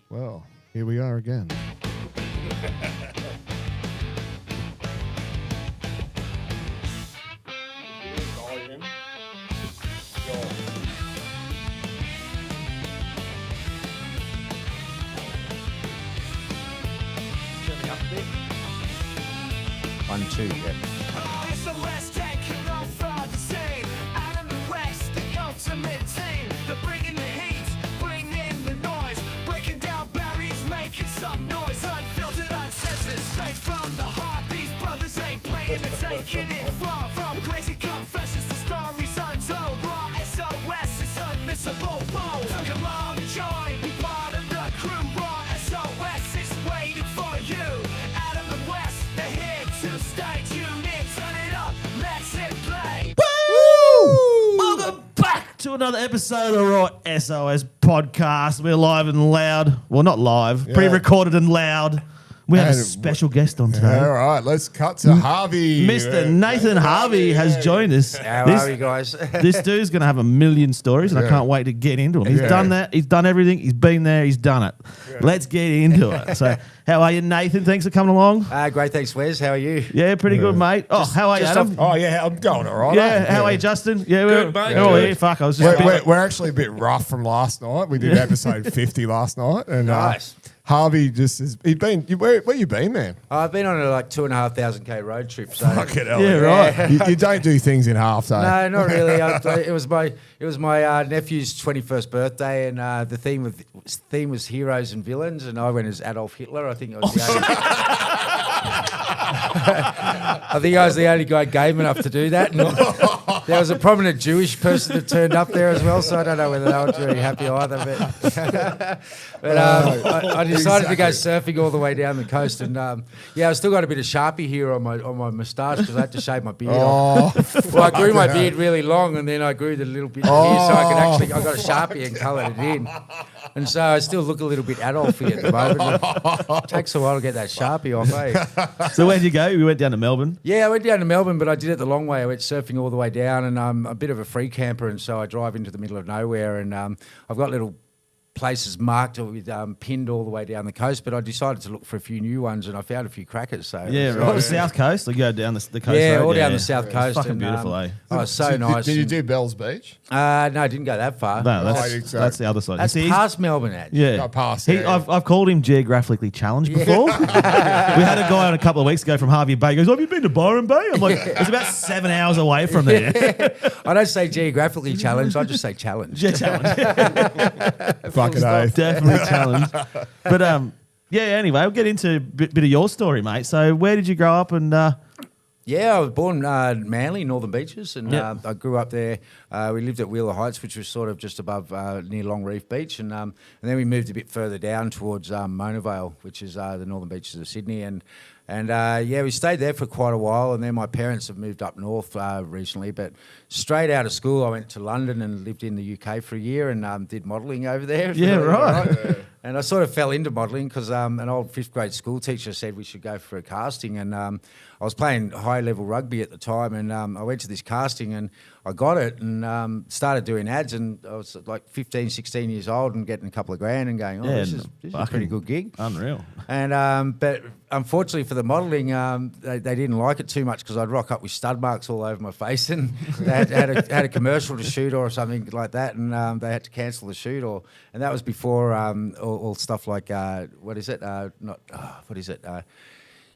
Well, here we are again. Turning up a bit. 1, 2, yeah. It's the West taking over the scene. Out in the West, the ultimate team. They're bringing the heat, bringing the noise, breaking down barriers, making some noise. Unfiltered, uncensored, straight from the heart. These brothers ain't playing, they're taking it far. From crazy confessions to stories untold. Raw SOS is unmissable. Bold. So come on, join, be part of the crew. Raw SOS is waiting for you. Out of the West, they're here to stay. Tune in, turn it up, let's hit play. Welcome back to another episode of Raw SOS podcast. We're live and loud. Well, not live, pre-recorded and loud. We have a special guest on today. All right, let's cut to Harvey. Mr. Nathan Harvey has joined us. How are you guys? This dude's going to have a million stories, and I can't wait to get into him. He's done that. He's done everything. He's been there. He's done it. Let's get into it. So, how are you, Nathan? Thanks for coming along. Great, thanks, Wes. How are you? Yeah, pretty good, mate. Oh, how are you, Adam? Oh, yeah, I'm going all right. Yeah, how are you, Justin? Yeah, Good, mate. Oh, Good. yeah, fuck. I was just We're actually a bit rough from last night. We did episode 50 last night. And, Nice. Harvey just has been. Where you been, man? I've been on a 2,500k road trip. So Fucking hell. Yeah, right. You don't do things in half, though. no, not really. It was my nephew's 21st birthday, and the theme was heroes and villains, and I went as Adolf Hitler. I think I was the only. I think I was the only guy game enough to do that. And there was a prominent Jewish person that turned up there as well, so I don't know whether they were very happy either. But I decided to go surfing all the way down the coast, and I still got a bit of Sharpie here on my moustache because I had to shave my beard off. Well, I grew my beard really long, and then I grew the little bit here, so I got a Sharpie and coloured it in, and so I still look a little bit Adolf-y at the moment. It takes a while to get that Sharpie off, eh? So where'd you go? We went down to Melbourne. Yeah, I went down to Melbourne, but I did it the long way. I went surfing all the way down, and I'm a bit of a free camper, and so I drive into the middle of nowhere, and I've got little places marked with pinned all the way down the coast, but I decided to look for a few new ones, and I found a few crackers. So Yeah, right. The South Coast. They go down the coast. yeah, road. all down the South Coast. Fucking and, beautiful, eh? Oh, it's so nice. Did you do Bells Beach? No, I didn't go that far. No, Right, that's the other side. That's You see, he's- past Melbourne, actually. Yeah, Got past, yeah. I've called him geographically challenged before. We had a guy on a couple of weeks ago from Harvey Bay. He goes, "Have you been to Byron Bay?" I'm like, "It's about 7 hours away from there." I don't say geographically challenged. I just say challenged. Yeah, challenge. Fucking oath. Definitely challenged. But anyway, we'll get into a bit of your story, mate. So, where did you grow up? And Yeah, I was born Manly, Northern Beaches, and Yep. I grew up there. We lived at Wheeler Heights, which was sort of just above near Long Reef Beach, and then we moved a bit further down towards Mona Vale, which is the Northern Beaches of Sydney, and we stayed there for quite a while, and then my parents have moved up north recently. But straight out of school, I went to London and lived in the UK for a year and did modelling over there. Yeah, right. And I sort of fell into modelling because an old fifth grade school teacher said we should go for a casting, and I was playing high level rugby at the time, and I went to this casting and I got it and started doing ads, and I was like 15, 16 years old and getting a couple of grand and going, this is a pretty good gig. Unreal. And but unfortunately for the modelling, they didn't like it too much because I'd rock up with stud marks all over my face, and they had a commercial to shoot or something like that, and they had to cancel the shoot, and that was before all stuff like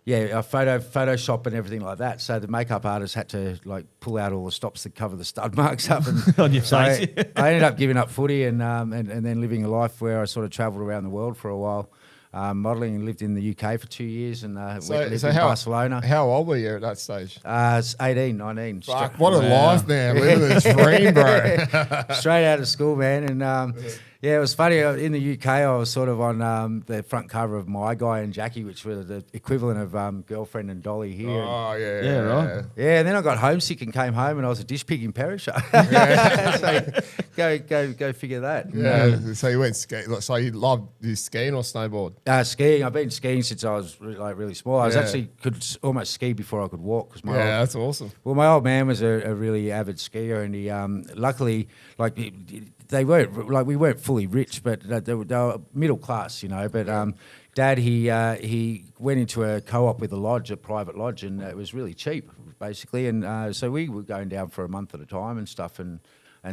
Photoshop and everything like that. So the makeup artist had to like pull out all the stops to cover the stud marks up. And On your so face. I ended up giving up footy and then living a life where I sort of travelled around the world for a while, modelling, and lived in the UK for 2 years and lived in Barcelona. How old were you at that stage? It's 18, 19. Fuck, what a life, man. Living the dream, bro. Straight out of school, man. And it was funny. In the UK, I was sort of on the front cover of My Guy and Jackie, which were the equivalent of Girlfriend and Dolly here. Oh, yeah. Yeah, right. Yeah, and then I got homesick and came home, and I was a dish pig in Perisher. So go figure that. Yeah. So you went ski. So you loved you skiing or snowboard? Skiing. I've been skiing since I was really small. I was actually could almost ski before I could walk. Cause that's awesome. Well, my old man was a really avid skier, and he luckily they weren't we weren't fully rich, but they were middle class, you know. But Dad, he went into a co-op with a private lodge, and it was really cheap, basically. And so we were going down for a month at a time and stuff, and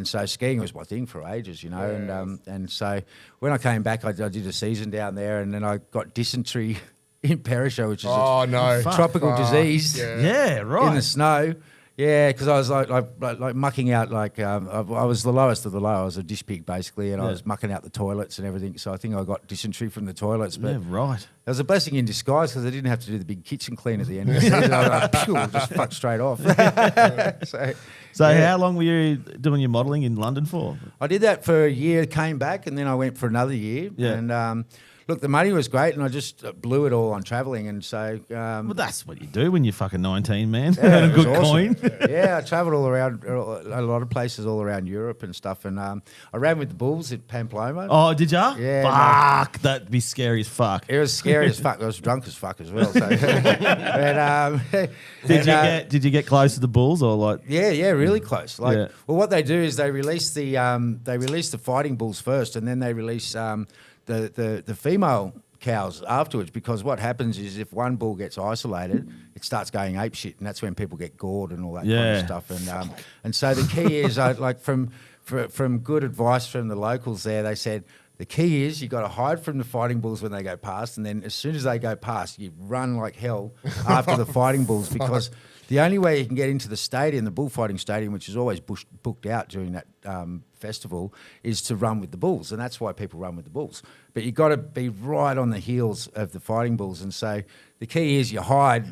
so skiing was my thing for ages, you know. And so when I came back, I did a season down there, and then I got dysentery in Perisher, which is a tropical disease. Yeah, right. In the snow. Yeah, because I was like mucking out, I was the lowest of the low. I was a dish pig, basically, and I was mucking out the toilets and everything. So I think I got dysentery from the toilets. But right. It was a blessing in disguise because I didn't have to do the big kitchen clean at the end of the season. I was like, phew, just fucked straight off. So how long were you doing your modelling in London for? I did that for a year, came back, and then I went for another year. Yeah. And look, the money was great, and I just blew it all on travelling. And so, Well, that's what you do when you're fucking 19, man. Yeah, And a it was good awesome. coin. Yeah, I travelled all around a lot of places all around Europe and stuff. And I ran with the Bulls at Pamplona. Oh, did ya? Yeah, Fuck, that'd be scary as fuck. It was scary as fuck. I was drunk as fuck as well. So. Did you get close to the Bulls or like? Yeah, really close. Yeah. Well, what they do is they release the fighting bulls first, and then they release the female cows afterwards, because what happens is if one bull gets isolated, it starts going ape shit, and that's when people get gored and all that kind of stuff. And so the key is from good advice from the locals there, they said the key is you got to hide from the fighting bulls when they go past, and then as soon as they go past, you run like hell after the fighting bulls, because the only way you can get into the stadium, the bullfighting stadium, which is always booked out during that festival, is to run with the bulls, and that's why people run with the bulls. But you've got to be right on the heels of the fighting bulls, and so the key is you hide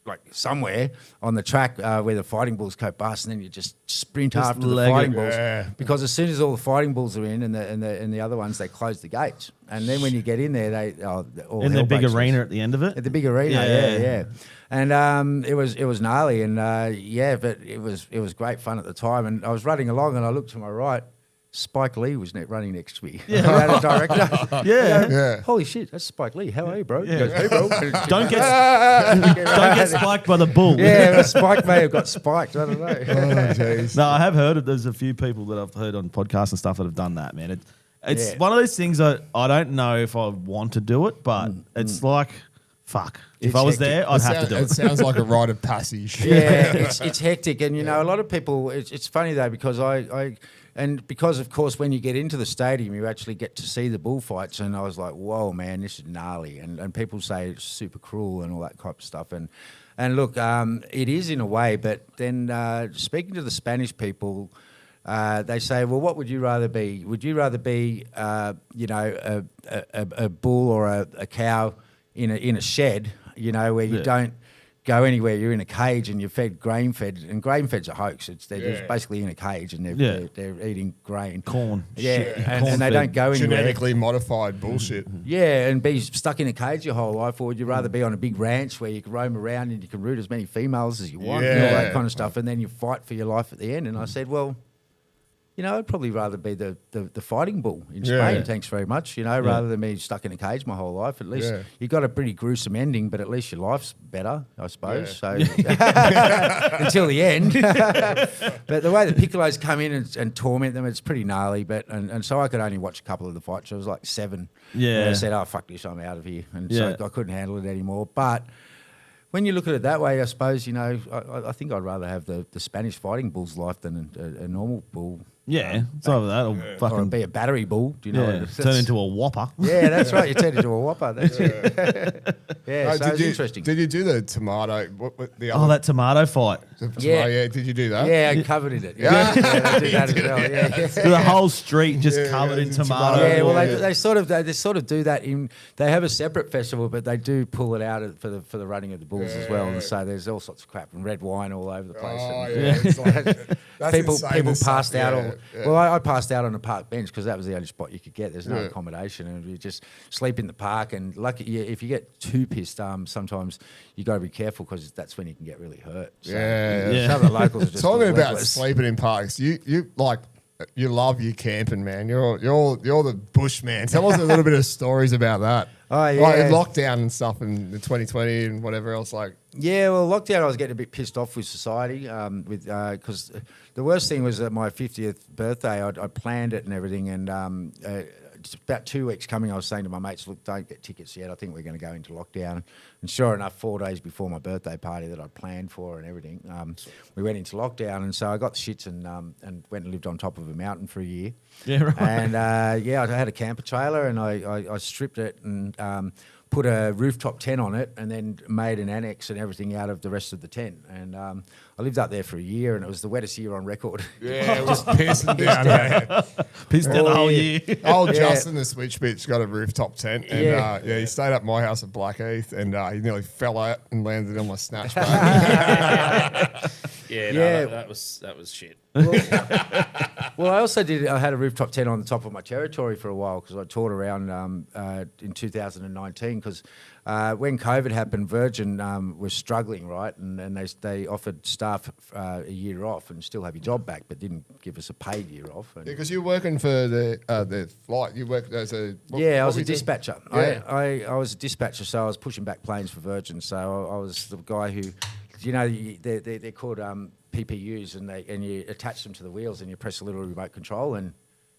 like somewhere on the track where the fighting bulls go past, and then you just sprint after the fighting bulls, because as soon as all the fighting bulls are in and the other ones, they close the gates, and then when you get in there, in the big arena at the end of it. At the big arena, yeah. And it was gnarly, and but it was great fun at the time. And I was running along, and I looked to my right. Spike Lee was running next to me. Yeah, a director. Yeah. Holy shit, that's Spike Lee. How are you, bro? Yeah. He goes, hey, bro. Don't get spiked by the bull. Yeah, Spike may have got spiked. I don't know. Oh, jeez. No, I have heard it. There's a few people that I've heard on podcasts and stuff that have done that, man. It's one of those things that I don't know if I want to do it, but it's like, fuck. If I was there, I'd have to do it. It sounds like a rite of passage. Yeah, it's hectic. And, a lot of people, it's funny, though, because and because, of course, when you get into the stadium, you actually get to see the bullfights. And I was like, whoa, man, this is gnarly. And people say it's super cruel and all that type of stuff. And look, it is in a way. But then speaking to the Spanish people, they say, well, what would you rather be? Would you rather be, a bull or a cow in a shed, where you don't go anywhere, you're in a cage and you're grain fed, and grain fed's a hoax. They're just basically in a cage and they're eating grain. Corn. Yeah, and they don't go anywhere. Genetically modified bullshit. Yeah, and be stuck in a cage your whole life, or would you rather be on a big ranch where you can roam around and you can root as many females as you want and all that kind of stuff, and then you fight for your life at the end? And I said, well, I'd probably rather be the fighting bull in Spain, thanks very much, rather than be stuck in a cage my whole life. At least you got a pretty gruesome ending, but at least your life's better, I suppose. So until the end. But the way the piccolos come in and torment them, it's pretty gnarly. But and so I could only watch a couple of the fights. I was like 7. Yeah. And I said, oh, fuck this, I'm out of here. And so I couldn't handle it anymore. But when you look at it that way, I suppose, I think I'd rather have the Spanish fighting bull's life than a normal bull. Yeah, it's either that or fucking Or be a battery bull. Do you know? turn into a whopper. Yeah, that's right. You turn into a whopper. That's it. So it's interesting. Did you do the tomato? What the other? That tomato fight. Yeah. Did you do that? Yeah, I covered in it. Yeah, they did that as well. Yeah. The whole street just covered in tomato. Yeah, well, they sort of do that in. They have a separate festival, but they do pull it out for the running of the bulls as well. And so there's all sorts of crap and red wine all over the place. Oh, and, yeah. It's like, that's people insane as passed such. out. Well, I passed out on a park bench because that was the only spot you could get. There's no accommodation, and you just sleep in the park. And if you get too pissed, sometimes you got to be careful because that's when you can get really hurt. So, some of the locals are just Talking about relentless. sleeping in parks, you love your camping, man. You're the bush man. Tell us a little bit of stories about that. Oh, yeah. Like lockdown and stuff in the 2020 and whatever else. Like, Yeah, well, lockdown, I was getting a bit pissed off with society because the worst thing was at my 50th birthday, I planned it and everything, and just about 2 weeks coming, I was saying to my mates, look, don't get tickets yet. I think we're going to go into lockdown. And sure enough, 4 days before my birthday party that I'd planned for and everything, we went into lockdown. And so I got the shits and went and lived on top of a mountain for a year. Yeah, right. And I had a camper trailer and I stripped it and put a rooftop tent on it and then made an annex and everything out of the rest of the tent. And I lived up there for a year and it was the wettest year on record. yeah, it was pissing down. eh? Pissed down the whole year. Old Justin, the switch bitch, got a rooftop tent. And he stayed up my house at Blackheath and he nearly fell out and landed on my snatch bag. That was shit. Well, I had a rooftop tent on the top of my territory for a while because I toured around in 2019 because when COVID happened, Virgin was struggling, right? And they offered staff a year off and still have your job back, but didn't give us a paid year off. And Because you're working for the flight. You worked as a... I was a dispatcher. Yeah. I was a dispatcher, so I was pushing back planes for Virgin. So I was the guy who, they're called PPUs, and you attach them to the wheels and you press a little remote control and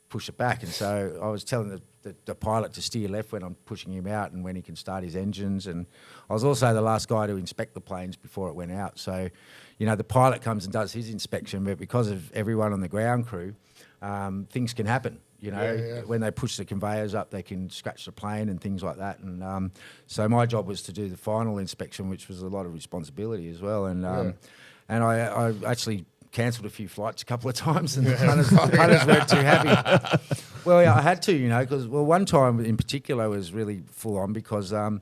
push it back. And so I was telling the pilot to steer left when I'm pushing him out and when he can start his engines. And I was also the last guy to inspect the planes before it went out. So, the pilot comes and does his inspection, but because of everyone on the ground crew, things can happen. When they push the conveyors up, they can scratch the plane and things like that. And so my job was to do the final inspection, which was a lot of responsibility as well. And I actually cancelled a few flights a couple of times, and the punters weren't too happy. Well, yeah, I had to, because one time in particular was really full on because I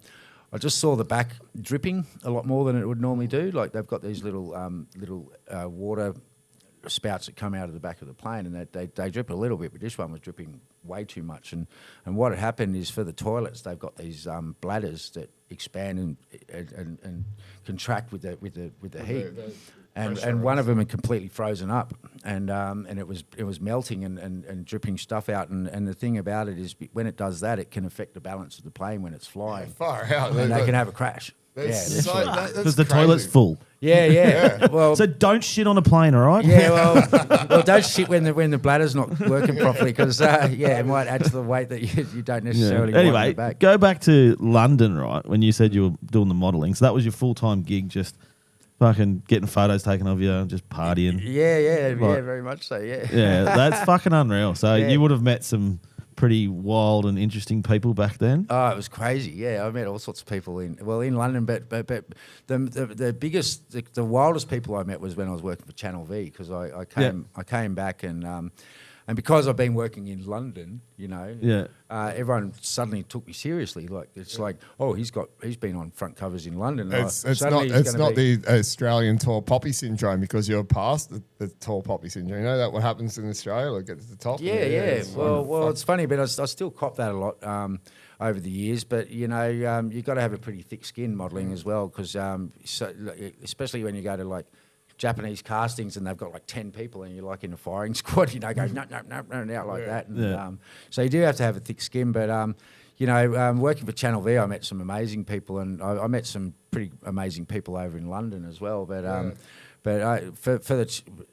just saw the back dripping a lot more than it would normally do. Like they've got these little water spouts that come out of the back of the plane, and they drip a little bit, but this one was dripping way too much. And what had happened is for the toilets, they've got these bladders that expand and contract with the heat. And one of them had completely frozen up, and it was melting and dripping stuff out. And the thing about it is, when it does that, it can affect the balance of the plane when it's flying. Far out. And they can have a crash. Because the toilet's full. Yeah. Well, So don't shit on a plane, all right? yeah. Well, don't shit when the bladder's not working properly because it might add to the weight that you don't necessarily want in Anyway, the back. go back to London, right? When you said you were doing the modelling, so that was your full-time gig, just fucking getting photos taken of you and just partying. Yeah, Like- very much so. Yeah. Yeah, that's fucking unreal. So Yeah. you would have met some pretty wild and interesting people back then. Oh, it was crazy. Yeah, I met all sorts of people in London, but the biggest, the wildest people I met was when I was working for Channel V because I came back and because I've been working in London, everyone suddenly took me seriously. Like it's like, oh, he's been on front covers in London. It's not the Australian tall poppy syndrome because you're past the tall poppy syndrome. You know that what happens in Australia, like get to the top. Yeah. Well, it's funny, but I still cop that a lot over the years. But you've got to have a pretty thick skin modelling as well, because especially when you go to like Japanese castings and they've got like 10 people and you're like in a firing squad, go no, out like that. And, so you do have to have a thick skin. But working for Channel V, I met some amazing people, and I met some pretty amazing people over in London as well. But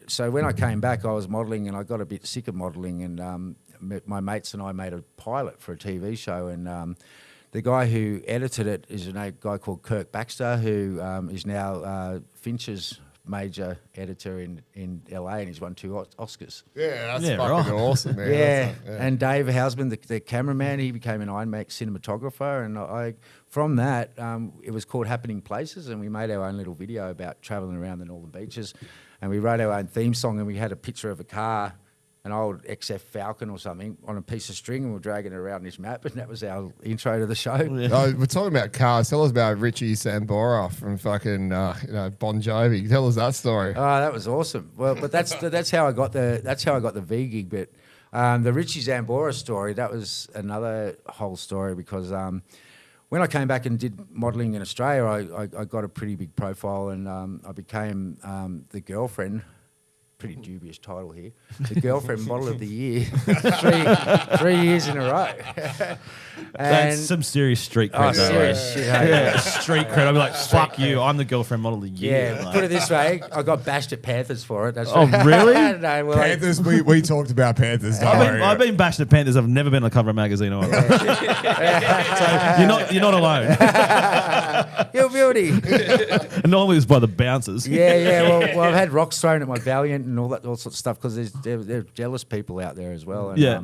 so when I came back, I was modelling, and I got a bit sick of modelling, and my mates and I made a pilot for a TV show, and the guy who edited it is a guy called Kirk Baxter, who is now Finch's major editor in LA, and he's won 2 Oscars. Yeah, that's fucking awesome, man. Yeah. And Dave Hausman, the cameraman, he became an IMAX cinematographer, and from that, it was called Happening Places, and we made our own little video about travelling around the northern beaches, and we wrote our own theme song, and we had a picture of a car, an old XF Falcon or something, on a piece of string, and we're dragging it around this map, and that was our intro to the show. We're talking about cars. Tell us about Richie Sambora from fucking Bon Jovi. Tell us that story. Oh, that was awesome. Well, but that's how I got the V gig. But the Richie Zambora story, that was another whole story, because when I came back and did modelling in Australia, I got a pretty big profile, and I became the girlfriend pretty dubious title here, the girlfriend model of the year, 3 years in a row. That's some serious street cred. Oh, serious shit. Hey? Yeah, street cred. I'd be like, fuck you. I'm the girlfriend model of the year. Yeah, Like. put it this way, I got bashed at Panthers for it. That's Oh, really? No, well, Panthers, we talked about Panthers. Don't worry. I've been bashed at Panthers. I've never been on the cover of a magazine either. So you're not alone. you beauty. And normally it's by the bouncers. Yeah. Well, I've had rocks thrown at my Valiant and all sorts of stuff because there are jealous people out there as well. And, Yeah.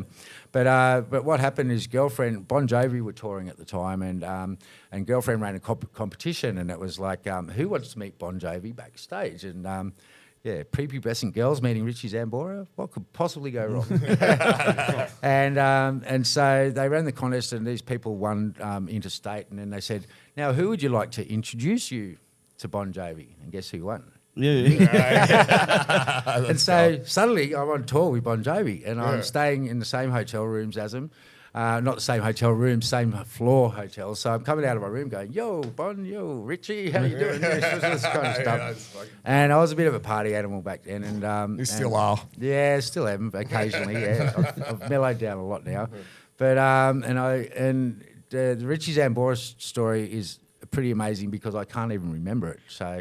But what happened is Girlfriend, Bon Jovi were touring at the time, and Girlfriend ran a competition, and it was like, who wants to meet Bon Jovi backstage? And prepubescent girls meeting Richie Zambora, what could possibly go wrong? and so they ran the contest, and these people won interstate, and then they said, now who would you like to introduce you to Bon Jovi? And guess who won? Yeah. And so suddenly I'm on tour with Bon Jovi, and I'm staying in the same hotel rooms as him. Not the same hotel room, same floor hotel. So I'm coming out of my room going, yo, Bon, yo, Richie, how you doing? This kind of stuff. And I was a bit of a party animal back then. And You still are. Yeah, still am occasionally. Yeah, I've mellowed down a lot now. But the Richie Zambora story is pretty amazing because I can't even remember it. So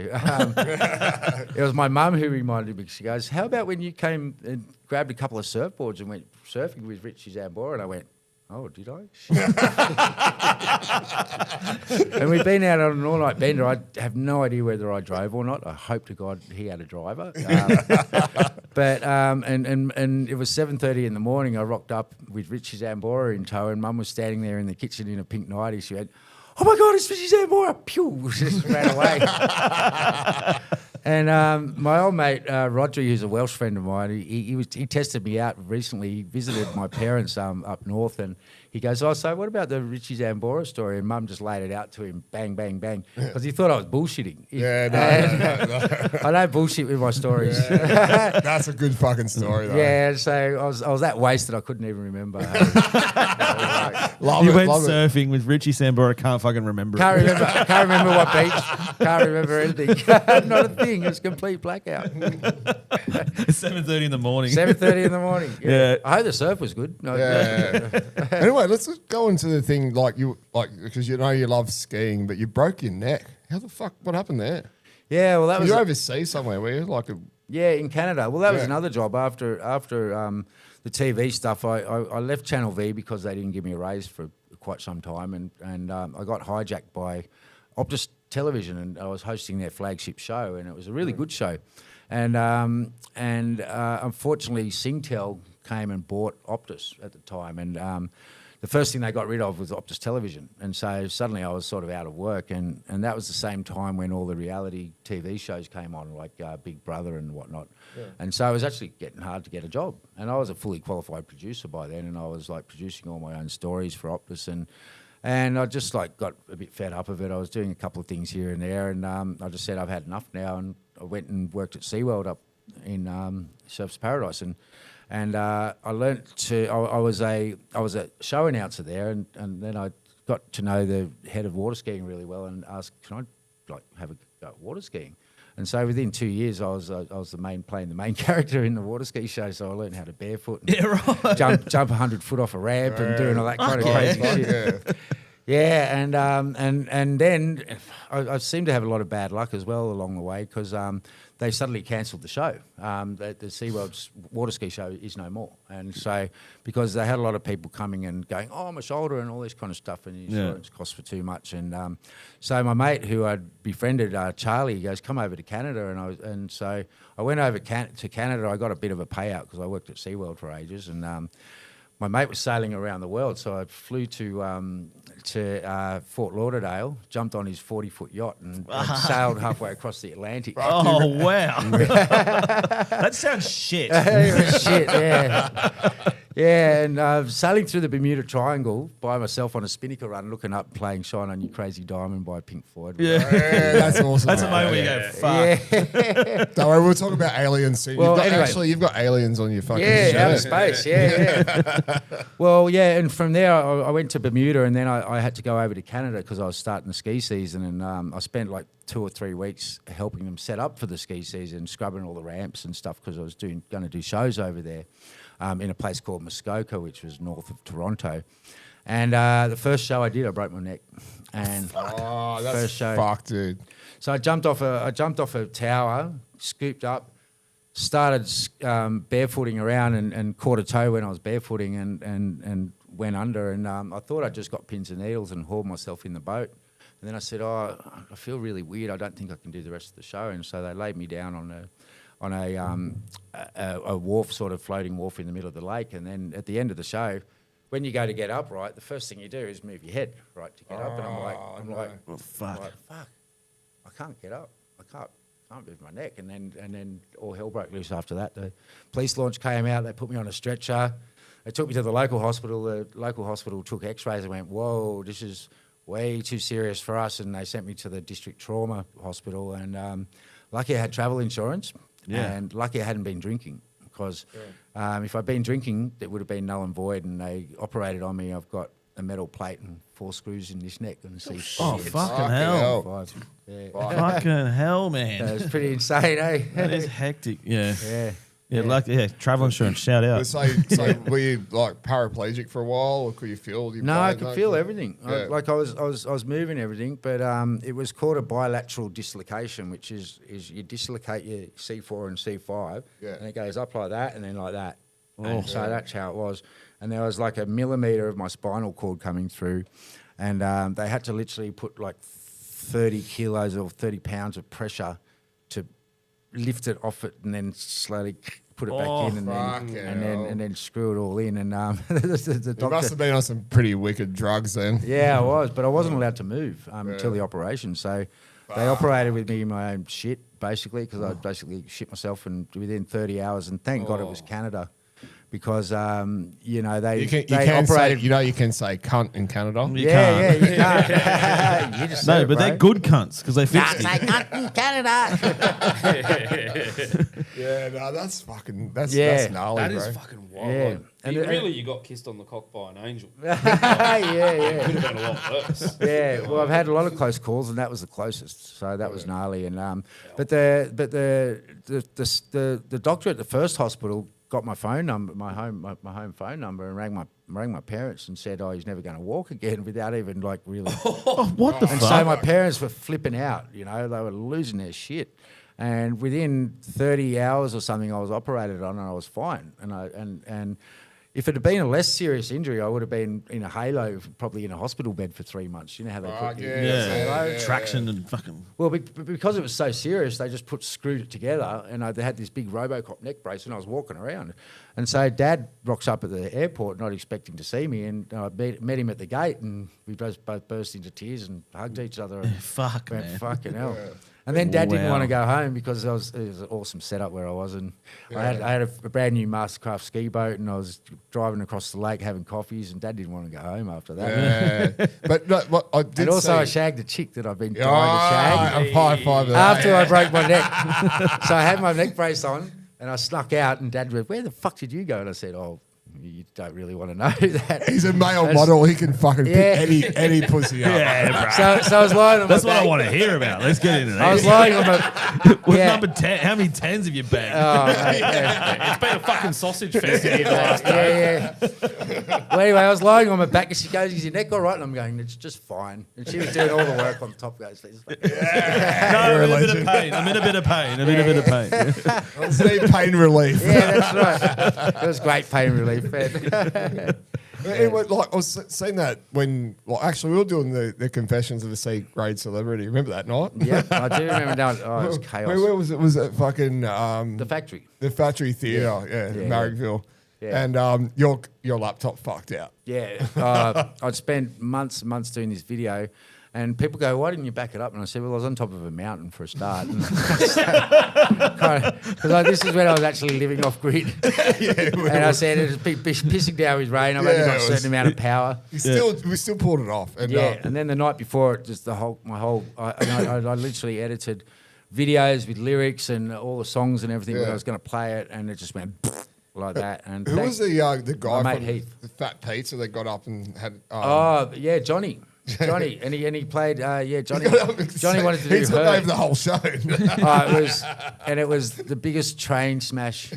it was my mum who reminded me. She goes, how about when you came and grabbed a couple of surfboards and went surfing with Richie Zambora? And I went, oh, did I? And we've been out on an all-night bender. I have no idea whether I drove or not. I hope to God he had a driver. But it was 7:30 in the morning. I rocked up with Richie Zambora in tow, and Mum was standing there in the kitchen in a pink nightie. She went, oh my God, it's Richie Zambora. Pew, just ran away. And my old mate, Rodri, who's a Welsh friend of mine, he tested me out recently. He visited my parents up north, and he goes, oh, so what about the Richie Zambora story? And Mum just laid it out to him, bang, bang, bang, because he thought I was bullshitting. No. I don't bullshit with my stories. Yeah. That's a good fucking story, though. Yeah, so I was that wasted I couldn't even remember. Love You it, went love it. surfing with Richie Sambora. Can't fucking remember. Can't remember what beach. Can't remember anything. Not a thing. It was complete blackout. 7:30 in the morning. 7:30 in the morning. Yeah. I hope the surf was good. No, Yeah. Anyway, let's just go into the thing because you know you love skiing, but you broke your neck. How the fuck? What happened there? Yeah, well, that Were was you overseas somewhere? Were you like a? yeah in Canada. Well, that was Yeah. another job after the TV stuff. I left Channel V because they didn't give me a raise for quite some time, and I got hijacked by Optus Television, and I was hosting their flagship show, and it was a really good show, and unfortunately Singtel came and bought Optus at the time, and the first thing they got rid of was Optus Television, and so suddenly I was sort of out of work, and that was the same time when all the reality TV shows came on, like Big Brother and whatnot, and so it was actually getting hard to get a job, and I was a fully qualified producer by then, and I was like producing all my own stories for Optus, and I just like got a bit fed up of it. I was doing a couple of things here and there, and I just said I've had enough now, and I went and worked at SeaWorld up in Surfers Paradise, and I learnt to. I was a show announcer there, and then I got to know the head of water skiing really well, and asked, can I like have a go at water skiing? And so within 2 years, I was playing the main character in the water ski show. So I learned how to barefoot, and jump 100 foot off a ramp, and doing all that kind of crazy shit. Yeah, and then I seemed to have a lot of bad luck as well along the way, because they suddenly cancelled the show. The SeaWorld's water ski show is no more, and so because they had a lot of people coming and going, oh, my shoulder and all this kind of stuff, and the insurance costs for too much, and so my mate who I'd befriended, Charlie, he goes, come over to Canada, and so I went over to Canada. I got a bit of a payout because I worked at SeaWorld for ages, and my mate was sailing around the world, so I flew to Fort Lauderdale, jumped on his 40-foot yacht, and sailed halfway across the Atlantic. Oh, wow. That sounds shit. It was shit, yeah. Yeah, and sailing through the Bermuda Triangle by myself on a spinnaker run, looking up, playing "Shine On You Crazy Diamond" by Pink Floyd. Yeah. Yeah, that's awesome. That's a moment where you go, fuck. Don't worry, we'll talk about aliens soon. Well, You've got aliens on your fucking Yeah, shirt. outer space. Yeah. Well, yeah, and from there I went to Bermuda, and then I had to go over to Canada because I was starting the ski season, and I spent like 2 or 3 weeks helping them set up for the ski season, scrubbing all the ramps and stuff because I was going to do shows over there in a place called Muskoka, which was north of Toronto. And the first show I did, I broke my neck. And Oh, that's first show. fucked, dude. So I jumped off a tower, scooped up, started barefooting around and caught a toe when I was barefooting and went under. And I thought I'd just got pins and needles and hauled myself in the boat. And then I said, I feel really weird. I don't think I can do the rest of the show. And so they laid me down on a wharf, sort of floating wharf in the middle of the lake. And then at the end of the show, when you go to get up, right, the first thing you do is move your head, right, to get up. And I'm like, Well, fuck. fuck, I can't get up. I can't move my neck. And then all hell broke loose after that. The police launch came out. They put me on a stretcher. They took me to the local hospital. The local hospital took x-rays and went, whoa, this is way too serious for us. And they sent me to the district trauma hospital. And lucky I had travel insurance. Yeah. And lucky I hadn't been drinking. Because if I'd been drinking, it would have been null and void. And they operated on me. I've got a metal plate and 4 screws in this neck. And Oh, fucking hell. 5. Yeah. Fucking hell, man. It's pretty insane, eh? That is hectic. Yeah. Yeah. Yeah, travel insurance, shout out. So were you like paraplegic for a while, or could you feel? No, I could feel everything. Yeah. I was moving everything, but it was called a bilateral dislocation, which is you dislocate your C4 and C5, and it goes up like that and then like that. And so that's how it was. And there was like a millimetre of my spinal cord coming through, and they had to literally put like 30 kilos or 30 pounds of pressure to lift it off it and then slowly put it back in and then screw it all in. And the doctor, You must have been on some pretty wicked drugs then. yeah, I was, but I wasn't allowed to move until the operation. So they operated with me in my own shit, basically, because I basically shit myself and within 30 hours. And thank God it was Canada, because they You operated. say, you can say cunt in Canada. You Yeah, can't. you can't. You just No, said it, but they're bro. good cunts because they fixed it. cunt in Canada. Yeah, no, that's fucking that's gnarly, That bro. is fucking wild. Yeah. Like, And you got kissed on the cock by an angel. yeah. Could have been a lot worse. Yeah, well, I've had a lot of close calls, and that was the closest. So that was gnarly. And but the doctor at the first hospital got my phone number, my home phone number, and rang my parents and said, "Oh, he's never going to walk again," without even like really. Oh, what the And fuck? so my parents were flipping out. They were losing their shit. And within 30 hours or something, I was operated on, and I was fine. And if it had been a less serious injury, I would have been in a halo, probably in a hospital bed for 3 months. You know how they put you. Yeah, traction and fucking. Well, because it was so serious, they just screwed it together, and they had this big RoboCop neck brace, and I was walking around. And so Dad rocks up at the airport, not expecting to see me, and I met him at the gate, and we both burst into tears and hugged each other. And Fuck, went, man. fucking hell. And then Dad didn't Wow. want to go home because it was an awesome setup where I was, and I had a brand new Mastercraft ski boat, and I was driving across the lake having coffees, and Dad didn't want to go home after that. Yeah. But no, what I did And also, I see, shagged a chick that I've been dying to shag I'm high five of that. after I broke my neck. So I had my neck brace on, and I snuck out, and Dad went, "Where the fuck did you go?" And I said, "Oh, you don't really want to know that." He's a male That's- model. He can fucking Yeah. pick any pussy up. Yeah, bro. So I was lying on That's my what back. I want to hear about. Let's get into that. I was lying on my. With yeah. number 10, how many 10s have you bagged? Oh, mate, yeah. It's been a fucking sausage fest in here the last day. Yeah. Well, anyway, I was lying on my back, and she goes, "Is your neck all right?" And I'm going, "It's just fine." And she was doing all the work on top. Goes, No, I'm in a bit of pain. I'm in a bit of pain. I'm in a bit of pain. I just need pain relief. yeah, that's right. It was great pain relief. It was like I was seeing that when, actually, we were doing the Confessions of a C-grade Celebrity. Remember that night? Yeah, I do remember now. Oh, it was chaos. Where was it? Was it fucking The factory. the Factory Theatre? Yeah, Marrickville. Yeah. And your laptop fucked out. Yeah, I'd spent months and months doing this video, And people go, why didn't you back it up? And I said, well, I was on top of a mountain for a start. Because this is when I was actually living off grid. And I said, it's pissing down with rain. I've only got a certain amount of power. We still pulled it off. And, and then the night before, just I literally edited videos with lyrics and all the songs and everything. When I was going to play it, and it just went like that. And who was the guy my from mate Heath. the Fat Pizza that got up and had? Johnny, and he played. Johnny. Johnny wanted to do. He took over the whole show. It was the biggest train smash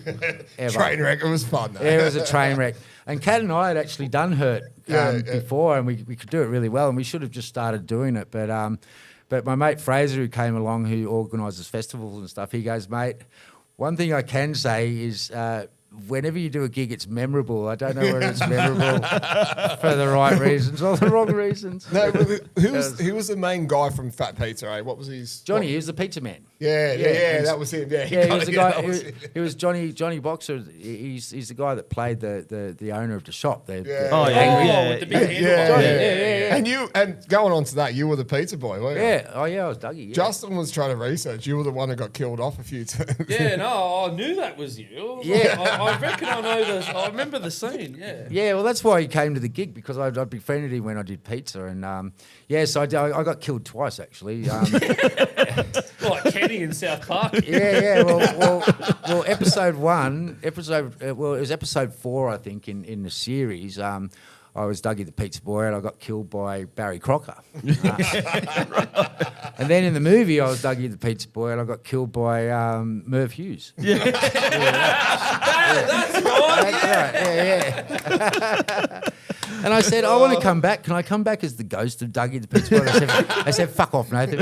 ever. Train wreck. It was fun. Though. Yeah, it was a train wreck. And Kat and I had actually done Hurt before, and we could do it really well, and we should have just started doing it. But my mate Fraser, who came along, who organises festivals and stuff, he goes, mate, one thing I can say is whenever you do a gig, it's memorable. I don't know whether it's memorable for the right reasons or the wrong reasons. No, but who was the main guy from Fat Pizza? Eh? What was his? Johnny. He was the pizza man. Yeah, that was him. Yeah, he was the guy. He was Johnny Boxer. He's the guy that played the owner of the shop. With the big handlebar. Yeah. And going on to that, you were the pizza boy, weren't you? Yeah. Oh yeah, I was Dougie. Yeah. Justin was trying to research. You were the one who got killed off a few times. Yeah, no, I knew that was you. I reckon I know this. I remember the scene. Yeah. Yeah, well, that's why he came to the gig, because I'd befriended him when I did pizza, and so I got killed twice actually. Like Kenny in South Park. Yeah. Well, episode 1, it was episode 4, I think, in the series. I was Dougie the Pizza Boy, and I got killed by Barry Crocker. And then in the movie, I was Dougie the Pizza Boy, and I got killed by Merv Hughes. That's right. Yeah. And I said, I want to come back. Can I come back as the ghost of Dougie the Pizza Boy? I said, fuck off, Nathan.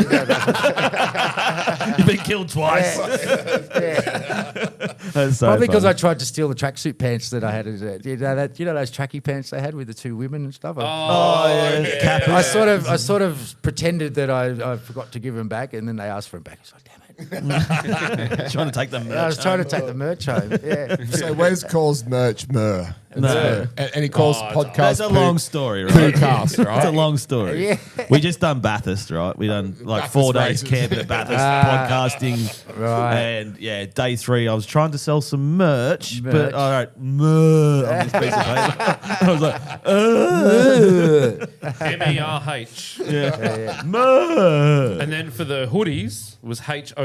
You've been killed twice. That's so Probably because funny. I tried to steal the tracksuit pants that I had. You know those tracky pants they had with the 2 women and stuff. I sort of pretended that I forgot to give them back, and then they asked for them back. I was like, damn it. Trying to take the merch. I was trying to take the merch home. Yeah. So Wes calls merch Mur. No. And he calls podcast. That's a long story, right? Podcast, right? It's a long story. Yeah. We just done Bathurst, right? We done like Bathurst 4 days races. camping at Bathurst, podcasting. Right. And day 3, I was trying to sell some merch. But I wrote Mur on this piece of paper. I was like, MERH. yeah. Mur. And then for the hoodies was HODDIES.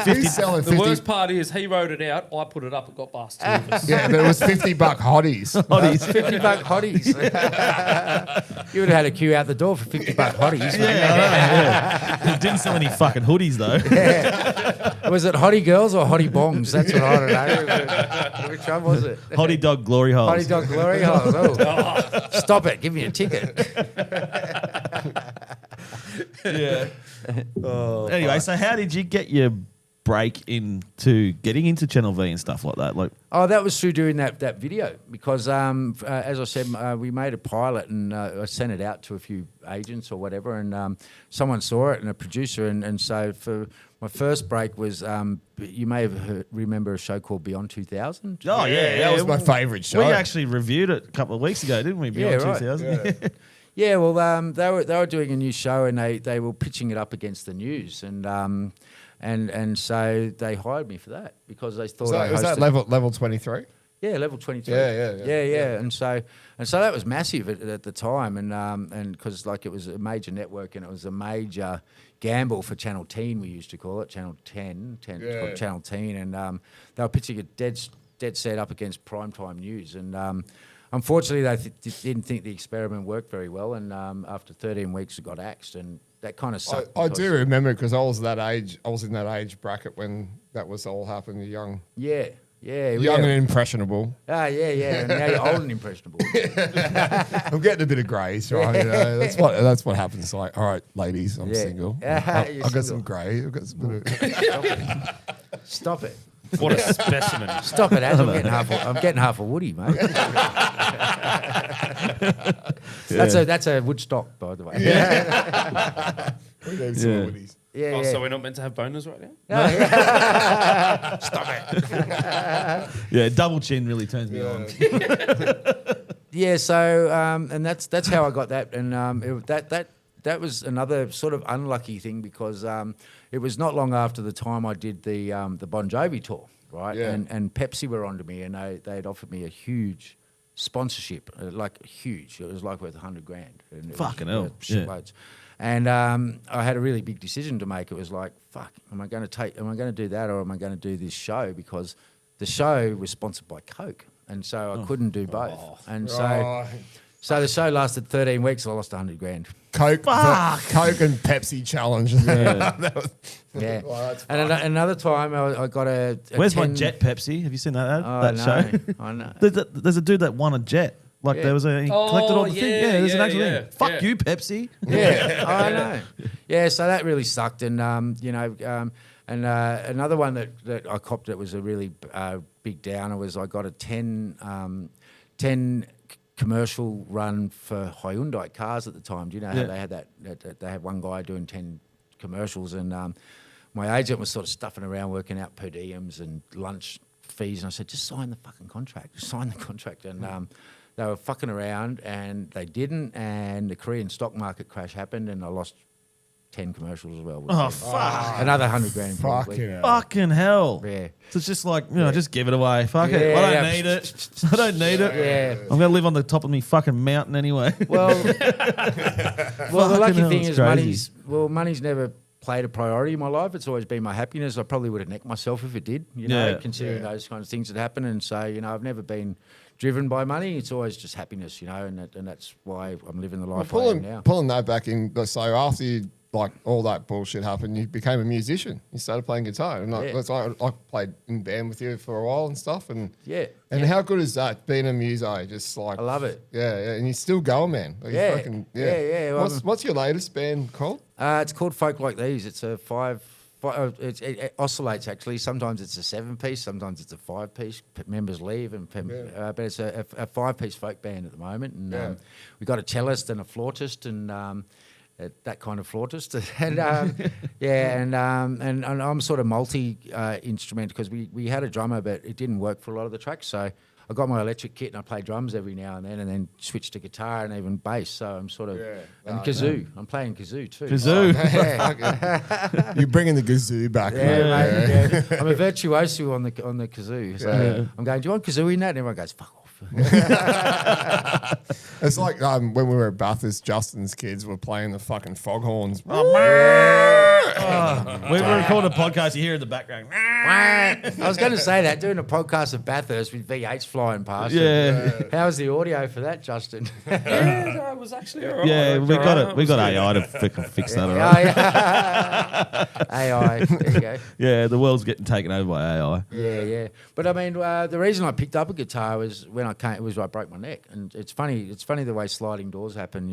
He's selling The 50. worst part is he wrote it out. I put it up. It got past 2 of us. Yeah, but it was $50 hotties. $50 hotties. You would have had a queue out the door for $50 hotties. Yeah. Didn't sell any fucking hoodies though. Was it hottie girls or hottie bongs? That's what I don't know. Which one was it? Hottie dog glory holes. Hottie dog glory holes. Oh. Stop it. Give me a ticket. Yeah. Anyway, so how did you get your break into getting into Channel V and stuff like that? Like, That was through doing that video, because as I said, we made a pilot, and I sent it out to a few agents or whatever, and someone saw it, and a producer, and so for my first break was you may have remember a show called Beyond 2000. oh yeah, That was my favourite show. We actually reviewed it a couple of weeks ago, didn't we? Beyond right. 2000. Yeah, well, they were doing a new show, and they were pitching it up against the news, and so they hired me for that, because they thought Was that level 23? Yeah, level 22. Yeah. And so that was massive at the time, and because like it was a major network, and it was a major gamble for Channel 10, we used to call it Channel 10, called Channel 10, and they were pitching it dead set up against primetime news, and unfortunately they didn't think the experiment worked very well, and after 13 weeks it got axed, and that kind of sucked. I do remember, because I was that age. I was in that age bracket when that was all happening. Young and impressionable. Yeah, and now you're old and impressionable. I'm getting a bit of grace, right? You know, that's what happens. Like, all right, ladies, I'm single. I've got some grey. I've got some bit of... Stop it. What a specimen. Stop it, Az. I'm getting half a Woody, mate. That's a Woodstock, by the way. We need some woodies. Yeah. So we're not meant to have boners right now? Stop it. Yeah, double chin really turns me on. Yeah, so and that's how I got that, and that was another sort of unlucky thing because it was not long after the time I did the Bon Jovi tour, right? Yeah. And Pepsi were onto me, and they had offered me a huge sponsorship, like huge. It was like worth $100,000. And it was Fucking hell, worth yeah. shitloads. And I had a really big decision to make. It was like, fuck, am I going to do that, or am I going to do this show? Because the show was sponsored by Coke, and so I couldn't do both. And so the show lasted 13 weeks. I lost $100,000. Coke and Pepsi challenge. Yeah. Well, that's And another time I got a Where's 10 my jet Pepsi? Have you seen that ad, Oh, that no, show? I know. There's a dude that won a jet. Like Yeah. there was he collected all the thing. Yeah, there's an actual yeah, thing. Fuck yeah. you, Pepsi. Yeah, I know. Yeah, so that really sucked, and another one that I copped that was a really big downer was I got a 10 commercial run for Hyundai cars at the time. Do you know how they had that they had one guy doing 10 commercials, and my agent was sort of stuffing around working out per diems and lunch fees, and I said, just sign the fucking contract, and they were fucking around, and they didn't, and the Korean stock market crash happened, and I lost 10 commercials as well. Oh fuck! Another $100,000 probably. fucking hell. Fucking hell! Yeah. So it's just like just give it away. Fuck it. I don't need it. I don't need it. Yeah. I'm gonna live on the top of me fucking mountain anyway. Well, the Fucking lucky hell, thing it's is crazy. money's never played a priority in my life. It's always been my happiness. I probably would have necked myself if it did, Yeah. considering those kinds of things that happen. And so, I've never been driven by money. It's always just happiness, and that's why I'm living the life I am now. Pulling that back in, so after you, like all that bullshit happened, you became a musician. You started playing guitar, and I played in band with you for a while and stuff. And Yeah. and how good is that being a muso? Just like I love it. Yeah, and you're still going, man. Like, Yeah. you fucking, Yeah. Well, What's your latest band called? It's called Folk Like These. It's a it oscillates actually. Sometimes it's a 7-piece, sometimes it's a 5-piece. Members leave, but it's a 5-piece folk band at the moment. And we've got a cellist and a flautist, and that kind of flautist, and and I'm sort of multi instrument because we had a drummer, but it didn't work for a lot of the tracks. So I got my electric kit and I play drums every now and then switch to guitar and even bass. So I'm sort of and kazoo. I'm playing kazoo too. Kazoo. You're bringing the kazoo back. Yeah, mate, I'm a virtuoso on the kazoo. So I'm going, do you want kazoo in that? And everyone goes, fuck off. It's like when we were at Bathurst, Justin's kids were playing the fucking foghorns. We were recording a podcast. You hear in the background. I was going to say that, doing a podcast of Bathurst with V8s flying past. Yeah. How's the audio for that, Justin? Yeah, no, it was actually all right. Yeah, we got it. We got AI to fix that. All right. AI. There you go. Yeah, the world's getting taken over by AI. Yeah. But I mean, the reason I picked up a guitar was when I broke my neck, and it's funny the way sliding doors happen.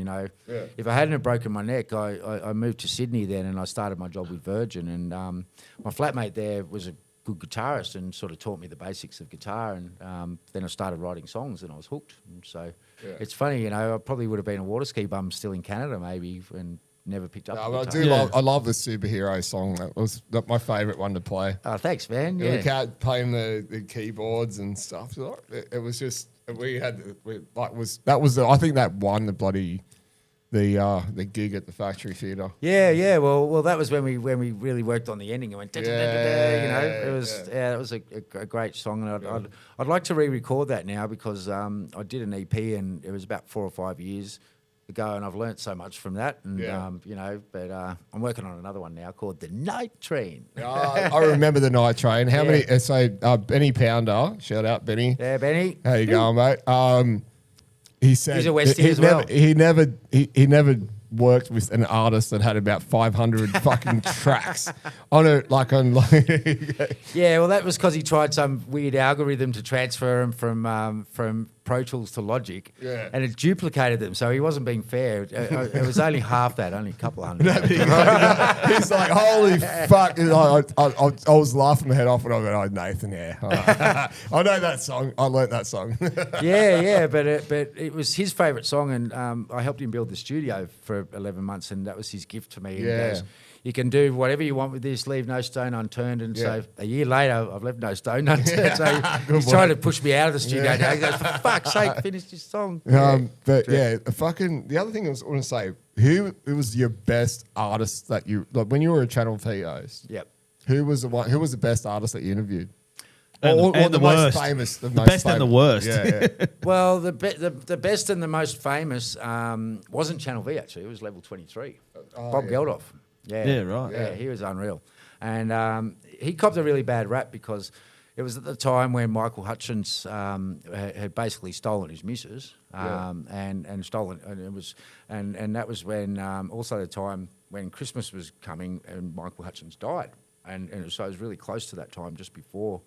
If I hadn't have broken my neck, I moved to Sydney then, and I started my job with Virgin, and my flatmate there was a good guitarist and sort of taught me the basics of guitar, and then I started writing songs, and I was hooked. And so it's funny, I probably would have been a water ski bum still in Canada maybe, and never picked up. No, a I guitar. I love the superhero song. That was my favourite one to play. Oh, thanks, man. Yeah. Yeah. Playing the keyboards and stuff. It was just I think that won the bloody the gig at the Factory Theatre. Yeah. Well, that was when we really worked on the ending. It went, it was that was a great song, and I'd like to re-record that now because I did an EP and it was about 4 or 5 years ago, and I've learnt so much from that, and but I'm working on another one now called The Night Train. I remember the Night Train. How many? Benny Pounder, shout out Benny. Yeah, Benny. How you going, mate? He said He's a Westie as well. He never worked with an artist that had about 500 fucking tracks on it, Yeah, well, that was because he tried some weird algorithm to transfer them from Pro Tools to Logic, and it duplicated them. So he wasn't being fair. It was only half that, only a couple of hundred. He's like, holy fuck! And I was laughing my head off when I went, "Oh, Nathan, yeah, I know that song. I learnt that song." yeah, but it was his favourite song, and I helped him build the studio for 11 months, and that was his gift to me. And he goes, you can do whatever you want with this, leave no stone unturned. And so a year later, I've left no stone unturned. So he's trying to push me out of the studio now. He goes, for fuck's sake, finish this song. The other thing I was going to say, who was your best artist that you, like when you were a Channel V host? Yep. Who was the best artist that you interviewed? And the worst. most famous. The best and the worst. Yeah. Well, the best and the most famous wasn't Channel V, actually. It was Level 23. Bob Geldof. Yeah, right. Yeah, he was unreal. And he copped a really bad rap because it was at the time when Michael Hutchins had basically stolen his missus and stolen, and it was, and that was when also the time when Christmas was coming and Michael Hutchins died, and so it was really close to that time, just before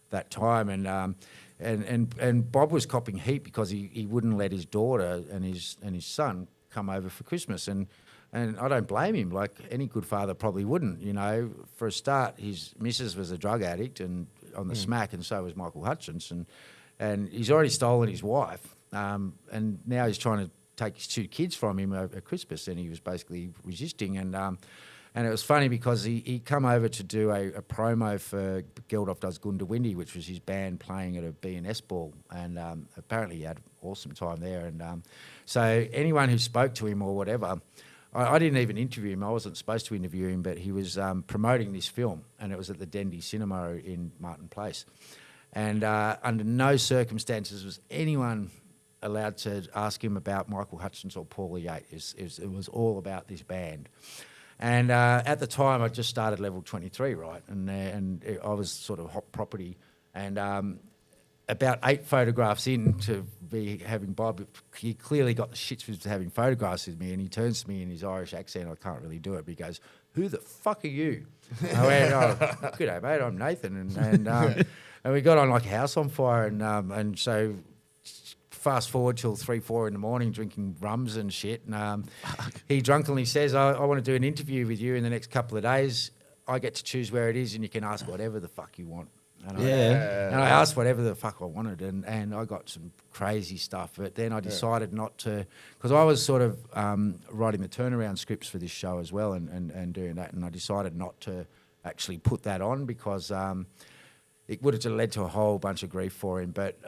that time, and Bob was copping heat because he wouldn't let his daughter and his son come over for Christmas, and I don't blame him. Like any good father probably wouldn't. You know, for a start, his missus was a drug addict and on the smack, and so was Michael Hutchins, and he's already stolen his wife, and now he's trying to take his 2 kids from him at Christmas, and he was basically resisting, and it was funny because he come over to do a promo for Geldof Does Gundawindi, which was his band playing at a B&S ball, and apparently he had an awesome time there, and so anyone who spoke to him or whatever. I didn't even interview him. I wasn't supposed to interview him, but he was promoting this film, and it was at the Dendy Cinema in Martin Place. And under no circumstances was anyone allowed to ask him about Michael Hutchins or Paulie Yates. It was all about this band. And at the time, I just started Level 23, right? And I was sort of hot property. And about 8 photographs in to be having Bob, he clearly got the shits with having photographs with me, and he turns to me in his Irish accent. I can't really do it, but he goes, "Who the fuck are you?" I went, "Oh, g'day, mate. I'm Nathan." And we got on like a house on fire, and so fast forward till 3-4 in the morning, drinking rums and shit. And he drunkenly says, I want to do an interview with you in the next couple of days. I get to choose where it is, and you can ask whatever the fuck you want. And I asked whatever the fuck I wanted, and I got some crazy stuff. But then I decided not to, because I was sort of writing the turnaround scripts for this show as well, and doing that. And I decided not to actually put that on because it would have led to a whole bunch of grief for him. But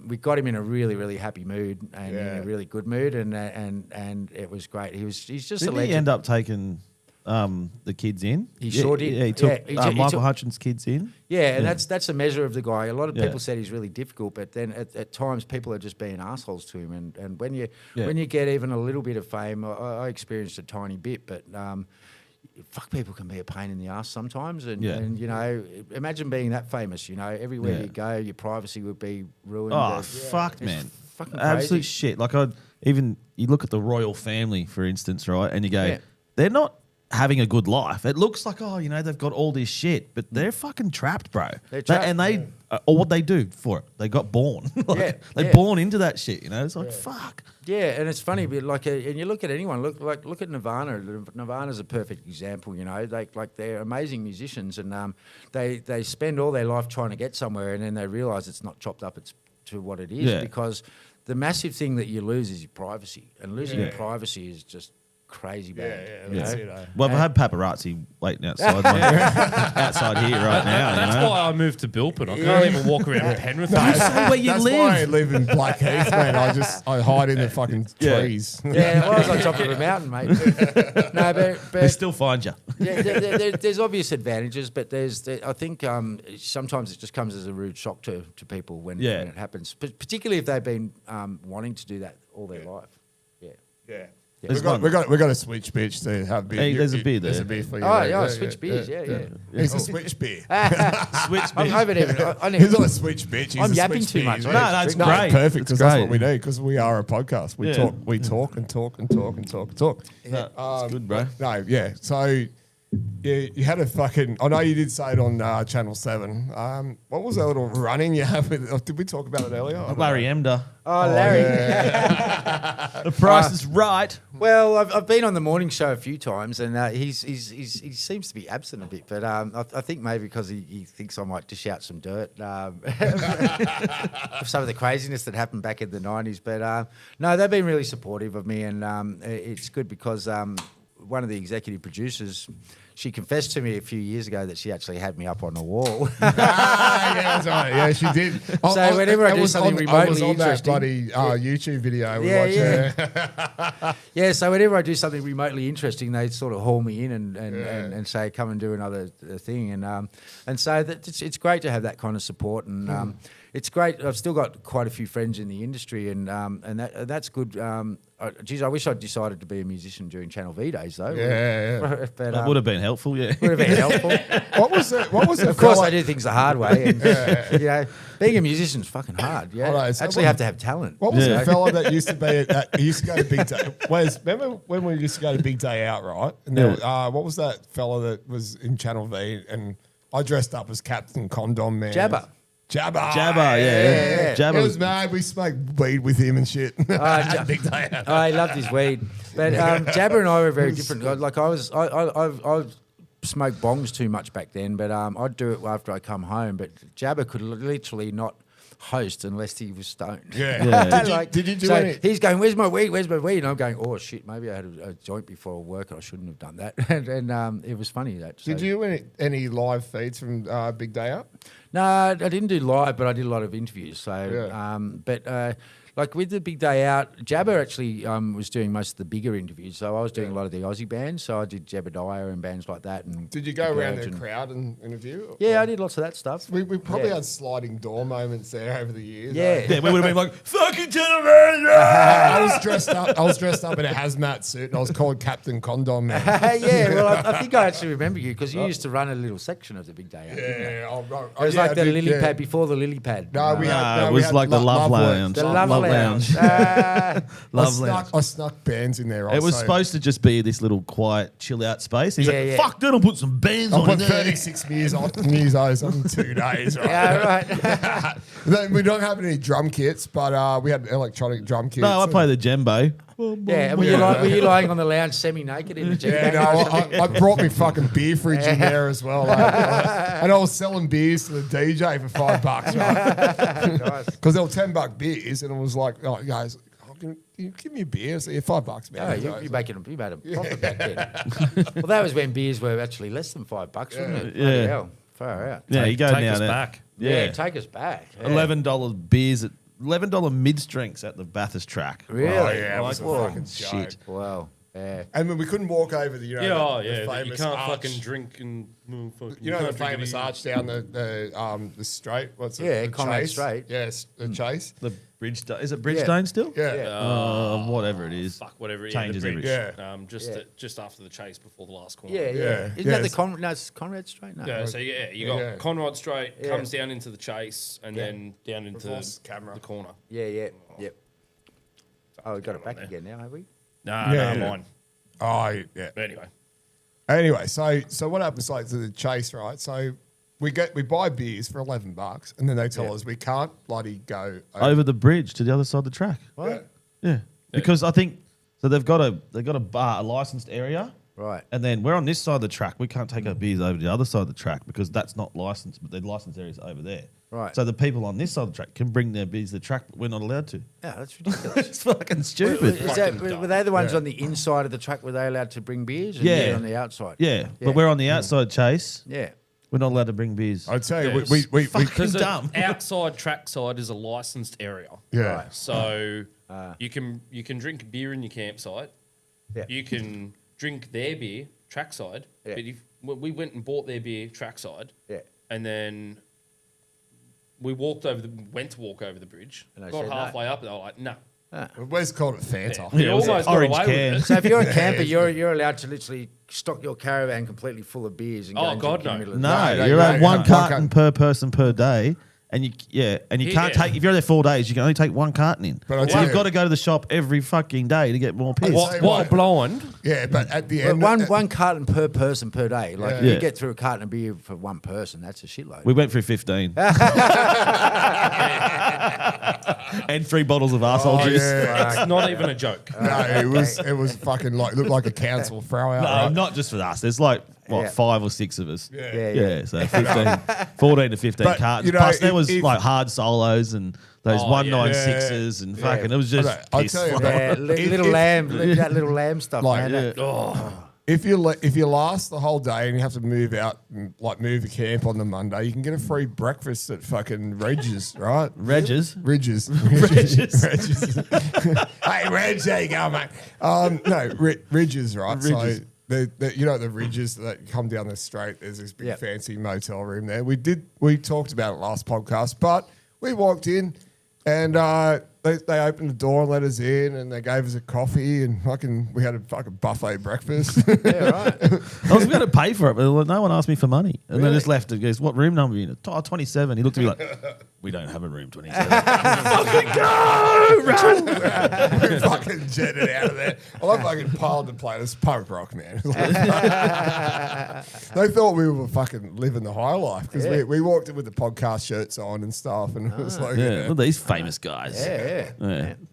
we got him in a really, really happy mood and in a really good mood, and it was great. He's just Didn't a legend. he end up taking the kids in? He sure did. Yeah, he took he Michael took- Hutchins' kids in. Yeah, and that's a measure of the guy. A lot of Yeah. people said he's really difficult, but then at times people are just being assholes to him. And when you get even a little bit of fame, I experienced a tiny bit, but fuck, people can be a pain in the ass sometimes. And you know, imagine being that famous. You know, everywhere you go, your privacy would be ruined. Oh, fucked, It's man. fucking Absolute crazy. shit. Like, you look at the royal family, for instance, right? And you go, Yeah. they're not having a good life. It looks like, they've got all this shit, but they're fucking trapped, bro. They're trapped, or what they do for it, they got born. They're yeah. born into that shit, you know? It's like, fuck. Yeah, and it's funny, but and you look at anyone, look at Nirvana. Nirvana's a perfect example. You know, they're amazing musicians, and they spend all their life trying to get somewhere, and then they realise it's not chopped up to what it is, because the massive thing that you lose is your privacy, and losing your privacy is just crazy bad. That's it, eh? Well, I've had paparazzi waiting outside outside here right now. That's you know? why I moved to Bilpin. I can't even walk around Penrith. Say where you That's live. why I live in Blackheath, man. I hide in the fucking trees. Yeah, I was on top of a mountain, mate. No, They but still find you. yeah, there's obvious advantages, but I think sometimes it just comes as a rude shock to people when it happens, particularly if they've been wanting to do that all their life. Yeah. There's We got a switch bitch to have beer. Hey, there's a beer there. There's a beer for you. Oh, there. yeah, switch beers, yeah. It's a switch beer. Switch I haven't even. He's not a switch bitch. He's I'm a yapping switch too beer. much. He's I No, don't that's drink. great. perfect It's because that's great. what we do. Because we are a podcast. We Yeah. talk and talk. That's good, bro. No, yeah. So you had a fucking. I know you did say it on Channel 7. What was that little run-in you have with? Did we talk about it earlier? I don't Larry Emder. Oh, Larry. The price is right. Well, I've been on the morning show a few times, and he seems to be absent a bit. But I think maybe because he thinks I might dish out some dirt of some of the craziness that happened back in the 90s. But no, they've been really supportive of me, and it's good because one of the executive producers, she confessed to me a few years ago that she actually had me up on the wall. yeah, that's right. Yeah, she did. So whenever I do something I was remotely on that interesting- bloody YouTube video. We Yeah, watched, Yeah, so whenever I do something remotely interesting, they sort of haul me in and say, come and do another thing. And so it's great to have that kind of support. And it's great. I've still got quite a few friends in the industry, and that's good. Geez, I wish I'd decided to be a musician during Channel V days, though. Yeah. But, That would have been helpful, yeah. would have been helpful. What was it? Of course, I do things the hard way. And, you know, being a musician is fucking hard. Yeah, I know, so actually have to have talent. What was Yeah. the fella that used to be he used to go to Big Day? Remember when we used to go to Big Day Out, right? And there, what was that fella that was in Channel V? And I dressed up as Captain Condom Man. Jabba. Jabba, yeah. Jabba It was mad. We smoked weed with him and shit. Big Day Out. I loved his weed, but Jabba and I were very different. Like I smoked bongs too much back then, but I'd do it after I come home. But Jabba could literally not host unless he was stoned. Yeah. Did you do so any? He's going, "Where's my weed? Where's my weed?" And I'm going, "Oh shit, maybe I had a joint before work. I shouldn't have done that." and it was funny that. Did you do any live feeds from Big Day Out? No, I didn't do live, but I did a lot of interviews. So, Yeah. like with the Big Day Out, Jabba actually was doing most of the bigger interviews. So I was doing a lot of the Aussie bands. So I did Jebediah and bands like that. And Did you go The around Purge the and- crowd and interview? Yeah, I did lots of that stuff. We probably Yeah. had sliding door moments there over the years. Yeah. Yeah, we would have been like, fucking gentlemen! I was dressed up in a hazmat suit and I was called Captain Condom Man. Yeah, well, I think I actually remember you because you used to run a little section of the Big Day Out. didn't you? Yeah, It was like the lily pad before the lily pad. No, we had. Nah, it we was had like the Love Lounge. Lounge. the Love Lounge. Love Lounge. I snuck bands in there. It was also. supposed to just be this little quiet, chill out space. He's Yeah, like, yeah. fuck that, I'll put some bands I on put there. 36 musos on 2 days. Right? Yeah, right. Then we don't have any drum kits, but we had electronic drum kits. No, I play the djembe. Yeah, and were you lying on the lounge semi-naked in the gym? Yeah, no, I brought me fucking beer fridge in there as well. And I was selling beers to the DJ for $5, right? Nice. Because they were $10 beers, and it was like, oh, guys, can you give me a beer? So, yeah, $5, man. Oh, you made a profit back then. Well, that was when beers were actually less than $5, wasn't it? Yeah. Bloody hell. Far out. Yeah, you go Take down us there. back. Yeah, take us back. Yeah. $11 beers at $11 mid drinks at the Bathurst track. Really? Oh, yeah, it was a Whoa. fucking Shit. joke. Wow. Yeah. And when we couldn't walk over the, the famous You can't arch. fucking drink and fucking. You know the can't drink famous it arch down the straight? What's it? Yeah, the Conrad Chase? Straight. Yes, the Chase. The Bridgestone. Is it Bridgestone still? Yeah. Whatever it is. Fuck whatever. Changes the every bridge. Yeah. Just after the chase before the last corner. Yeah, yeah. Yeah. Isn't that Yes. the it's Conrad Straight? No. Yeah, so yeah, you got Yeah. Conrad straight, Yeah. comes down into the chase, and then down into Before camera. the corner. Yeah, yeah, yep. Oh, we got it back again now, have we? Nah, Yeah, no, yeah. mine. Oh, yeah. But anyway, Anyway, so what happens like to the Chase, right? So we buy beers for $11, and then they tell us we can't bloody go Over the bridge to the other side of the track. What? Yeah. Because I think so they've got a bar, a licensed area. Right. And then we're on this side of the track. We can't take our beers over the other side of the track because that's not licensed, but the licensed area is over there. Right. So the people on this side of the track can bring their beers to the track, but we're not allowed to. Yeah, that's ridiculous. It's fucking stupid. Were they the ones on the inside of the track? Were they allowed to bring beers? And Yeah. you're on the outside. Yeah, but we're on the outside chase. Yeah. We're not allowed to bring beers. I'd say Yes. we Fucking dumb. outside trackside is a licensed area. yeah. So you can drink beer in your campsite. Yeah. You can drink their beer trackside. Yeah. But if we went and bought their beer trackside, Yeah. and then we went to walk over the bridge. And they Got said no. halfway up, and they were like, "No." Wes called it Fanta. We Yeah, it was almost an got orange away can. with it. So if you're a camper, you're allowed to literally stock your caravan completely full of beers and go Oh, and God, drink in the no. middle of the No, day. no, you're no, at no, one no, carton one per person per day. And you can't Yeah. take, if you're there 4 days, you can only take one carton in. But I So tell you've you- got to go to the shop every fucking day to get more piss. What- While blind, Yeah, but at the But end, one carton per person per day. Like if Yeah. you get through a carton of beer for one person, that's a shitload. We went through 15. And 3 bottles of arsehole Oh, juice. yeah. it's not even a joke. No, it was fucking like looked like a council throw out. No, right? not just for us. There's like, Yeah. 5 or 6 of us. Yeah. So 15, 14 to 15 But, cartons. you know, Plus, there was if- like hard solos and those Oh, 196s and fucking, it was just I'll piss. tell you, Yeah, If- little if- lamb, that little lamb stuff, Like, man. yeah. That- if you last the whole day and you have to move out and move the camp on the Monday, you can get a free breakfast at fucking Reg's, right? Reg's. Reg's. Hey, Reg, there you go, mate. No, Ridges, right? Ridges. So the ridges that come down the straight. There's this big fancy motel room there. We talked about it last podcast, but we walked in and they opened the door and let us in, and they gave us a coffee and we had a fucking buffet breakfast. Yeah, right. I was going to pay for it, but no one asked me for money. And they just left. It goes, what room number are you in? Oh, 27. He looked at me like, we don't have a room 27. Fucking go! Run! We fucking jetted out of there. I fucking piled the plate. It's punk rock, man. They thought we were fucking living the high life because we walked in with the podcast shirts on and stuff, and it was like, Yeah, look at these famous guys. Yeah.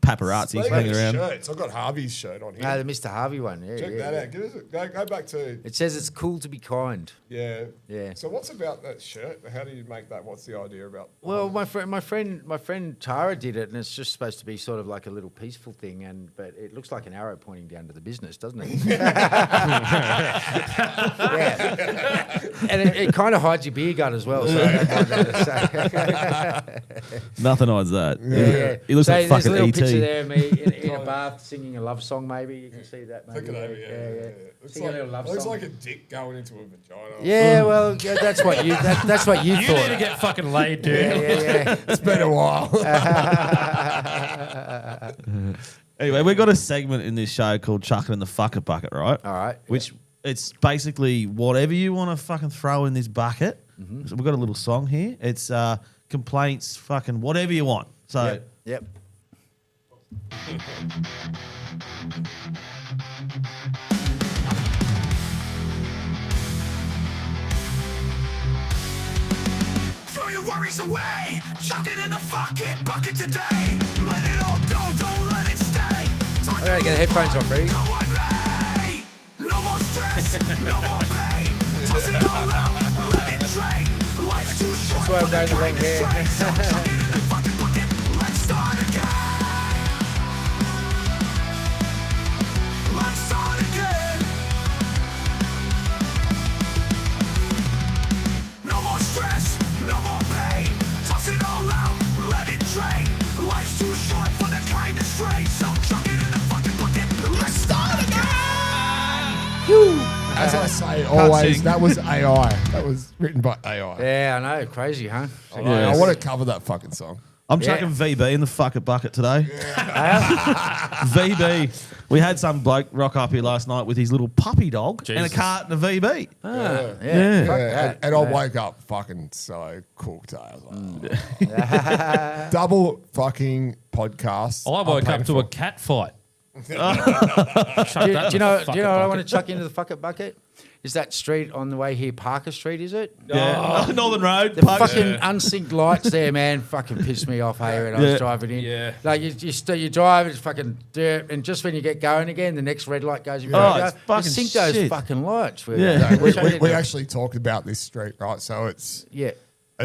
Paparazzi Speaking hanging of around. shirts, I've got Harvey's shirt on here. No, the Mr. Harvey one. Yeah, Check that out. Give us go back to It says it's cool to be kind. yeah. Yeah. So what's about that shirt? How do you make that? What's the idea about? Well, my friend Tara did it, and it's just supposed to be sort of like a little peaceful thing, but it looks like an arrow pointing down to the business, doesn't it? Yeah. And it kind of hides your beer gut as well. So I don't mind that to say. Nothing hides that. Yeah. He looks So like there's fucking a little E.T. picture there of me in a bath singing a love song. Maybe you can see that. Maybe. Look it over, yeah. Looks Sing a little love looks song. like a dick going into a vagina. Yeah, well, that's what you that's what you You thought. need to get fucking laid, dude. Yeah. It's been a while. Anyway, we've got a segment in this show called Chucking in the Fucker Bucket, right? All right. Which it's basically whatever you want to fucking throw in this bucket. So we've got a little song here. It's complaints, fucking whatever you want. So Yep. Throw your worries away, chuck it in the fucking bucket today. Let it all go, don't let it stay. I gotta get the headphones on, Brady. Go on, Ray. No more stress, no more pain. Toss it all out, let it drain. Life's too short. That's why I'm going the wrong hair. Chuck it in the fucking bucket, let's start again. Let's start again. No more stress, no more pain. Toss it all out, let it drain. Life's too short for the kind of stray. So chuck it in the fucking bucket, let's start again. As I say always, that was AI. That was written by AI. Yeah, I know. Crazy, huh? I want to cover that fucking song. I'm chucking VB in the fucker bucket today. VB. We had some bloke rock up here last night with his little puppy dog and a Jesus. carton of VB. Yeah. Yeah. Fuck Yeah, that. and I woke up fucking so cooked. I was like, double fucking podcast. I woke up to a cat fight. Chuck that Do in you know the what I fucking want to chuck into the fucking bucket? Is that street on the way here, Parker Street, is it? Yeah. Northern Road. The Park- fucking unsynced lights there, man, fucking pissed me off here when I was driving in. Yeah. Like, you drive, it's fucking dirt, and just when you get going again, the next red light goes in front Oh, of you. it's fucking sync those shit. fucking lights. Yeah. we actually talked about this street, right? So it's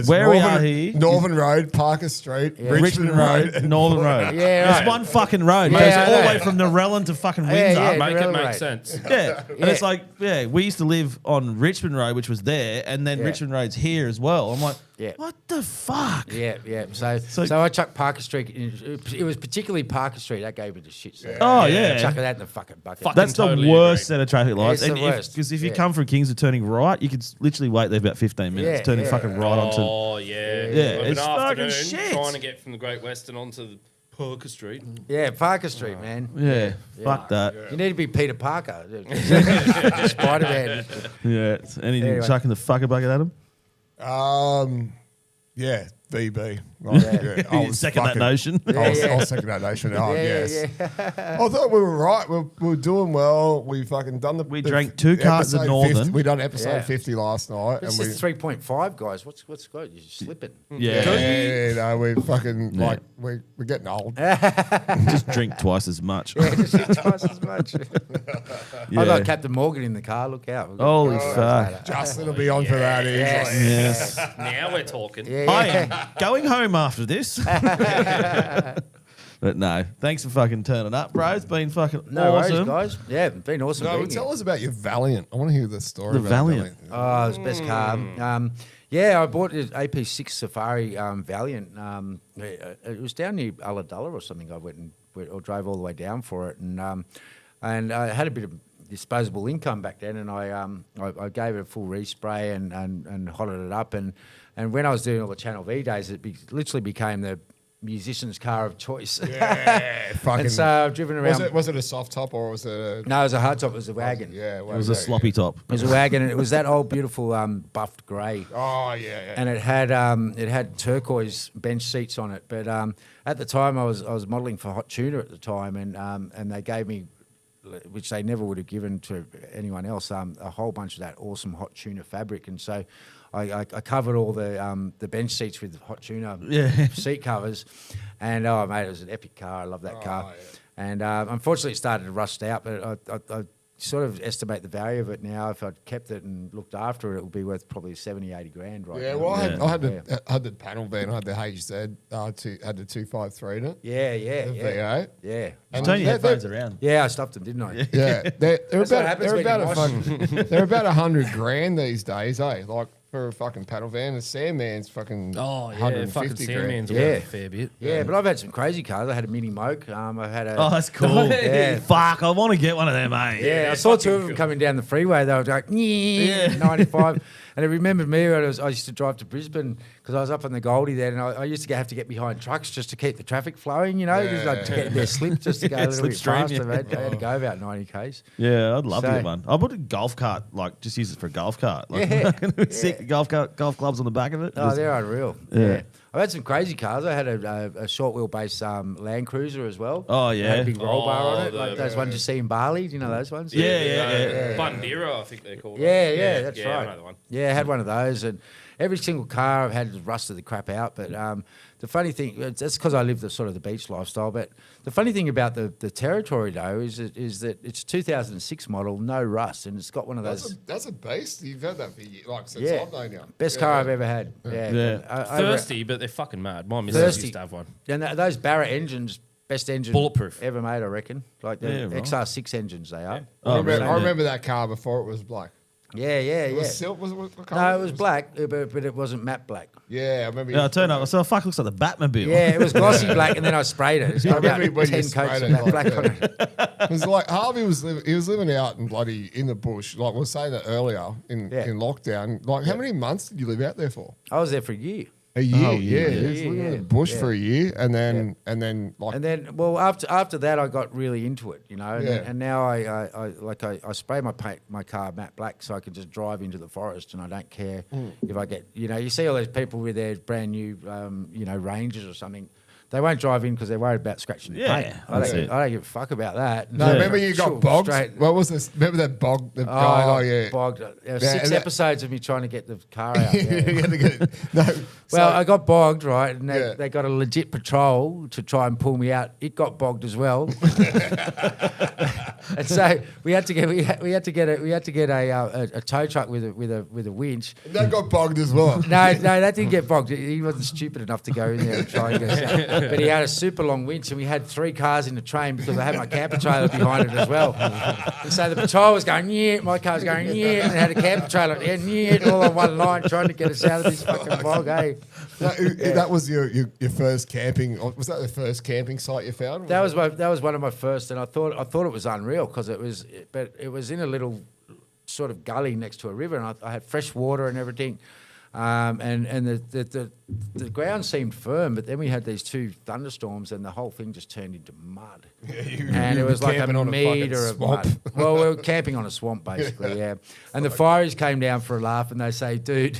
Where we are here Northern Road, Parker Street, Richmond Road, and Northern Road. Yeah, right. It's one fucking road. Yeah, It goes I all the know. way from Narellan to fucking Windsor. yeah. Make it Railway. make sense. Yeah. And it's like, we used to live on Richmond Road, which was there, and then Yeah. Richmond Road's here as well. I'm like, Yeah. what the fuck? Yeah. So I chucked Parker Street. It was particularly Parker Street that gave me the shit. So Oh, yeah. chucking that in the fucking bucket. Fuck. That's the Totally worst agree. set of traffic lights. It's the worst. Because if you Yeah. come from Kingswood turning right, you could literally wait there about 15 minutes, Yeah, turning yeah. fucking right onto. Oh, yeah. Yeah, Of it's an fucking afternoon, shit. trying to get from the Great Western onto the Parker Street. Yeah, Parker Street, man. Yeah, fuck that. You need to be Peter Parker. Spider-Man. Yeah. It's anything Anyway. chucking the fucker bucket at him? yeah, VB. Right, yeah. I You was second that fucking- notion? I was second that notion. Oh, yes. I thought we were right. We were doing well. We fucking done the. We drank 2 cartons of episode Northern. 50 we done episode Yeah. 50 last night, This and we. is 3.5, guys. What's good? You're slipping. Yeah. No, we fucking like we're getting old. Just drink twice as much. Yeah, just twice as much. Yeah. I got Captain Morgan in the car. Look out. Holy fuck. Justin will be on for that. He's Yes. like, Yes. Now we're talking. Yeah, I am going home after this. But no, thanks for fucking turning up, bro. It's been fucking No awesome. worries, guys. Yeah, it's been awesome. No, being tell here. us about your Valiant. I want to hear the story The about Valiant. Oh, it was the best car. Yeah, I bought an AP6 Safari Valiant. It was down near Ulladulla or something. I went or drove all the way down for it, and I had a bit of disposable income back then, and I gave it a full respray and hotted it up, and when I was doing all the Channel V days, it literally became the musician's car of choice. Yeah, fucking. And so I've driven around. Was it a soft top or was it a... No, it was a hard top. It was a wagon. Yeah, It was a sloppy top. It was a wagon, and it was that old beautiful buffed grey. Oh, yeah. And it had turquoise bench seats on it. But at the time, I was modelling for Hot Tuna at the time, and they gave me, which they never would have given to anyone else, a whole bunch of that awesome Hot Tuna fabric. And so I covered all the bench seats with Hot Tuna seat covers. And, oh, mate, it was an epic car. I love that car. Yeah. And unfortunately, it started to rust out, but I sort of estimate the value of it now. If I'd kept it and looked after it, it would be worth probably 70, 80 grand right Yeah, now. well, I had the panel van. I had the HZ, had the 253 in it. Yeah, The V8. yeah. And Turn your they're- headphones around. Yeah, I stopped them, didn't I? Yeah, they're That's what happens when you wash. they're about 100 grand these days, eh? Like for a fucking paddle van, the Sandman's fucking Oh, yeah, 150 fucking grand. Sandman's Yeah. worth a fair bit. Yeah, but I've had some crazy cars. I had a Mini Moke. I had a... Oh, that's cool. Yeah. Fuck, I want to get one of them, mate. Yeah, I saw two of them coming down the freeway. They were like, 95. And it remembered me when I used to drive to Brisbane because I was up on the Goldie there, and I used to have to get behind trucks just to keep the traffic flowing, just like to get their slip, just to go a little bit Slipstream, faster. yeah. Mate. I had to go about 90 k's. Yeah, I'd love to So- get one. I bought a golf cart, like just use it for a golf cart. Like, Yeah. sick golf clubs on the back of it. Oh, Just- they're unreal. Yeah. Yeah. I've had some crazy cars. I had a short wheelbase Land Cruiser as well. Oh, It yeah. had a big roll bar on it, the- like those ones you see in Bali. Do you know those ones? Yeah. Bandera, I think they're called. Yeah, that's yeah, right. I know the one. Yeah, I had one of those, and every single car I've had has rusted the crap out. But the funny thing, that's because I live the sort of the beach lifestyle. But the funny thing about the Territory though is that it's 2006 model, no rust, and it's got one of those. That's a beast. You've had that for like since Yeah, I've known you. best car I've ever had. Yeah, Yeah. Thirsty, but they're fucking mad. My missus Thirsty. used to have one. And those Barrett engines, best engine Bulletproof. ever made, I reckon. Like the Yeah, right. XR6 engines, they are. Oh, really? I remember that car before it was black. Yeah. It was silk. Was it what colour? No, it was black, but it wasn't matte black. Yeah, I remember. Yeah, I turned up. I said, fuck, looks like the Batmobile. Yeah, it was glossy black, and then I sprayed it. It's got I about remember when you 10 coats sprayed of it, that like, black on yeah. it. It was like Harvey was living out in bloody in the bush. Like we were saying that earlier in lockdown. Like how many months did you live out there for? I was there for a year. A year, Oh, yeah. yeah. He was living in the bush for a year, and then like And then, well, after that, I got really into it, And, Yeah. and now I spray my car matte black so I can just drive into the forest, and I don't care if I get, you see all those people with their brand new, Rangers or something. They won't drive in because they're worried about scratching the Yeah, paint. that's it. I don't give a fuck about that. no. Remember you got Sure, bogged. straight- What was this? Remember that bog? Oh, I got yeah. bogged. There were Yeah, 6 and that- episodes of me trying to get the car out. Yeah. You had to get, no. Well, so- I got bogged, right, and Yeah. they got a legit patrol to try and pull me out. It got bogged as well, and so we had to get a tow truck with a winch. that got bogged as well. No, that didn't get bogged. He wasn't stupid enough to go in there and try and get us out. But he had a super long winch, and we had 3 cars in the train because I had my camper trailer behind it as well. And so the patrol was going, yeah, my car was going, yeah, and it had a camper trailer at the end, yeah, all on one line trying to get us out of this fucking bog, eh? That was your first camping. Was that the first camping site you found? That was one of my first, and I thought it was unreal because it was in a little sort of gully next to a river, and I had fresh water and everything, and the ground seemed firm, but then we had these 2 thunderstorms, and the whole thing just turned into mud, and you it was were like a camping on a fucking meter of swamp. mud. Well, we were camping on a swamp basically, yeah. And the fireys came down for a laugh, and they say, dude.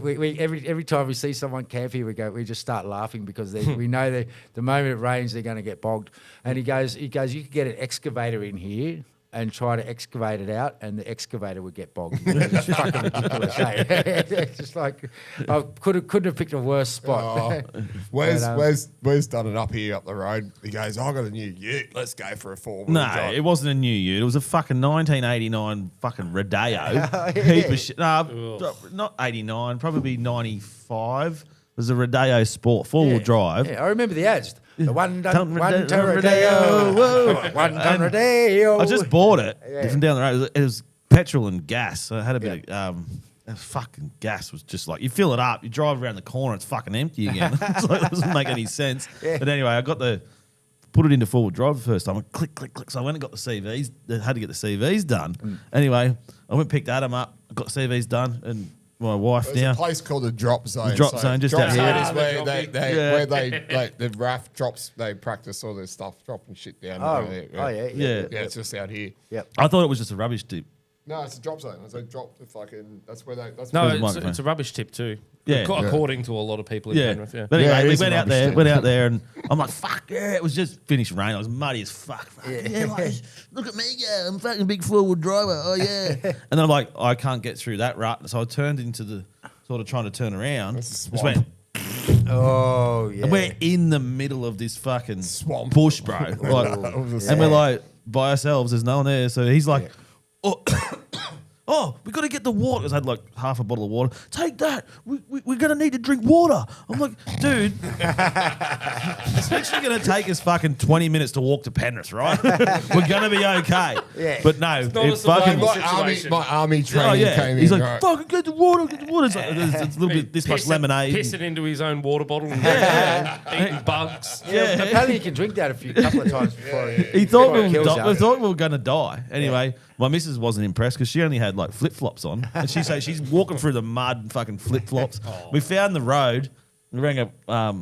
We every time we see someone camp here, we just start laughing because we know that the moment it rains, they're going to get bogged. And he goes, you could get an excavator in here and try to excavate it out, and the excavator would get bogged. It's fucking ridiculous. It's just like I couldn't have picked a worse spot. Oh, Wes done it up here up the road. He goes, I got a new ute. Let's go for a 4-wheel No, drive. it wasn't a new ute. It was a fucking 1989 fucking Rodeo. Yeah. Heap of shit. No, not 89, probably 95. was a Rodeo Sport, four-wheel drive. Yeah, I remember the ads. The one ton Rodeo. Rodeo. Whoa. One ton Rodeo. I just bought it Yeah. from down the road. It was petrol and gas. So it had a bit of fucking gas was just like, you fill it up, you drive around the corner, it's fucking empty again. It's like, it doesn't make any sense. Yeah. But anyway, I put it into four-wheel drive the first time. I click, click, click. So I went and got the CVs. I had to get the CVs done. Anyway, I went and picked Adam up, got the CVs done, and my wife There's now. a place called the Drop Zone. The Drop Zone, just Drop out Zone here. is where Yeah. they like the RAF drops. They practice all their stuff, dropping shit down. Oh, there. yeah. Yeah, it's just out here. Yep. I thought it was just a rubbish tip. No, it's a drop zone. It's a drop the fucking. That's where they. That's No, where Where's the it's, microphone? it's a rubbish tip too. Yeah. According to a lot of people in Penrith. Yeah. But anyway, Yeah, it we is went a out rubbish there. tip. Went out there, and I'm like, "Fuck yeah!" It was just finished rain. I was muddy as fuck. Like, look at me, yeah, I'm fucking big four-wheel driver. Oh yeah. And then I'm like, I can't get through that rut, so I turned into the sort of trying to turn around. That's a Just swamp. went. Oh, yeah. And we're in the middle of this fucking Swamp. bush, bro. Like, and we're like by ourselves. There's no one there. So he's like, oh, we got to get the water. 'Cause I had like half a bottle of water. Take that. We're going to need to drink water. I'm like, dude, it's actually going to take us fucking 20 minutes to walk to Penrith, right? We're going to be okay. Yeah. But no, not a it fucking. survival my army Oh, training yeah. came He's in. like, right. fucking get the water, get the water. It's, like, it's a little bit this much lemonade. Piss it into his own water bottle and eating bugs. Yeah. Apparently you can drink that a couple of times before. He thought we kills were, you. we thought we were going to die. Anyway, my missus wasn't impressed because she only had like flip flops on, and she's walking through the mud and fucking flip flops. We found the road. We rang up. I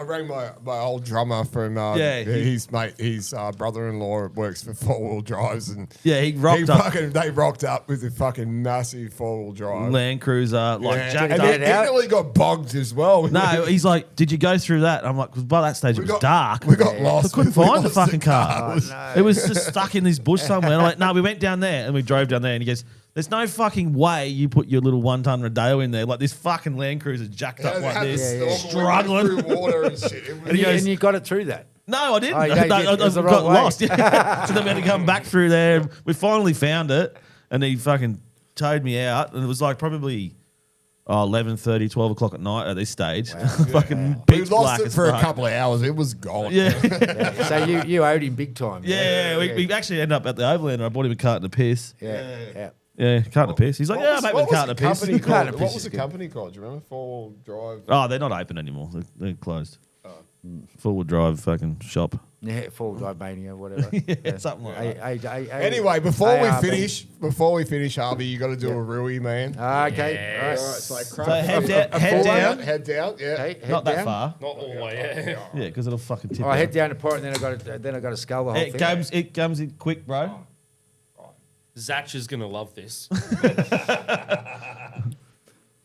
rang my old drummer from his mate. His brother-in-law works for four-wheel drives, and He rocked up. They rocked up with a fucking massive four-wheel drive. Land Cruiser, like Yeah. jacked And up. it nearly got bogged as well. No, he's like, "Did you go through that?" I'm like, "Cause by that stage it was dark. We got I lost. couldn't We find the lost fucking car. no. It was just stuck in this bush somewhere." And I'm like, "No, we went down there and we drove down there." And he goes, "There's no fucking way you put your little 1 ton Rodeo in there. Like this fucking Land Cruiser jacked up like this, struggling." through water and shit. It was, And he goes, And you got it through that. "No, I didn't. Oh, you I did. It was the got wrong way. lost." Yeah. So then we had to come back through there. We finally found it, and he fucking towed me out. And it was like probably 11:30, 12 o'clock at night at this stage. Fucking we pitch lost black it as for a fuck. couple of hours. It was gone. Yeah. Yeah. So you owed him big time. Yeah, we actually ended up at the Overland. I bought him a carton of piss. Yeah. Yeah, carton of piss. He's like, "Yeah, I'm happy with a carton of piss." company Carton of called? What piss was is the good. company called? Do you remember? Four-wheel drive. Oh, they're not open anymore. They're closed. Full drive fucking shop. Yeah, full drive mania, whatever. Yeah, something like that. Anyway, before we finish, Harvey, you got to do a Rui, man. Okay. All right, Right. so So head down. head down. Yeah. Hey, head Not that down. far. Not all the way. Yeah, because it'll fucking tip. Oh, I head out. down to port, and then I got to scull the whole thing. It comes in quick, bro. Zach is gonna love this.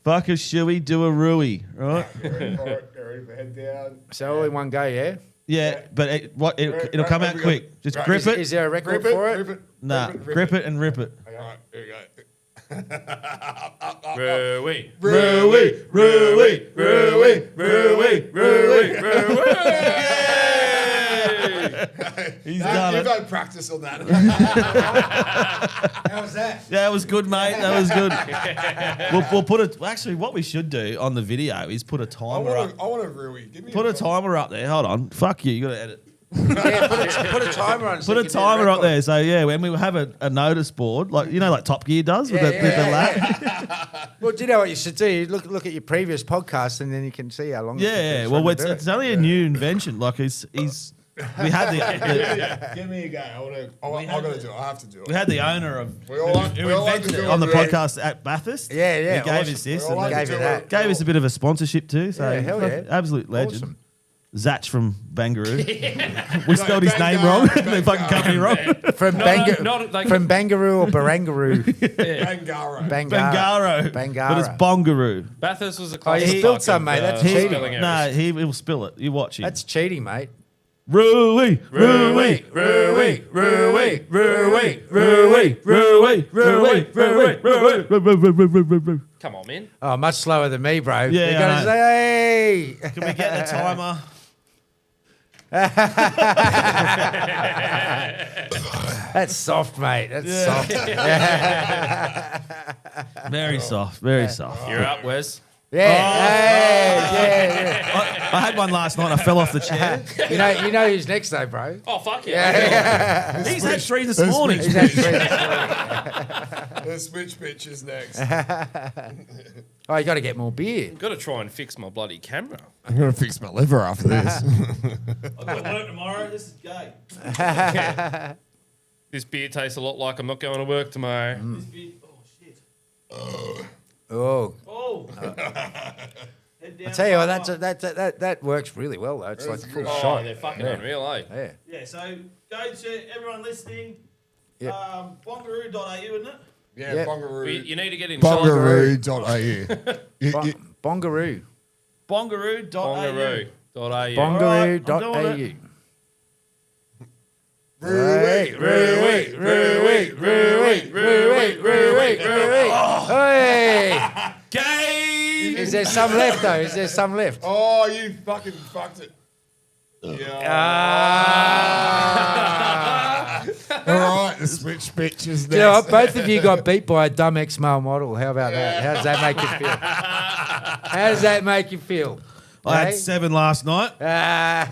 Fuck a shoey, do a Rui, right? All right, head down. So all in one go, yeah. Yeah, but it'll come out quick. Just grip it. Is there a record Grip it, for it? grip it. Nah, grip it and rip it. All right, there you go. Rui. Rui, Rui, Rui, Rui, Rui. He's done You've it. had practice on that. How was that? That was good, mate. That was good. We'll put it. Actually, what we should do on the video is put a I timer up. want a Rui. Give me Put a timer up there. Hold on. Fuck you. You got to edit. Yeah, put a timer on. so Put you a can do the timer up record. there. So yeah, when we have a notice board, like like Top Gear does with the lap. Well, do you know what you should do? You look at your previous podcast, and then you can see how long. Yeah. Well, it's only a new invention. Like we had the Give me a go. I got to do it. I have to do it. we had the owner of We all like who to invented do it it, on the right? podcast at Bathurst. Yeah, yeah, He gave awesome. us this We all and like Gave to you do that. it. gave us a bit of a sponsorship too. So Yeah, hell yeah. absolute legend. Awesome. Zach from Bangaroo. We spelled his name wrong. the fucking company wrong. From from Bangaroo or Barangaroo. Bangara. Bangaro. Bangaro. But it's Bongaroo. Bathurst was a Oh, class. you spilled some, mate. That's cheating. No, he will spill it. You watch him. That's cheating, mate. Rui, Rui, Rui, Rui, Rui, Rui, Rui, Rui. Come on, man. Oh, much slower than me, bro. Yeah, you gotta I know. say, hey. Can we get the timer? That's soft, mate. That's soft. Very soft, very soft. You're up, Wes. Yeah. I had one last night. I fell off the chair. You know who's next though, bro. Oh, fuck yeah. He's had 3 this morning. He's actually. The switch bitch is next. Oh, you got to get more beer. Got to try and fix my bloody camera. I'm going to fix my liver after this. I've got work tomorrow. This is gay. This beer tastes a lot like I'm not going to work tomorrow. This beer, oh shit. Oh, Oh. I tell you what, that works really well though. It's like a full Oh, shot. they're fucking unreal, eh? Yeah. Yeah, so go to everyone listening. Yep. Bongaroo.au, isn't it? Yeah, Yep. Bongaroo. You need to get in Bongaroo.au. Bongaroo. Bongaroo.au. Bongaroo.au. Bongaroo.au. Hey! Gay! Is there some left though? Is there some left? Oh, you fucking fucked it. Yeah. All right, the switch bitch is next. You know what? Both of you got beat by a dumb ex-male model. How about that? How does that make you feel? How does that make you feel? I had Hey? 7 last night. All right,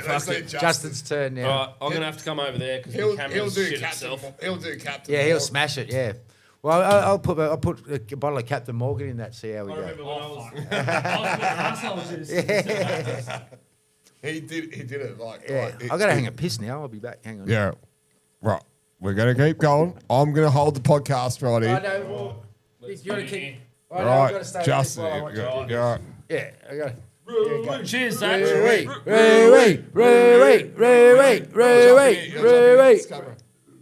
let's let Justin's turn now. All right, I'm going to have to come over there because the He'll camera's do shit captain. itself. He'll do captain. Yeah, he'll smash it. Yeah. Well, I'll put a bottle of Captain Morgan in that. See how we I go. remember when I was putting assholes in his- He did it like. Yeah. like, I got to hang a piss now. I'll be back. Hang on. Yeah. Right. We're going to keep going. I'm going to hold the podcast right I here. know. Well, you got to keep. I know. All I've got to right. stay. Justin. While I watch it. Yeah. Yeah. I got. Cheers, Zach.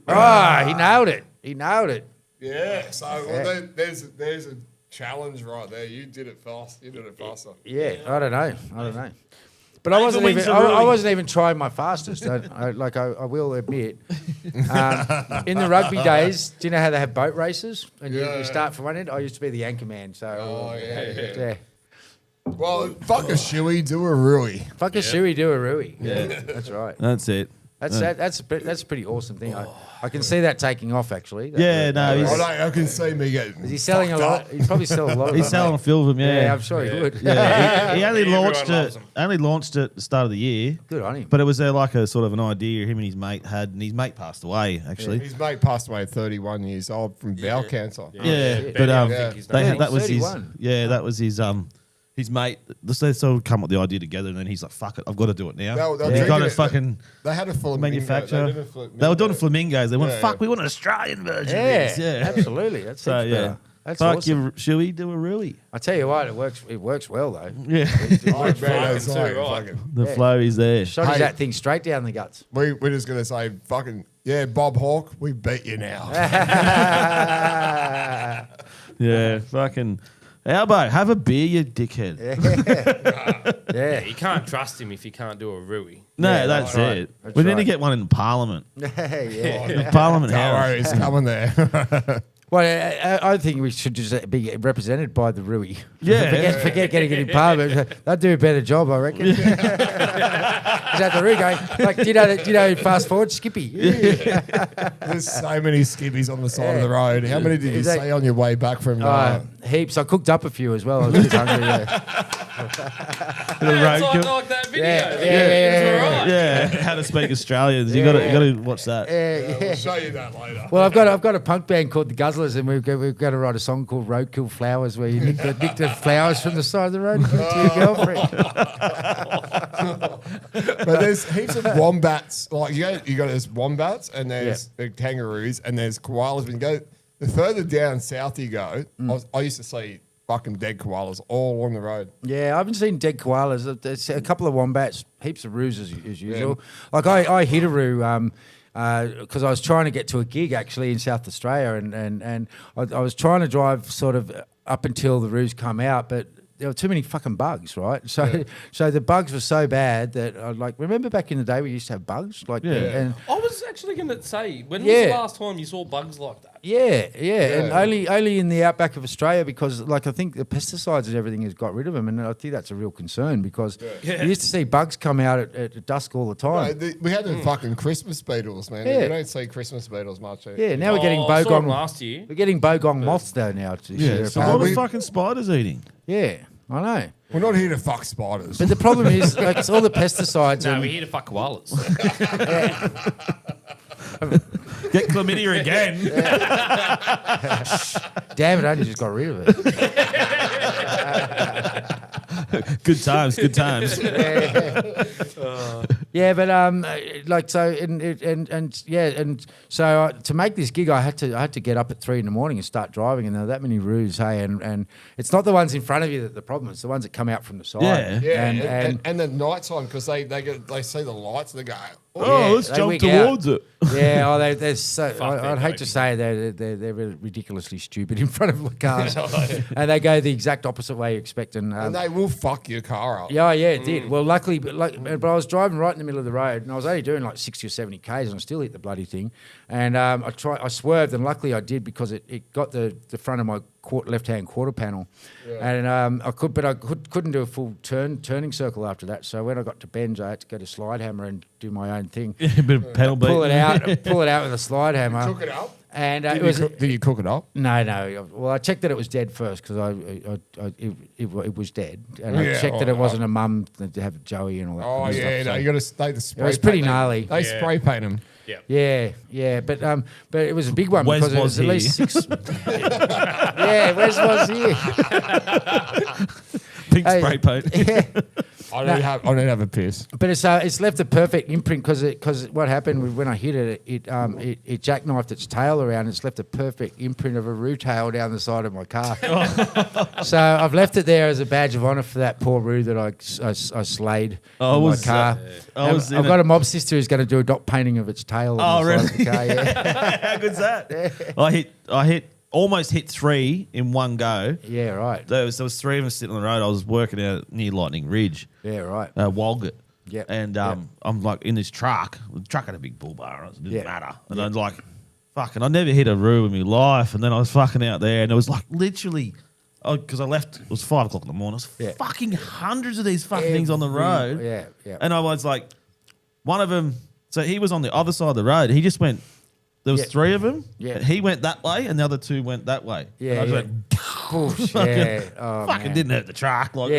Ah, he nailed it. He nailed it. Yeah. So well, there's a challenge right there. You did it fast. You did it faster. Yeah, I don't know. But I wasn't wins even. the I ruling. wasn't even trying my fastest. I will admit. In the rugby days, do you know how they have boat races and you start from one end? I used to be the anchor man. So Oh, yeah. yeah. Well, fuck a shoey, do a Rui. Fuck a shoey, do a Rui. Yeah, that's right. That's it. That's a pretty awesome thing. I can see that taking off actually. Yeah, no, he's, I can see me getting. Is he selling a fucked lot? up. He's probably selling a lot. Of he's them, selling a mate. few of them, Yeah, yeah. I'm sure he would. Yeah, he only Everyone launched loves it. him. Only launched it at the start of the year. Good on him. But it was like a sort of an idea him and his mate had, and his mate passed away actually. His mate passed away at 31 years old from bowel cancer. Yeah, shit. but I think he's done that was 31. that was his mate. They sort of come up with the idea together, and then he's like, "Fuck it, I've got to do it now." They'll He's got drink to it. fucking They had a flamingo. manufacture. They, did a They were doing flamingo. flamingos. They went, Yeah, "Fuck, yeah. we want an Australian version." Yeah, of this. absolutely. That's So yeah, better. That's fuck awesome. you, Shuey, do a Rui. I tell you what, it works well though. Yeah, Oh, man, that's too, like, right. fucking- the flow is there. Shot Hey. that thing straight down the guts. we're just going to say, fucking, yeah, Bob Hawke, we beat you now. Yeah, fucking. Albo, have a beer, you dickhead. Yeah. You can't trust him if you can't do a Rui. No, Yeah, that's right. it. That's We need to right. get one in Parliament. yeah. The Parliament Don't worry, House. it's coming there. Well, I think we should just be represented by the Rui. Yeah. Forget getting it in Parliament. They'll do a better job, I reckon. Is that the Rui going? Like, do you know fast forward Skippy? There's so many skibbies on the side of the road. How many did you Is that- say on your way back from? Heaps. I cooked up a few as well. I was just hungry. Yeah. The Yeah, it's roadkill. like that video. Yeah, It's all right. Yeah, how to speak Australians. You got to watch that. We'll show you that later. Well, I've got a punk band called the Guzzlers, and we've got to write a song called "Roadkill Flowers," where you nick the flowers from the side of the road and give it to your girlfriend. But there's heaps of wombats. Like you got there's wombats and there's the kangaroos and there's koalas. When you go the further down south you go, I used to see fucking dead koalas all along the road. Yeah, I haven't seen dead koalas. There's a couple of wombats, heaps of roos as usual. Like I hit a roo because I was trying to get to a gig actually in South Australia, and I was trying to drive sort of up until the roos come out, but there were too many fucking bugs, right? So so the bugs were so bad that I remember back in the day we used to have bugs and I was actually going to say, when was Yeah. the last time you saw bugs like that? and only in the outback of Australia because, like, I think the pesticides and everything has got rid of them, and I think that's a real concern because you used to see bugs come out at dusk all the time. We had the fucking Christmas beetles, man. Yeah. You don't see Christmas beetles much. Yeah, now we're getting I saw 'em bogong last year. We're getting bogong moths though now. Yeah, so what are fucking spiders eating? Yeah, I know. We're not here to fuck spiders. But the problem is, like, it's all the pesticides. No, and, we're here to fuck koalas. Get chlamydia again. damn it, I only just got rid of it. Good times, good times. Yeah, but like so, and so to make this gig, I had to get up at 3 a.m. and start driving, and there were that many roos, hey, and it's not the ones in front of you that the problem. It's the ones that come out from the side. Yeah. And the night time because they see the lights and they go, Let's they jump wig towards out. it. Yeah, they're so. Fuck, I'd hate to say they're ridiculously stupid in front of the cars, and they go the exact opposite way you expect. And they will fuck your car up. yeah, it did. Well, luckily, but I was driving right in the middle of the road, and I was only doing like 60 or 70 k's, and I still hit the bloody thing. And I swerved, and luckily I did because it got the front of my left-hand quarter panel, and I couldn't do a full turning circle after that. So when I got to bends, I had to go to slide hammer and do my own thing. A bit of pedal beat. Pull it out with a slide hammer. Took it up. And Did you cook it up? No. Well, I checked that it was dead first because it was dead, and I checked that it wasn't a mum to have Joey and all that. Oh kind of yeah, stuff, no, you got to stay the spray. It was pretty paint them. gnarly. They spray paint them. Yeah, but it was a big one Wes because it was was at here. least 6. Yeah, Wes was here. Pink Hey, spray paint. Yeah. I don't have a piss. But it's left a perfect imprint because what happened when I hit it, it jackknifed its tail around. It's left a perfect imprint of a roo tail down the side of my car. So I've left it there as a badge of honour for that poor roo that I slayed in my car. I've got a mob sister who's going to do a dot painting of its tail. On the side of the car, yeah. How good's that? I almost hit 3 in one go. Yeah, right. There was 3 of them sitting on the road. I was working out near Lightning Ridge. Yeah, right. Walgett. Yep. And I'm like in this truck. The truck had a big bull bar on it. So it didn't matter. And I was like, fucking, I never hit a roo in my life. And then I was fucking out there, and it was like literally, because I left, it was 5 o'clock in the morning. There was fucking hundreds of these fucking things on the road. Yeah. And I was like, one of them, so he was on the other side of the road. He just went, there was 3 of them. Yeah. He went that way, and the other 2 went that way. Yeah, And I just Oof, went, yeah. Oh, fucking man. didn't hurt the truck. Like,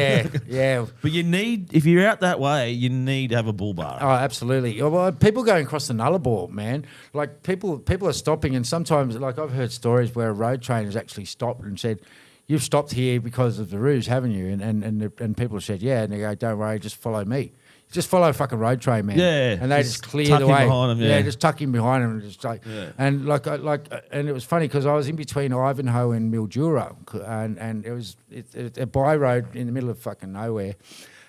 Yeah. But you need, if you're out that way, you need to have a bull bar. Oh, absolutely. Well, people going across the Nullarbor, man. Like people are stopping, and sometimes, like I've heard stories where a road train has actually stopped and said, "You've stopped here because of the roos, haven't you?" And people have said, "Yeah," and they go, "Don't worry, just follow me." Just follow a fucking road train, man. Yeah, and they just just clear tuck the him way. behind 'em, yeah. Just tuck him behind him, and just like, and and it was funny because I was in between Ivanhoe and Mildura, and it was a by road in the middle of fucking nowhere.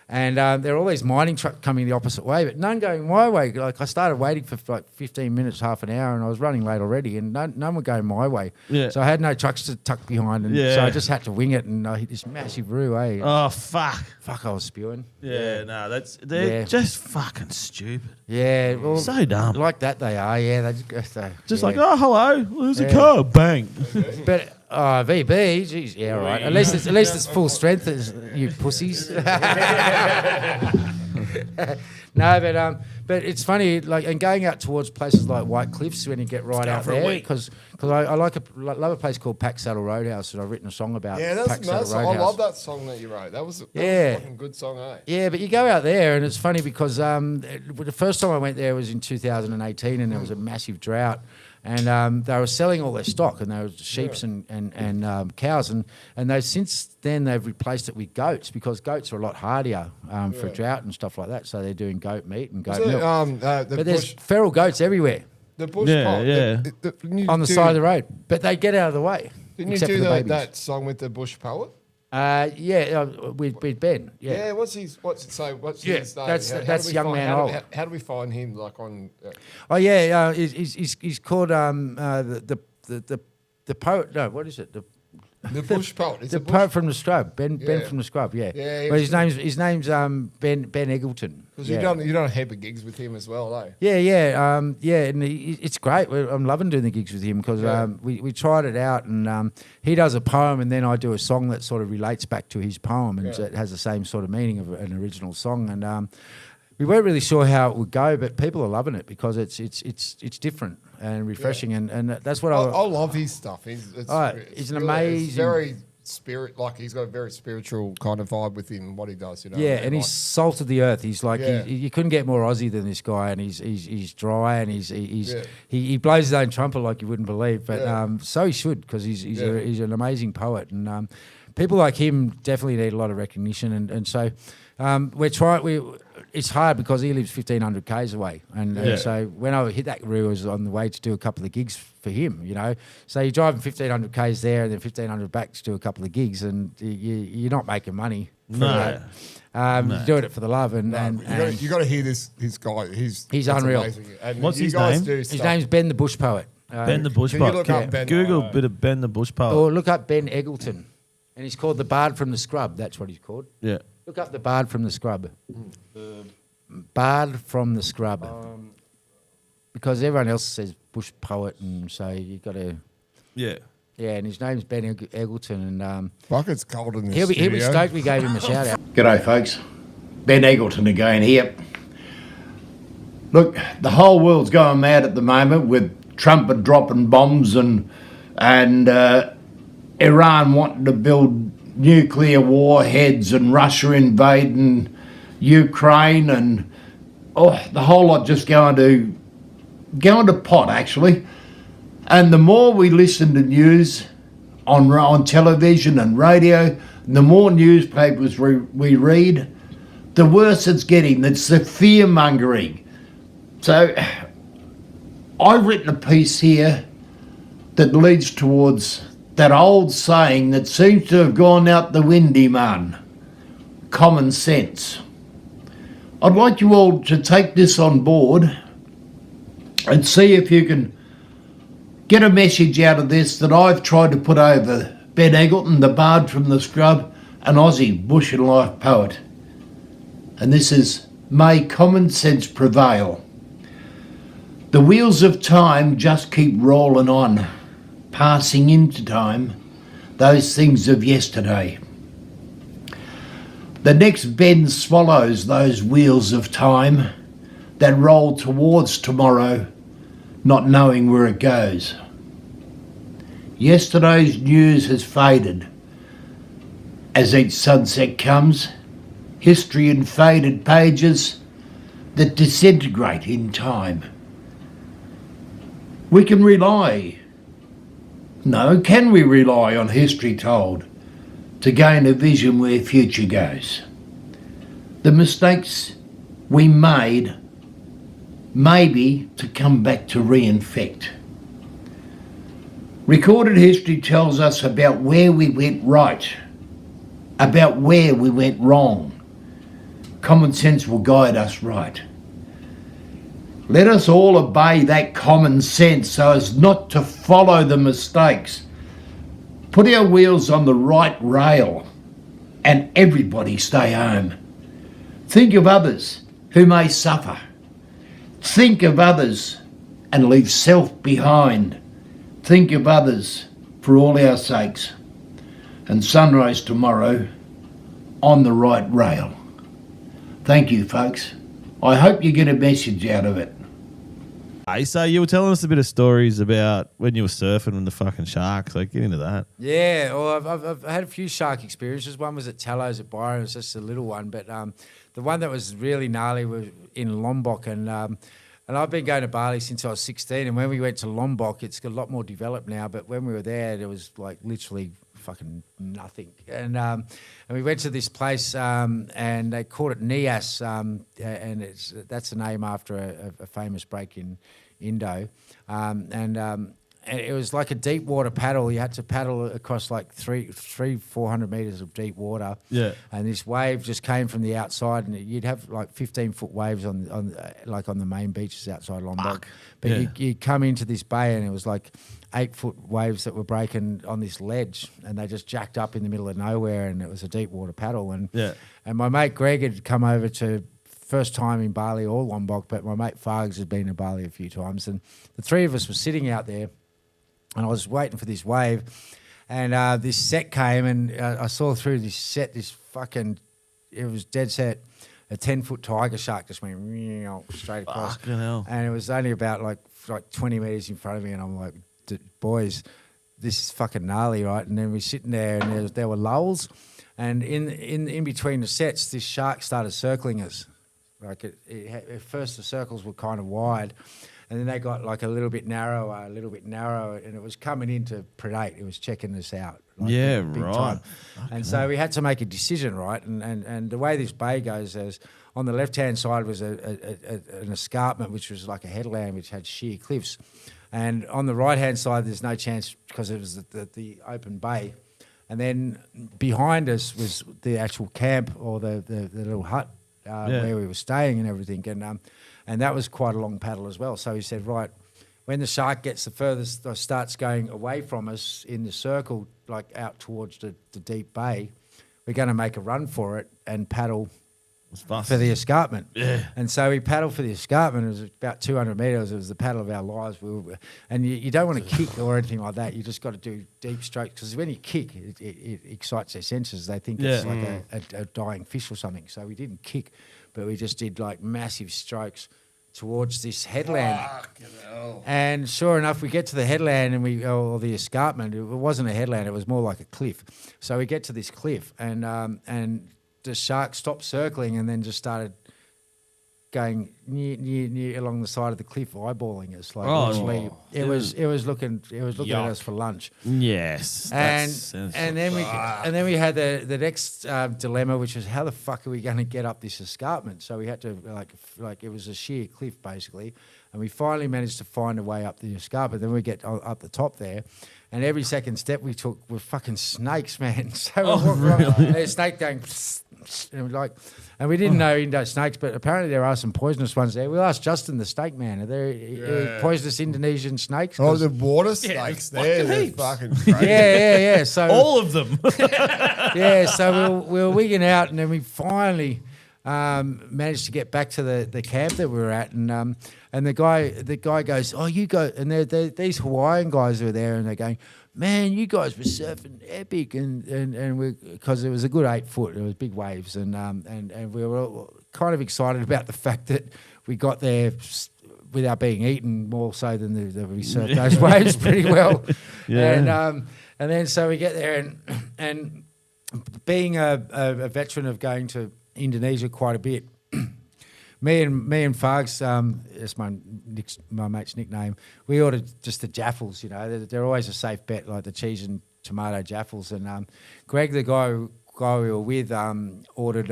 And there are all these mining trucks coming the opposite way, but none going my way. Like I started waiting for like 15 minutes, half an hour, and I was running late already, and none were going my way. Yeah. So I had no trucks to tuck behind, and so I just had to wing it, and I hit this massive roo, eh? Oh, fuck. Fuck, I was spewing. Yeah, no, they're just fucking stupid. Yeah, well, So dumb. like that they are. Yeah, they just Like, oh, hello, there's a car, bang. But VB, geez, yeah, right. At least it's full strength, you pussies. No, but it's funny, like, and going out towards places like White Cliffs when you get right out there, because I love a place called Pack Saddle Roadhouse, and I've written a song about. Yeah, Pack Saddle I Roadhouse. love that song that you wrote. That was a fucking good song, eh? Yeah, but you go out there, and it's funny because the first time I went there was in 2018, and there was a massive drought. And they were selling all their stock, and they were sheeps and cows, and since then they've replaced it with goats because goats are a lot hardier for drought and stuff like that. So they're doing goat meat and goat milk. But there's feral goats everywhere The bush on the side of the road, but they get out of the way. Didn't you except do for the babies. that song with the bush poet? With Ben. Yeah. What's his name? That's Young Man Old. How do we find him? Like on? He's called the poet. No, what is it? The bush poet. It's The a bush poet from the scrub, Ben Yeah. from the scrub, yeah. Yeah, he But was his name's Ben Eggleton. because yeah. you've done a heap of gigs with him as well, eh? Yeah, and it's great. I'm loving doing the gigs with him because Yeah. we tried it out, and he does a poem, and then I do a song that sort of relates back to his poem, and Yeah. it has the same sort of meaning of an original song. And we weren't really sure how it would go, but people are loving it because it's different and refreshing, and that's what I love his stuff. He's He's an it's amazing. very he's got a very spiritual kind of vibe with him. What he does, you know. Yeah, what I mean? and he's salt of the earth. He's like Yeah. you couldn't get more Aussie than this guy, and he's dry, and Yeah. he blows his own trumpet like you wouldn't believe. But Yeah. so he should because he's Yeah. he's an amazing poet, and people like him definitely need a lot of recognition. And so we're trying. It's hard because he lives 1,500 k's away, and Yeah. so when I hit that route, I was on the way to do a couple of gigs for him. You know, so you're driving 1,500 k's there, and then 1,500 back to do a couple of gigs, and you're not making money. For No. that. You're doing it for the love, and You got to hear this guy. He's He's it's unreal. amazing. And What's you his guys name? do his stuff. name's Ben the Bush Poet. Ben the Bush Can you Poet. look up Ben? Google a bit of Ben the Bush Poet. Or look up Ben Eggleton, and he's called the Bard from the Scrub. That's what he's called. Yeah. Look up the Bard from the Scrub. Bard from the Scrub. Because everyone else says Bush Poet, and so you got to. Yeah. Yeah, and his name's Ben Eggleton, and Fuck, it's cold in this he'll be studio. stoked we gave him a shout out. G'day folks, Ben Eggleton again here. Look, the whole world's going mad at the moment with Trump dropping bombs and Iran wanting to build nuclear warheads and Russia invading Ukraine and the whole lot just going to pot actually. And the more we listen to news on television and radio, the more newspapers we read, the worse it's getting. It's the fear mongering. So I've written a piece here that leads towards that old saying that seems to have gone out the windy, man. Common sense. I'd like you all to take this on board and see if you can get a message out of this that I've tried to put over Ben Eggleton, the Bard from the Scrub, an Aussie bush and life poet. And this is, may common sense prevail. The wheels of time just keep rolling on, passing into time those things of yesterday. The next bend swallows those wheels of time that roll towards tomorrow, not knowing where it goes. Yesterday's news has faded. As each sunset comes, history in faded pages that disintegrate in time. We can rely, can we rely on history told to gain a vision where future goes? The mistakes we made maybe to come back to reinfect. Recorded history tells us about where we went right, about where we went wrong. Common sense will guide us right. Let us all obey that common sense so as not to follow the mistakes. Put our wheels on the right rail and everybody stay home. Think of others who may suffer. Think of others and leave self behind. Think of others for all our sakes. And sunrise tomorrow on the right rail. Thank you, folks. I hope you get a message out of it. Hey, so you were telling us a bit of stories about when you were surfing with the fucking sharks. Like, get into that. Yeah, well, I've had a few shark experiences. One was at Tallows at Byron. It was just a little one, but the one that was really gnarly was in Lombok, and I've been going to Bali since I was 16. And when we went to Lombok, it's a lot more developed now. But when we were there was like literally fucking nothing. And we went to this place, and they called it Nias, and that's a name after a famous break in Indo. And it was like a deep water paddle. You had to paddle across like 400 meters of deep water. Yeah. And this wave just came from the outside, and you'd have like 15-foot waves on the main beaches outside Lombok. But Yeah. you come into this bay, and it was like 8-foot waves that were breaking on this ledge, and they just jacked up in the middle of nowhere, and it was a deep water paddle. And my mate Greg had come over to. First time in Bali or Lombok, but my mate Fargs had been to Bali a few times, and the three of us were sitting out there, and I was waiting for this wave, and this set came, and I saw through this set it was dead set, a 10-foot tiger shark just went straight across, Fucking hell. and it was only about like 20 meters in front of me, and I'm like, boys, this is fucking gnarly, right? And then we're sitting there, and there were lulls, and in between the sets, this shark started circling us. Like at first the circles were kind of wide, and then they got like a little bit narrower, and it was coming in to predate. It was checking us out. Like big time. And so we had to make a decision, right? And the way this bay goes is on the left-hand side was an escarpment, which was like a headland, which had sheer cliffs. And on the right-hand side, there's no chance because it was the open bay. And then behind us was the actual camp or the little hut. Where we were staying and everything, and that was quite a long paddle as well. So he said, right, when the shark gets the furthest, starts going away from us in the circle, like out towards the deep bay, we're going to make a run for it and paddle for the escarpment. Yeah. And so we paddled for the escarpment. It was about 200 metres. It was the paddle of our lives. And you don't want to kick or anything like that. You just got to do deep strokes, because when you kick, it excites their senses. They think it's like a dying fish or something. So we didn't kick, but we just did like massive strokes towards this headland. And sure enough, we get to the headland and or the escarpment. It wasn't a headland. It was more like a cliff. So we get to this cliff, and the shark stopped circling and then just started going near along the side of the cliff, eyeballing us. Like literally, it was looking at us for lunch. Yes, and then we had the next dilemma, which was how the fuck are we going to get up this escarpment? So we had to like it was a sheer cliff basically, and we finally managed to find a way up the escarpment. Then we get up the top there. And every second step we took were fucking snakes, man. So there's a snake going, and we didn't know Indo snakes, but apparently there are some poisonous ones there. We'll ask Justin, the snake man, are there poisonous Indonesian snakes? Oh, the water snakes they're fucking crazy. Yeah. So all of them. So we were wigging out, and then we finally managed to get back to the camp that we were at, and the guy goes, oh, you go, and these Hawaiian guys were there, and they're going, man, you guys were surfing epic, and we, because it was a good 8 foot, it was big waves, and we were all kind of excited about the fact that we got there without being eaten, more so than we surfed those waves pretty well. And then so we get there, and being a veteran of going to Indonesia quite a bit, me and Fargs, that's my mate's nickname, we ordered just the jaffles, you know. They're always a safe bet, like the cheese and tomato jaffles. And Greg, the guy we were with, ordered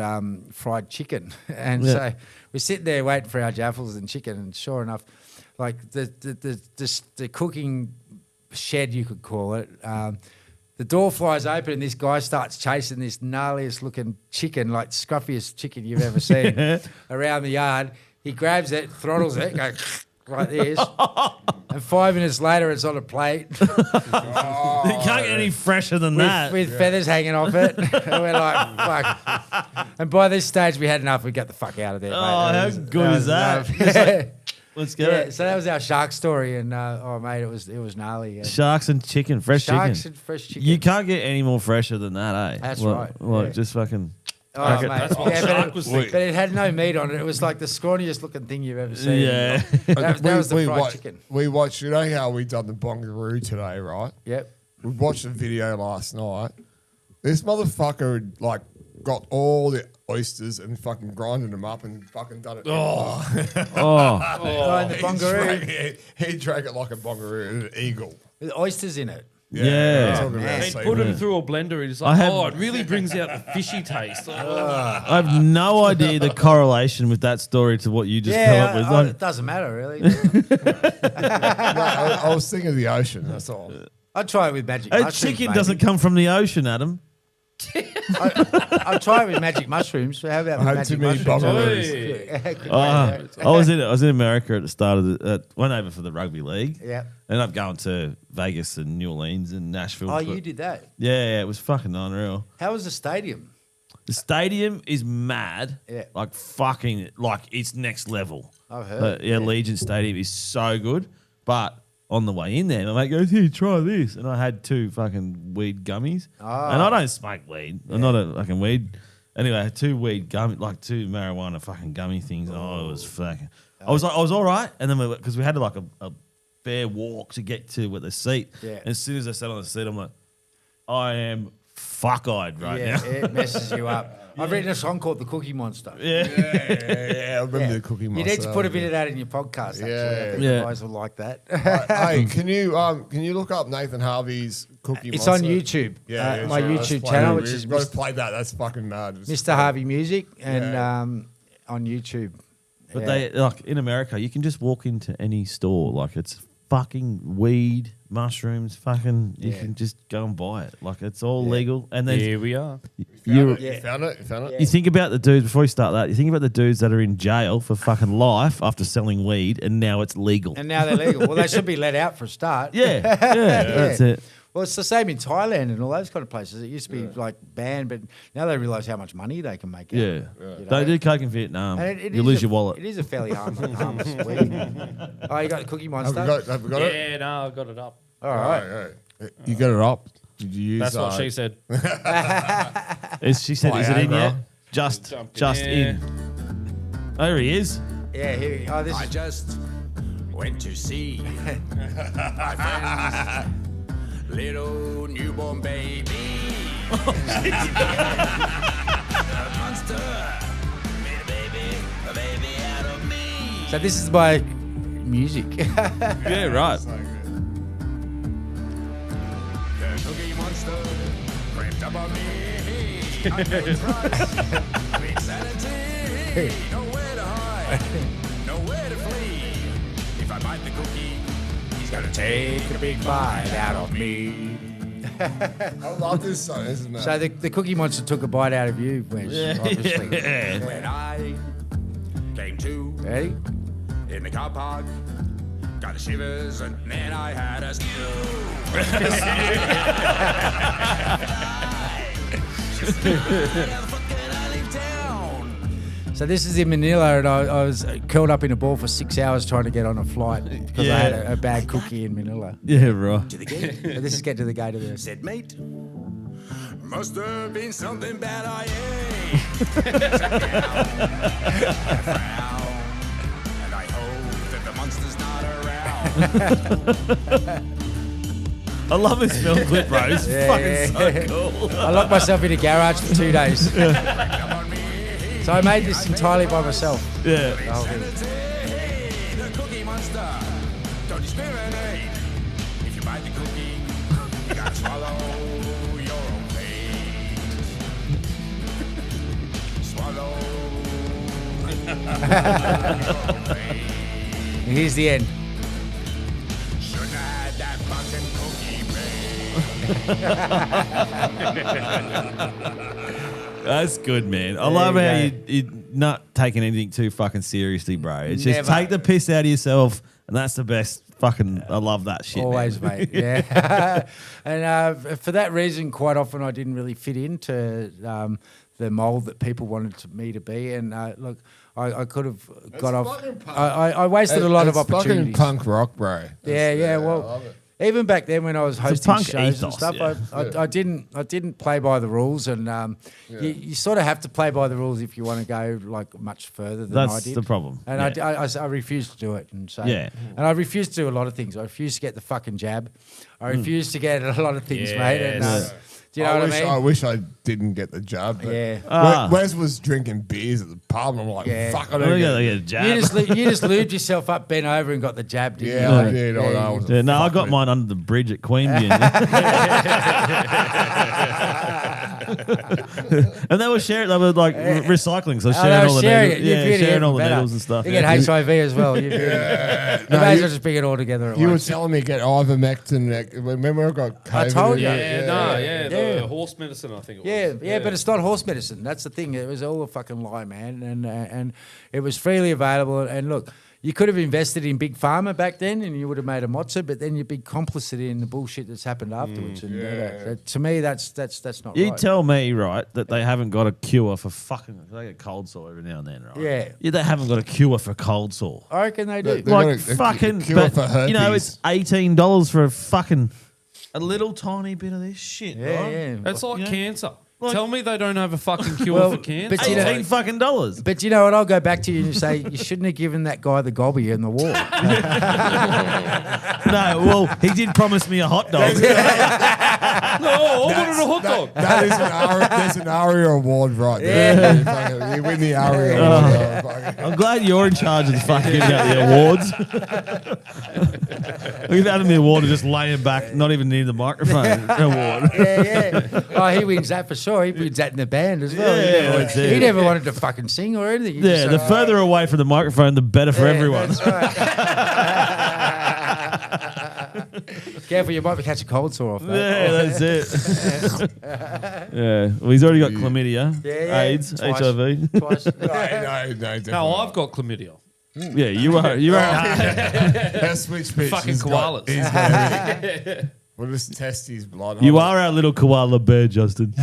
fried chicken. And so we're sitting there waiting for our jaffles and chicken, and sure enough, like the cooking shed, you could call it, the door flies open and this guy starts chasing this gnarliest looking chicken, like scruffiest chicken you've ever seen, around the yard. He grabs it, throttles it, goes like this, and 5 minutes later it's on a plate. You can't get any fresher than that. With feathers hanging off it. And we're like, fuck. And by this stage we had enough, we got the fuck out of there. Oh, mate. how good is that? Let's get it. So that was our shark story, and mate, it was gnarly. Yeah. Sharks and chicken, fresh Sharks chicken. and fresh chicken. You can't get any more fresher than that, eh? That's right. Like, Yeah. just fucking. Oh, mate. That's what shark was thinking. But it had no meat on it. It was like the scrawniest looking thing you've ever seen. Yeah. That was the fried chicken. We watched, you know how we done the bongaroo today, right? Yep. We watched the video last night. This motherfucker had, like, got all the oysters and fucking grinded them up and fucking done it. Oh, and the bongaroo. He drank it like a bongaroo, an eagle. With oysters in it. Yeah. Talking about He'd seafood. put them through a blender. He's I like, have- oh, it really brings out the fishy taste. I have no idea the correlation with that story to what you just come up with. Like, it doesn't matter really. No, I was thinking of the ocean. That's all. I'd try it with magic a mushrooms. chicken maybe. doesn't come from the ocean, Adam. I'd try it with magic mushrooms. How about I with had too magic many mushrooms? bubbles. I was in America at the start of went over for the rugby league. Yeah. Ended up going to Vegas and New Orleans and Nashville. Oh, But- you did that. Yeah, it was fucking unreal. How was the stadium? The stadium is mad. Yeah. Like fucking, like it's next level. I've heard. But yeah, Legion Stadium is so good. But on the way in there, my mate goes, "Here, try this," and I had 2 fucking weed gummies. And I don't smoke weed. I'm not a fucking weed. Anyway, I had 2 weed gummy, like 2 marijuana fucking gummy things. Oh, it was fucking. I was all right, and then because we had like a fair walk to get to the seat. Yeah. And as soon as I sat on the seat, I'm like, I am fuck-eyed right Yeah, now. it messes you up. I've written a song called The Cookie Monster. Yeah. Yeah, I remember the Cookie Monster. You need to put a bit of that in your podcast, actually. I think Yeah. the guys will like that. Hey, can you look up Nathan Harvey's Cookie It's Monster? on YouTube. Yeah, my sure. Let's YouTube play channel, it. which is We've got to play that. That's fucking mad. It's Mr. Harvey Music, and Yeah. on YouTube. But Yeah. they like in America, you can just walk into any store, like it's fucking weed, mushrooms, fucking. You Yeah. can just go and buy it, like it's all legal. And then Here we are. You Yeah. found it? You found it? you think about the dudes before you start that. You think about the dudes that are in jail for fucking life after selling weed, and now it's legal. And now they're legal. Well, they should be let out for a start. yeah, that's it. Well, it's the same in Thailand and all those kind of places. It used to be like banned, but now they realise how much money they can make. out of Yeah, it, you they know? do coke in Vietnam. And it You is lose a- your wallet. It is a fairly harmless weed. Oh, you got the Cookie Have Monster? we got it? Yeah, no, I got it up. All right. Right. You got it up? Did you use That's what she said. She said, "Is it in Viagra. yet?" Just Jumping in. There he is. Yeah, here. Oh, this I is just went to see my friend's little newborn baby. A monster made a baby out of me. so. This is my music. Yeah, right. The Cookie Monster crept up on me. I paid price of insanity. Nowhere to hide, nowhere to flee. If I bite the cookie, he's gonna take a big bite out of me. I love this song. This is mad. So the Cookie Monster took a bite out of you, Wes, obviously. When I came to Ready? in the car park, got the shivers, and then I had a stew. So this is in Manila, and I was curled up in a ball for 6 hours trying to get on a flight because I had a bad cookie in Manila. Yeah, right. To the gate, So this is get to the gate of the. said mate, must have been something bad I ate. Sat down, and frowned, and I hope that the monster's not around. I love this film clip, bro. It's fucking so cool. I locked myself in a garage for 2 days. Come on me, So I made this entirely by myself. Yeah. The whole thing. hey, the Cookie Monster. Don't discriminate. If you bite the cookie, you gotta swallow your own fate. Swallow your own fate. And here's the end. Shouldn't have had that fucking cookie, babe. That's good, man. I love how you're not taking anything too fucking seriously, bro. It's just Never. take the piss out of yourself, and that's the best fucking. I love that shit. Always, man. mate. Yeah. And for that reason, quite often I didn't really fit into the mold that people wanted me to be. And look, I could have got off. fucking punk. I wasted a lot of It's opportunities. fucking punk rock, bro. Yeah. I Well, love it. even back then when I was a hosting punk shows ethos, and stuff, I didn't play by the rules, and you sort of have to play by the rules if you want to go like much further than I That's did. the problem. And Yeah. I refused to do it, and so Yeah. and I refused to do a lot of things. I refused to get the fucking jab. I refuse to get a lot of things, mate. And, Yes. do you know what I mean? I wish I didn't get the jab. But Yeah. Wes was drinking beers at the pub, and I'm like, Yeah. fuck, I I don't don't get get it. a jab. You just lubed yourself up, bent over, and got the jab. Didn't Yeah, you? I did. I was a Yeah, no, I fuck got with- mine under the bridge at Queanbeyan. And they were sharing, they were like recycling, so Oh, sharing they all were the sharing needles. it. You're Yeah, beauty sharing all the even better. needles and stuff. You yeah. get HIV as well. You may as well just bring it all together at You were once. telling me to get ivermectin. Remember I got COVID? I told you. Yeah, Yeah. the horse medicine, I think it was. Yeah, but it's not horse medicine. That's the thing. It was all a fucking lie, man. And it was freely available. And look, you could have invested in big pharma back then, and you would have made a mozza. But then you'd be complicit in the bullshit that's happened afterwards. And to me, that's not You right. tell me, right, that they haven't got a cure for fucking. They get cold sore every now and then, right? Yeah. They haven't got a cure for cold sore. I reckon they do. They got Like a fucking, cure but, for herpes. you know, it's $18 for a little tiny bit of this shit. Yeah, right? yeah. It's like Yeah. cancer. Like- Tell me they don't have a fucking cure Well, for cancer. but you know- $18 fucking dollars. But you know what? I'll go back to you and say you shouldn't have given that guy the gobby in the war. No, well, he did promise me a hot dog. no, I wanted a hot dog. That is there's an ARIA award right there. You win the ARIA award. Fucking- I'm glad you're in charge of the fucking giving out the awards. We've had him the award of just laying back, not even near the microphone award. yeah. Oh, he wins that for sure. He wins that in the band as well. Yeah, that's it. He never wanted to fucking sing or anything. He Yeah, just the said, further away from the microphone, the better for "Yeah, everyone. that's right." Careful, you might be catching cold sore off that. Yeah, that's it. Yeah, well, he's already got chlamydia, Yeah. AIDS, Twice. HIV. Twice. No, No, I've got chlamydia. Yeah, you are. That switch pitch. Fucking he's got- koalas. he's got- We'll just test his blood. You are our little koala bear, Justin.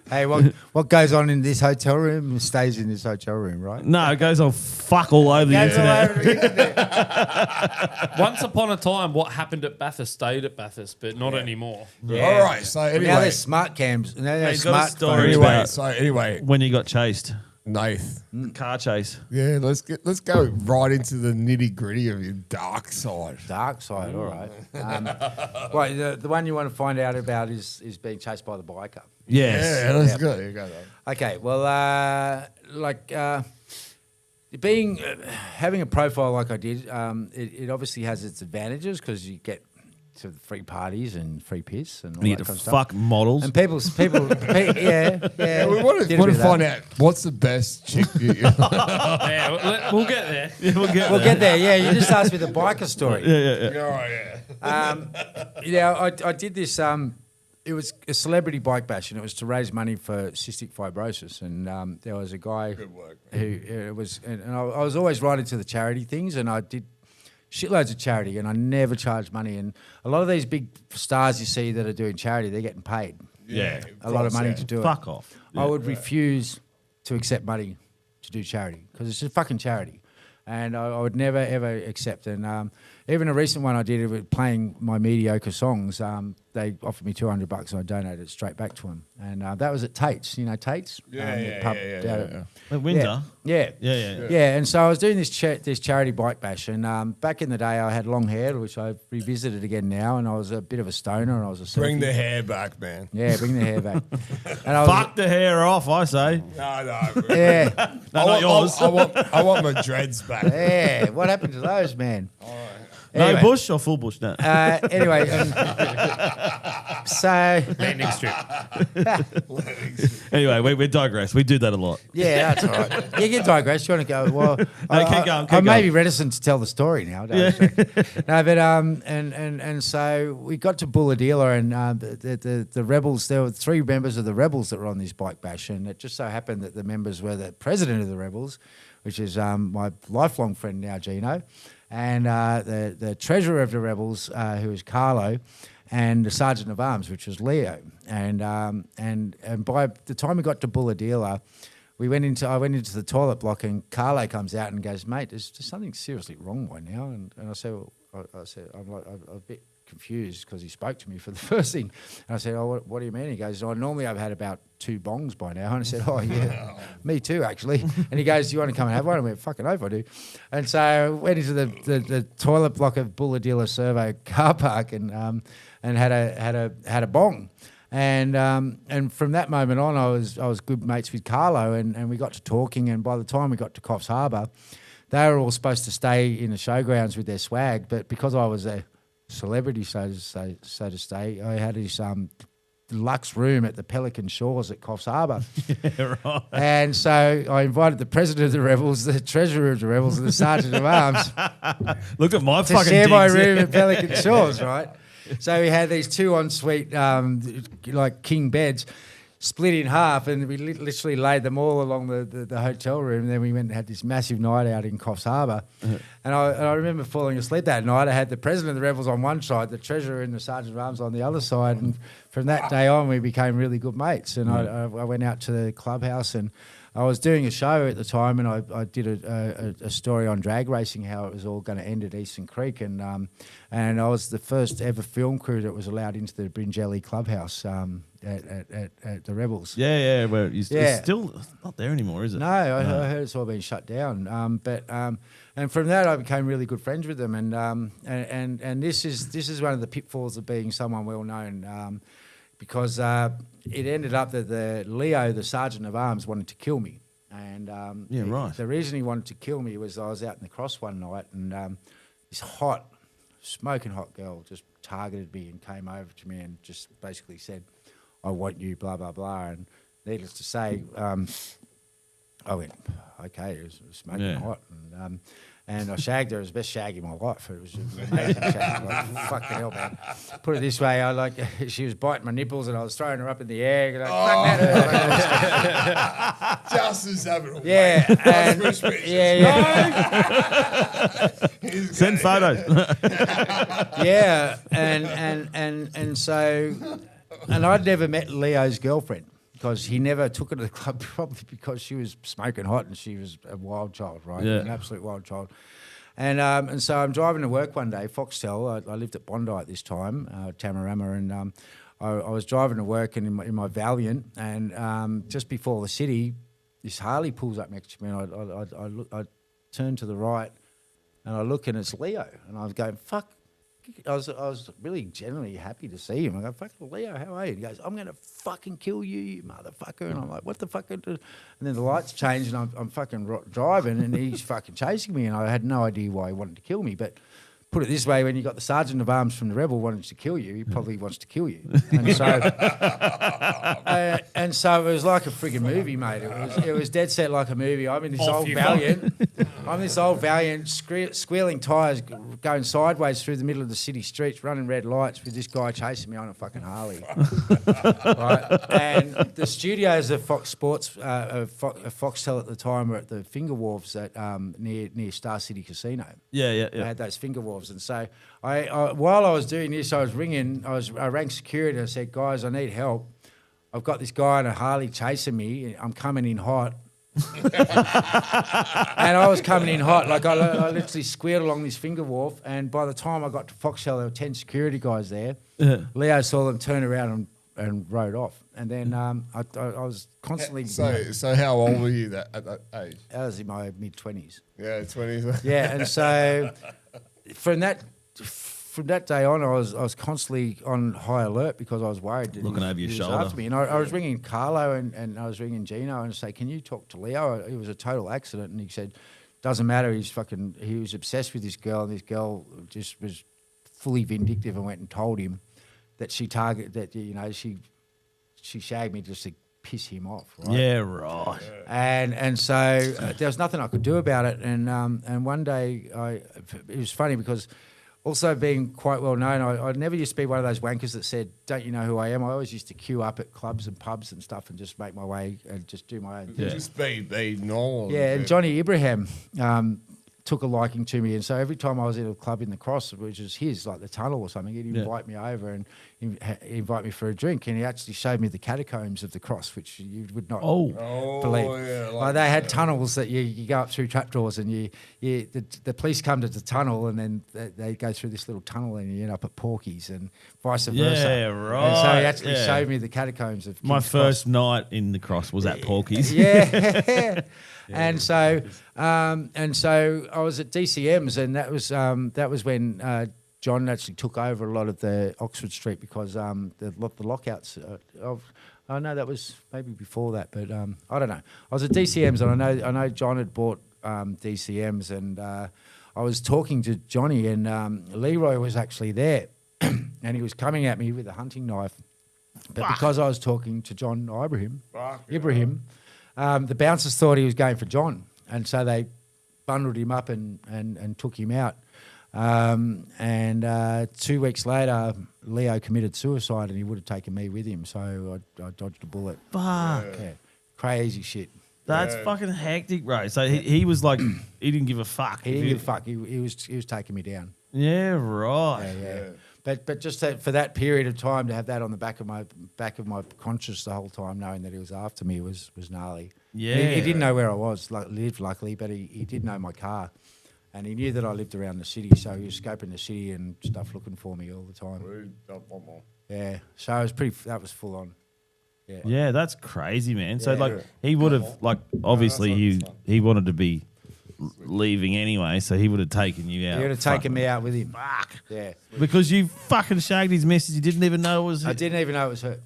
Hey, what goes on in this hotel room stays in this hotel room, right? No, it goes on fuck all over the Goes all internet. over the internet. Once upon a time, what happened at Bathurst stayed at Bathurst, but not anymore. All right. So Now anyway, there's smart cams. Now there's he's got a smart story phones. anyway, about- so anyway, When you got chased, Nath. car chase. Yeah, let's go right into the nitty gritty of your dark side. Dark side, all right. Well, the one you want to find out about is being chased by the biker. Yes. Yeah, let's go. You go. Though. Okay, well, having a profile like I did, it obviously has its advantages because you get to the free parties and free piss and all You that get to kind of stuff. fuck models. And people, yeah. Yeah, we want Did a bit to of find that. out what's the best chick. Yeah, we'll get there. Yeah, we'll get We'll there. get there. Yeah, you just asked me the biker story. Yeah. I did this. It was a celebrity bike bash, and it was to raise money for cystic fibrosis. And there was a guy who was, and I was always right into the charity things, and I did shitloads of charity, and I never charged money. And a lot of these big stars you see that are doing charity, they're getting paid Yeah. a lot of money to do it. Fuck off. I would refuse to accept money to do charity because it's a fucking charity. And I would never, ever accept. And even a recent one I did with playing my mediocre songs, they offered me $200 and I donated it straight back to them. And that was at Tate's. You know Tate's? The pub down at- Winter. Yeah. Yeah. And so I was doing this charity bike bash, and back in the day I had long hair, which I've revisited again now, and I was a bit of a stoner, and I was a Bring surfy. the hair back, man. Yeah, bring the hair back. And I was, Fuck the hair off, I say. No. yeah, No, not yours. I want my dreads back. yeah. What happened to those, man? No Anyway. bush or full bush? No. Anyway, so Landing strip. Anyway, we digress. We do that a lot. yeah, that's all right. You can digress. You want to go? Well, keep going, keep I may going. be reticent to tell the story now. No, but and so we got to Bulladila, and the rebels. There were 3 members of the rebels that were on this bike bash, and it just so happened that the members were the president of the rebels, which is my lifelong friend now, Gino, and the treasurer of the rebels, who is Carlo, and the sergeant of arms, which was Leo. And by the time we got to Bulladila, I went into the toilet block, and Carlo comes out and goes, "Mate, there's something seriously wrong by now." And I said, I'm a bit confused because he spoke to me for the first thing. And I said, "Oh, what do you mean?" He goes, "Oh, normally I've had about 2 bongs by now." And I said, "Oh, yeah, me too, actually." And he goes, "Do you want to come and have one?" I went, "Fucking oath I do." And so I went into the toilet block of Bulladilla Servo car park and had a bong. And from that moment on, I was good mates with Carlo, and we got to talking. And by the time we got to Coffs Harbour, they were all supposed to stay in the showgrounds with their swag, but because I was a celebrity, so to say, I had this deluxe room at the Pelican Shores at Coffs Harbour. Yeah, right. And so I invited the president of the Rebels, the treasurer of the Rebels, and the sergeant of arms Look at my to fucking share my digs, yeah. room at Pelican Shores, right? So we had these 2 ensuite, like king beds, split in half, and we literally laid them all along the hotel room. And then we went and had this massive night out in Coffs Harbour. And I remember falling asleep that night. I had the president of the Rebels on one side, the treasurer and the sergeant of arms on the other side. And from that day on, we became really good mates. And I went out to the clubhouse, and I was doing a show at the time, and I did a story on drag racing, how it was all going to end at Eastern Creek, and I was the first ever film crew that was allowed into the Bringelly clubhouse at the Rebels. Yeah, where it's still not there anymore, is it? No, I heard it's all been shut down. And from that, I became really good friends with them, and this is one of the pitfalls of being someone well known, because it ended up that Leo, the sergeant of arms, wanted to kill me. And right. The reason he wanted to kill me was I was out in the cross one night, and this smoking hot girl just targeted me and came over to me and just basically said, "I want you, blah, blah, blah." And needless to say, I went, okay, it was smoking hot. And I shagged her. It was the best shag in my life. It was an amazing shag. Like, fucking hell, man. Put it this way, she was biting my nipples, and I was throwing her up in the air. Like, fuck that. Just as having Yeah. And, Send photos. Yeah. And so, and I'd never met Leo's girlfriend, because he never took her to the club, probably because she was smoking hot and she was a wild child, right? Yeah. An absolute wild child. And so I'm driving to work one day, Foxtel. I lived at Bondi at this time, Tamarama, and I was driving to work and in my Valiant, and just before the city, this Harley pulls up next to me, and I turn to the right, and I look, and it's Leo, and I was going, fuck. I was really genuinely happy to see him. I go, "Fuck, Leo, how are you?" He goes, "I'm going to fucking kill you, you motherfucker." And I'm like, "What the fuck?" And then the lights change, and I'm fucking driving, and he's fucking chasing me, and I had no idea why he wanted to kill me. But put it this way, when you got the sergeant of arms from the Rebel wanting to kill you, he probably wants to kill you. And so it was like a frigging movie, mate. It was dead set like a movie. I'm in this old Valiant, squealing tyres, going sideways through the middle of the city streets, running red lights with this guy chasing me on a fucking Harley. Right? And the studios of Fox Sports, Foxtel at the time, were at the Finger Wharves at near Star City Casino. Yeah. They had those Finger Wharves. And so while I was doing this, I rang security and I said, "Guys, I need help. I've got this guy on a Harley chasing me. I'm coming in hot." And I was coming in hot. Like I literally squealed along this Finger Wharf, and by the time I got to Foxtel, there were 10 security guys there. Leo saw them turn around and rode off. And then I was constantly... So how old were you at that age? I was in my mid-20s. Yeah, 20s. Yeah, and so from that day on, I was constantly on high alert because I was worried that Looking over your he was shoulder. after me. And I was ringing Carlo and I was ringing Gino and say, "Can you talk to Leo? It was a total accident." And he said, "Doesn't matter. He was obsessed with this girl, and this girl just was fully vindictive and went and told him that she shagged me just to piss him off." Right? Yeah, right. And so there was nothing I could do about it. And one day it was funny because also being quite well known, I never used to be one of those wankers that said, "Don't you know who I am?" I always used to queue up at clubs and pubs and stuff and just make my way and just do my own thing. Just be normal. Yeah, and Johnny Ibrahim took a liking to me, and so every time I was in a club in the Cross, which is his, like the Tunnel or something, he'd invite me over and invite me for a drink, and he actually showed me the catacombs of the Cross, which you would not believe. Yeah, like they had tunnels that you go up through trapdoors, and the police come to the tunnel, and then they go through this little tunnel, and you end up at Porky's, and vice versa. Yeah, right. And so he actually showed me the catacombs of My King's first night in the Cross was at Porky's. yeah. And so I was at DCM's, and that was when John actually took over a lot of the Oxford Street because the lockouts no, that was maybe before that, but I don't know. I was at DCM's, and I know John had bought DCM's, and I was talking to Johnny, and Leroy was actually there, and he was coming at me with a hunting knife, but because I was talking to John Ibrahim. The bouncers thought he was going for John, and so they bundled him up and took him out. 2 weeks later, Leo committed suicide, and he would have taken me with him, so I dodged a bullet. Fuck. Yeah. Crazy shit. That's fucking hectic, bro. So he was like, he didn't give a fuck. He didn't give a fuck. He was taking me down. Yeah, right. Yeah. But just for that period of time to have that on the back of my conscience the whole time, knowing that he was after me was gnarly. Yeah. He didn't know where I was, lived luckily, but he did know my car, and he knew that I lived around the city, so he was scoping the city and stuff, looking for me all the time. Yeah, so it was that was full on. Yeah. Yeah, that's crazy, man. So like he would have obviously he wanted to be leaving anyway, so he would have taken you out. He would have taken me out with him. Fuck. Yeah. Because you fucking shagged his missus. You didn't even know it was. I didn't even know it was her.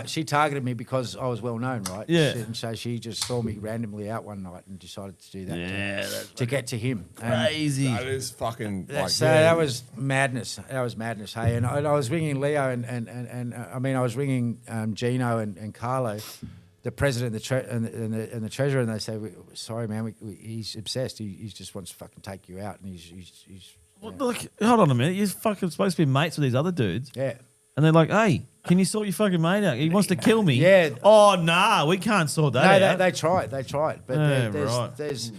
She targeted me because I was well known, right? Yeah. And so she just saw me randomly out one night and decided to do that. Yeah, to get to him. Crazy. That is fucking. That was madness. That was madness. Hey, and I was ringing Leo and I mean I was ringing Gino and Carlo, the president and the treasurer, and they say, "Sorry, man, he's obsessed. He just wants to fucking take you out, and he's." Well, look, hold on a minute. You're fucking supposed to be mates with these other dudes. Yeah. And they're like, "Hey, can you sort your fucking mate out? He wants to kill me." Yeah. Oh nah, we can't sort that out. They tried, but right. there's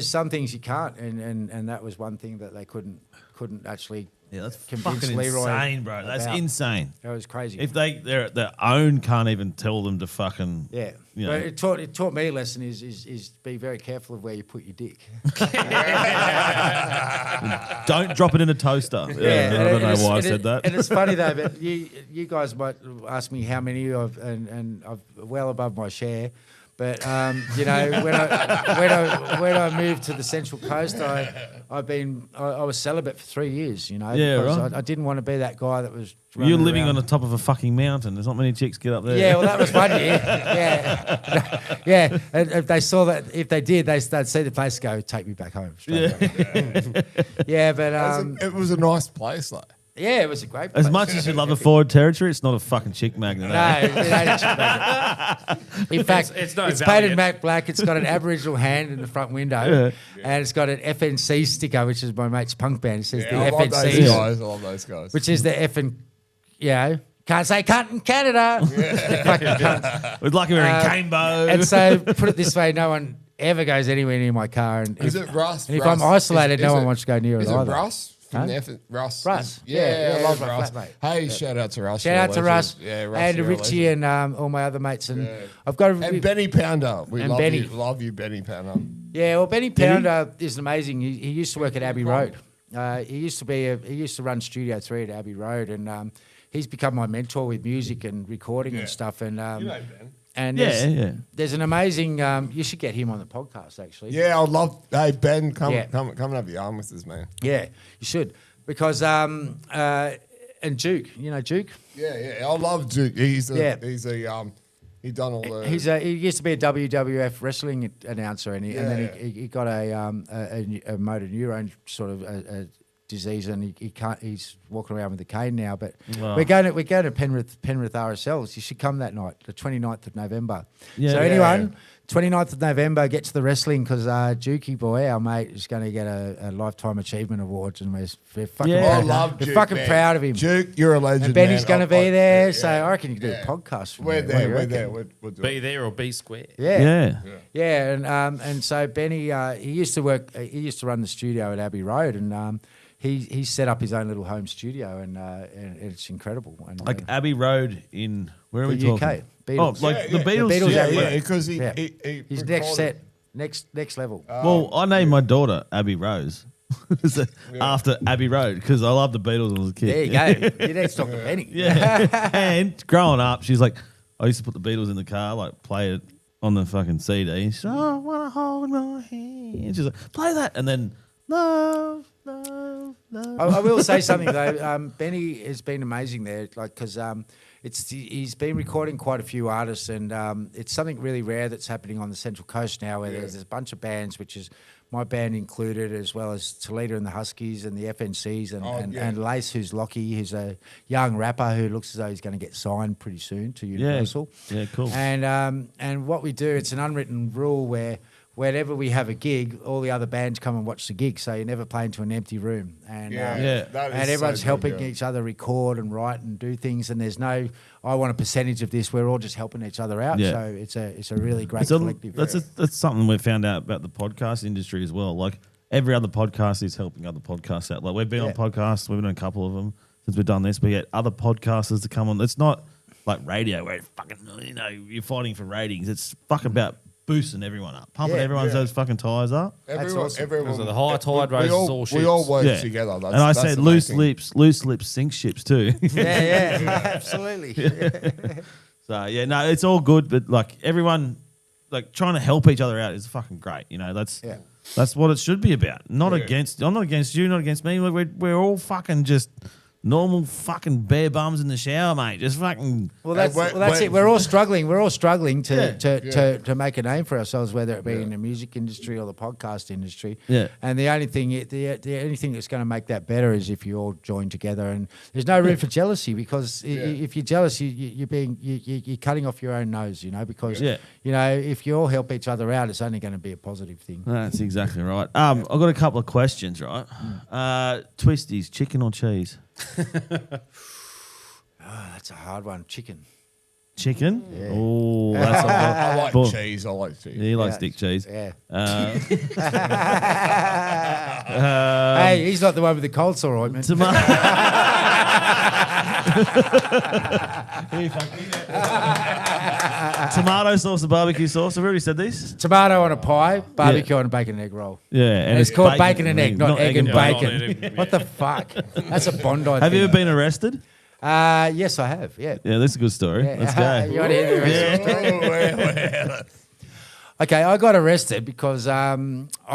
some things you can't, and that was one thing that they couldn't actually. Yeah, that's convince fucking Leroy insane, bro. That's about. insane. That was crazy. If their own can't even tell them to fucking you know. But it taught me a lesson is be very careful of where you put your dick. Don't drop it in a toaster. Yeah, I don't know why I said that. And it's funny though, but you guys might ask me how many I've and I've well above my share. But you know, when I moved to the Central Coast, I was celibate for 3 years. You know, Yeah, because right. I didn't want to be that guy that was. You're living around. on the top of a fucking mountain. There's not many chicks get up there. Yeah, well, that was 1 year. Yeah, yeah. And if they saw that, if they did, they'd see the place go, take me back home. Straight away. Yeah, but it was a nice place, though. yeah, it was a great place. As much as you love the Forward Territory, it's not a fucking chick magnet. No, it ain't a chick magnet. In fact, It's no it's value. painted matte black. It's got an Aboriginal hand in the front window, and it's got an FNC sticker, which is my mate's punk band. It says I love the those FNC, guys. I love those guys. which is the F and can't say cunt in Canada. Fucking cunt. We'd like we're in Cambo. And so, put it this way, no one ever goes anywhere near my car. And Is it Russ? And if Russ? I'm isolated, Is no it- one wants to go near it Is it either. Russ? Huh? Russ. Russ. Yeah, I love my Russ. flatmate. Hey, shout out to Russ. Shout you're out a to legend. Russ, Yeah, Russ, and you're a Richie legend. and all my other mates. And I've got And Benny Pounder. We And love Benny. you. Love you, Benny Pounder. Yeah, well, Benny Pounder is amazing. He used to work at Abbey Road. He used to run Studio 3 at Abbey Road, and he's become my mentor with music and recording and stuff. And You know Ben. and Yeah. there's an amazing. You should get him on the podcast, actually. Yeah, I'd love. Hey, Ben, come Yeah. and have your arm with us, man. Yeah, you should, because and Duke, you know Duke. Yeah, I love Duke. He's Yeah. he done all the. He used to be a WWF wrestling announcer, and then he got a motor neurone sort of disease, and he can't. He's walking around with a cane now. But Wow. we're going to Penrith RSLs. You should come that night, the 29th of November. Yeah. So Yeah, anyone, 29th of November, get to the wrestling because Dukey boy, our mate, is going to get a lifetime achievement awards, and we're fucking Yeah. proud. I love we're Duke, fucking man. proud of him. Duke, you're a legend. And Benny's man. going to be there, so yeah. I reckon you can do Yeah. a podcast. From We're there. What do there. you We're reckon? there. We'll do Be it. there or be square. Yeah. Yeah. And so Benny, he used to work. He used to run the studio at Abbey Road, and he set up his own little home studio, and it's incredible. And, Like Abbey Road in where are we the UK, talking? Beatles. Oh, like Yeah, the yeah. Beatles. The Beatles, Yeah, yeah, yeah, because he his next recorded- set, next level. Well, I named my daughter Abbey Rose So, after Abbey Road because I loved the Beatles when I was a kid. there you go. You need to talk to Benny. Yeah. And growing up, she's like, I used to put the Beatles in the car, like play it on the fucking CD. She's like, oh, I want to hold my hand. She's like, play that. And then, love, love, love. I will say something though. Benny has been amazing there, like because he's been recording quite a few artists, and it's something really rare that's happening on the Central Coast now, where there's a bunch of bands, which is my band included, as well as Toledo and the Huskies and the FNCs, and Lace, who's Lockie, who's a young rapper who looks as though he's going to get signed pretty soon to Universal. Yeah, cool. And what we do, it's an unwritten rule where whenever we have a gig, all the other bands come and watch the gig, so you never play into an empty room. And Yeah. that is and everyone's so helping good, yeah. each other record and write and do things, and there's no, I want a percentage of this. We're all just helping each other out. Yeah. So it's a really great It's collective. that's something we found out about the podcast industry as well. Like every other podcast is helping other podcasts out. Like we've been on podcasts, we've been on a couple of them since we've done this. We get other podcasters to come on. It's not like radio where fucking you're fighting for ratings. It's fucking about boosting everyone up, pumping everyone's those fucking tires up. Everyone, awesome. everyone, Because of the high tide we raises all, all we all ships. work Yeah. together. That's, And I that's said the main thing. loose lips sink ships too. yeah, absolutely. So yeah, no, it's all good, but like everyone, like trying to help each other out is fucking great. You know, that's what it should be about. Not against. I'm not against you, not against me. Like we're all fucking just normal fucking bare bums in the shower, mate. Just fucking. Well, that's it. We're all struggling. We're all struggling to make a name for ourselves, whether it be in the music industry or the podcast industry. Yeah. And the only thing that's going to make that better is if you all join together. And there's no room for jealousy, because if you're jealous, you're cutting off your own nose. You know, because if you all help each other out, it's only going to be a positive thing. That's exactly right. I've got a couple of questions, right? Twisties, chicken or cheese? That's a hard one. Chicken. Chicken? Oh, that's I like Bull. cheese. I like cheese. Yeah, he likes dick cheese. Yeah. Uh, Hey, he's not the one with the cold sore ointment. Tomato sauce or barbecue sauce? I've already said these. Tomato on a pie, barbecue on a bacon and egg roll. Yeah, And it's called bacon and egg, not egg and bacon. bacon. What the fuck? That's a Bondi Have you thing. ever been arrested? Yes, I have. Yeah. Yeah, that's a good story. Yeah. Let's go. You wanna hear the rest? Okay, I got arrested because I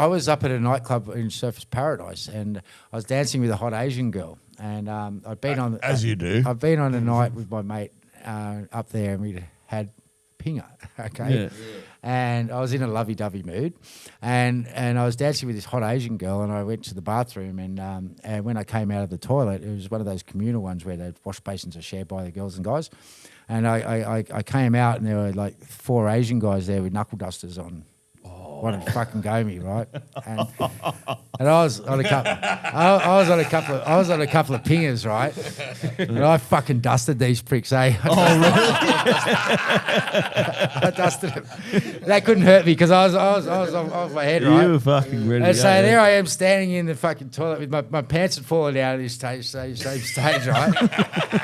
was up at a nightclub in Surfers Paradise, and I was dancing with a hot Asian girl, and I'd been on As you do. I've been on a night with my mate up there, and we had pinger. Okay. Yeah. And I was in a lovey-dovey mood, and I was dancing with this hot Asian girl, and I went to the bathroom, and when I came out of the toilet, it was one of those communal ones where the wash basins are shared by the girls and guys, and I came out, and there were like 4 Asian guys there with knuckle dusters on. Wanted to fucking go me, right? And I was on a couple. I was on a couple of pingers, right? And I fucking dusted these pricks, eh? I dusted them. That couldn't hurt me because I was off my head, right? You were fucking ready And to so go. there I am standing in the fucking toilet with my pants had fallen down at this stage, right?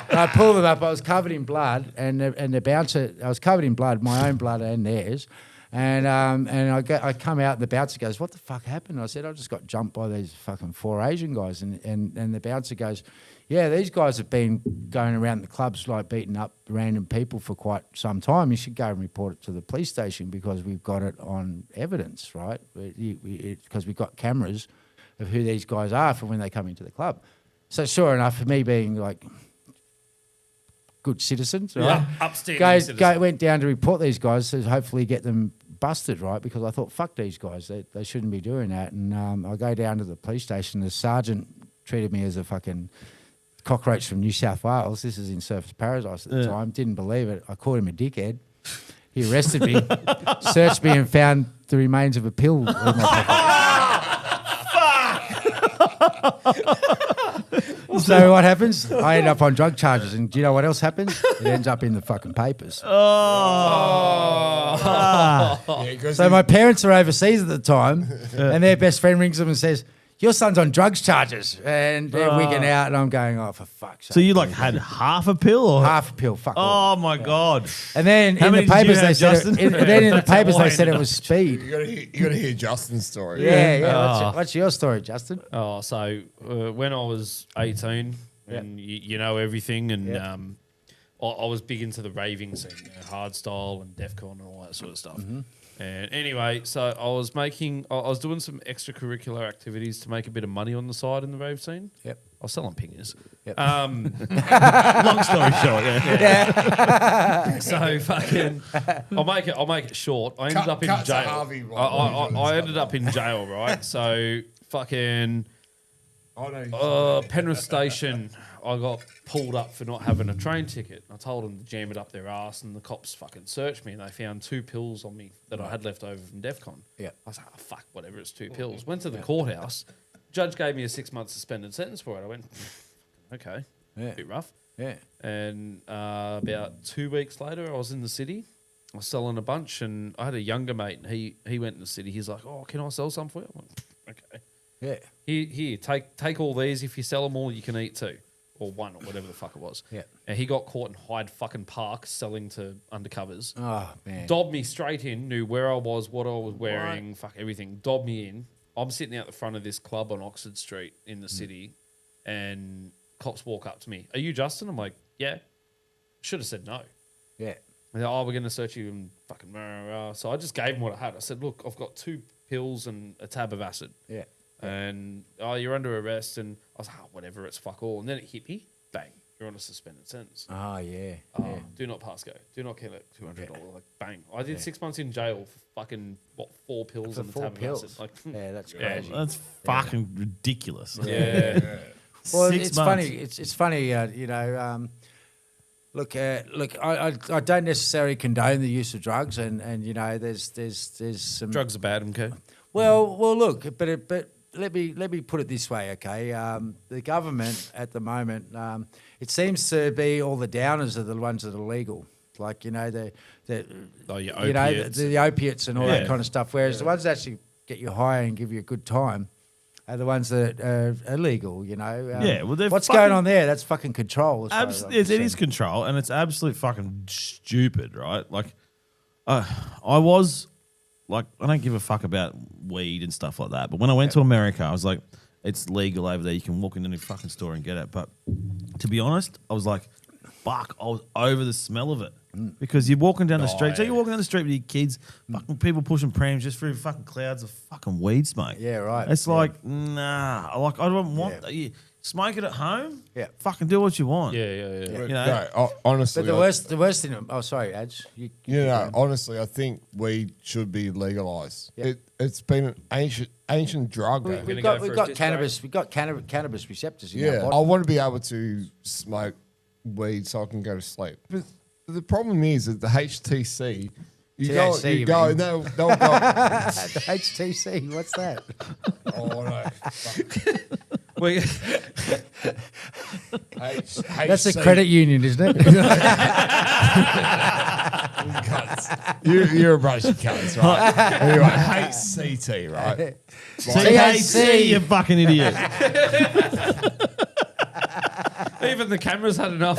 And I pulled them up. I was covered in blood, and the bouncer. I was covered in blood, my own blood and theirs. And I come out, and the bouncer goes, "What the fuck happened?" I said, "I just got jumped by these fucking 4 Asian guys." And the bouncer goes, "Yeah, these guys have been going around the clubs like beating up random people for quite some time. You should go and report it to the police station because we've got it on evidence, right? Because we've got cameras of who these guys are from when they come into the club." So sure enough, for me being like good citizens, right? Upstairs. Went down to report these guys to hopefully get them busted, right? Because I thought, fuck these guys, they shouldn't be doing that. And I go down to the police station. The sergeant treated me as a fucking cockroach from New South Wales. This is in Surfers Paradise at the time. Didn't believe it. I called him a dickhead. He arrested me, searched me, and found the remains of a pill in my pocket. So what happens? I end up on drug charges, and do you know what else happens? It ends up in the fucking papers. So my parents are overseas at the time, and their best friend rings them and says, "Your son's on drugs charges," and they're wigging out, and I'm going, "Oh, for fuck's sake!" So you like had half a pill or half a pill? Fuck. Oh my god! And then How in the many did you papers have, they said, Justin? then in the papers why they said I it was speed. You got to hear Justin's story. Yeah. What's your story, Justin? Oh, so when I was 18, and you know everything, and I was big into the raving scene, hardstyle and defcon and all that sort of stuff. And anyway, so I was doing some extracurricular activities to make a bit of money on the side in the rave scene. Yep. I was selling pingers. Yep. Long story short, yeah. So fucking, I'll make it short. I ended up in cut to jail. Harvey, I ended up in jail, right? So fucking Penrith Station, I got pulled up for not having a train ticket. I told them to jam it up their ass, and the cops fucking searched me, and they found 2 pills on me that I had left over from DEFCON. Yeah. I was like, oh, fuck, whatever, it's 2 pills. Went to the courthouse. Judge gave me a 6-month suspended sentence for it. I went, okay, Yeah. bit rough. Yeah. And about 2 weeks later, I was in the city. I was selling a bunch, and I had a younger mate, and he went in the city. He's like, oh, can I sell some for you? I went, okay. Yeah. Here, take all these. If you sell them all, you can eat 2. Or 1, or whatever the fuck it was. Yeah. And he got caught in Hyde fucking Park selling to undercovers. Oh, man. Dobbed me straight in, knew where I was, what I was wearing, fuck everything. Dobbed me in. I'm sitting out the front of this club on Oxford Street in the city, and cops walk up to me. Are you Justin? I'm like, yeah. Should have said no. Yeah. And they're, oh, we're going to search you and fucking rah, rah. So I just gave them what I had. I said, look, I've got 2 pills and a tab of acid. Yeah. And, oh, you're under arrest. And I was like, oh, whatever, it's fuck all. And then it hit me. Bang. You're on a suspended sentence. Oh, yeah. Oh, do not pass go. Do not collect $200. Like, bang. I did 6 months in jail for fucking, 4 pills For and a 4 tab of pills. acid. Like, Yeah, that's Yeah. crazy. That's fucking ridiculous. yeah. Well, 6 it's months. funny. It's funny. You know, look. I don't necessarily condone the use of drugs, and you know, there's some Drugs are bad, okay? Well, look, but let me put it this way, okay? The government at the moment, it seems to be all the downers are the ones that are legal, like you know the Oh, your you know opiates. the opiates and all that Yeah. kind of stuff. Whereas the ones that actually get you high and give you a good time are the ones that are illegal. You know. Yeah, well, they're what's fucking- going on there? That's fucking control. as far as I'm It is concerned. control, and it's absolute fucking stupid, right? Like, I was like, I don't give a fuck about weed and stuff like that. But when I went to America, I was like, it's legal over there. You can walk into any fucking store and get it. But to be honest, I was like, fuck, I was over the smell of it. Because you're walking down the street. So you're walking down the street with your kids, fucking people pushing prams just through fucking clouds of fucking weed smoke. Yeah, right. It's Yeah. like, nah. Like, I don't want that. You smoke it at home. Yeah. Fucking do what you want. Yeah. You know? No, honestly, But the worst thing. Oh, sorry, Adge. You honestly, I think weed should be legalized. Yeah. It's been an ancient drug. man. We've gonna got go for a piss cannabis. We've got cannabis receptors in our Yeah, body. I want to be able to smoke weed so I can go to sleep. But the problem is that the HTC, THC, you you go, mean? they'll go. The HTC. What's that? Oh no, We, That's a credit union, isn't it? You're a bunch of cunts, right? Anyway, HCT, right? THC, you fucking idiot. even the cameras had enough.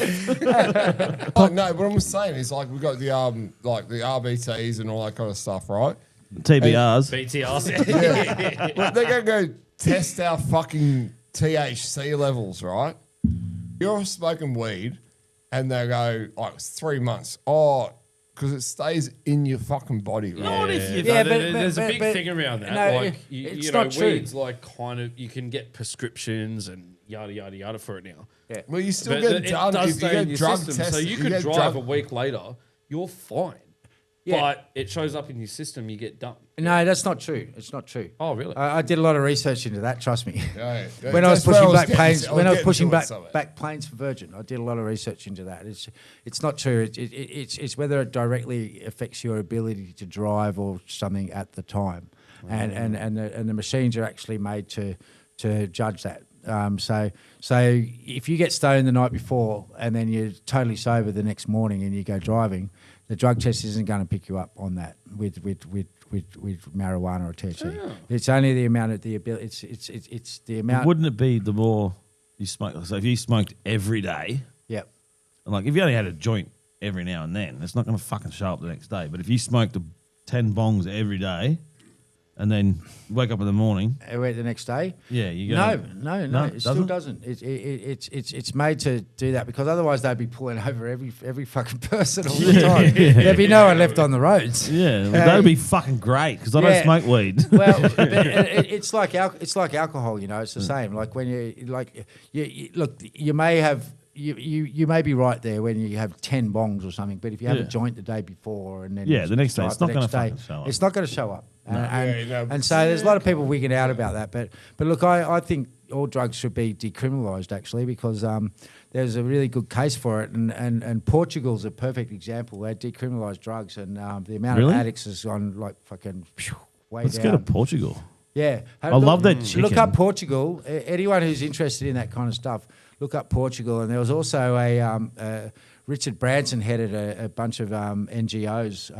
Oh, no, what I'm saying is like we've got the RBTs and all that kind of stuff, right? TBRs. BTRs. Well, they're gonna go test our fucking THC levels, right? You're smoking weed, and they go like it's 3 months. Oh, because it stays in your fucking body, right? Not if you Yeah, but- there's a but- big but- thing around that. no, like you it's know, not true. weed's like kind of you can get prescriptions and yada yada yada for it now. Yeah. Well, you still But get it done does if you stay in get your drug system, tested. so you could get drive drug- a week later. You're fine. but it shows up in your system. You get done. No, that's not true. It's not true. Oh, really? I did a lot of research into that. Trust me. Yeah, When I was that's where pushing back getting planes, to- when I was getting pushing to it, so- back planes for Virgin, I did a lot of research into that. It's not true. It's whether it directly affects your ability to drive or something at the time, and the machines are actually made to judge that. So if you get stoned the night before and then you're totally sober the next morning and you go driving, the drug test isn't going to pick you up on that with marijuana or THC. Oh. It's only the amount of the ability. It's the amount. Wouldn't it be the more you smoke? So if you smoked every day, Yep. and like if you only had a joint every now and then, it's not going to fucking show up the next day. But if you smoked 10 bongs every day, and then wake up in the morning, The next day. yeah, you No, go. no, it still doesn't. It's made to do that because otherwise they'd be pulling over every fucking person all the time. There'd be no one left on the roads. Yeah, that'd be fucking great because I don't Yeah. smoke weed. Well, but it's like alcohol, you know. It's the same. Like when you look, you may have. You may be right there when you have 10 bongs or something, but if you have a Yeah. joint the day before and then Yeah, the next day, start it's not the gonna next day, fucking show up. It's not going to show up, and but- so there's a lot of people wigging out about that. But look, I think all drugs should be decriminalised actually because there's a really good case for it, and Portugal's a perfect example. They decriminalised drugs, and the amount Really? of addicts has gone like fucking way Let's down. go to Portugal. Yeah, I love that chicken. Look up Portugal. Anyone who's interested in that kind of stuff, look up Portugal. And there was also a Richard Branson headed a bunch of NGOs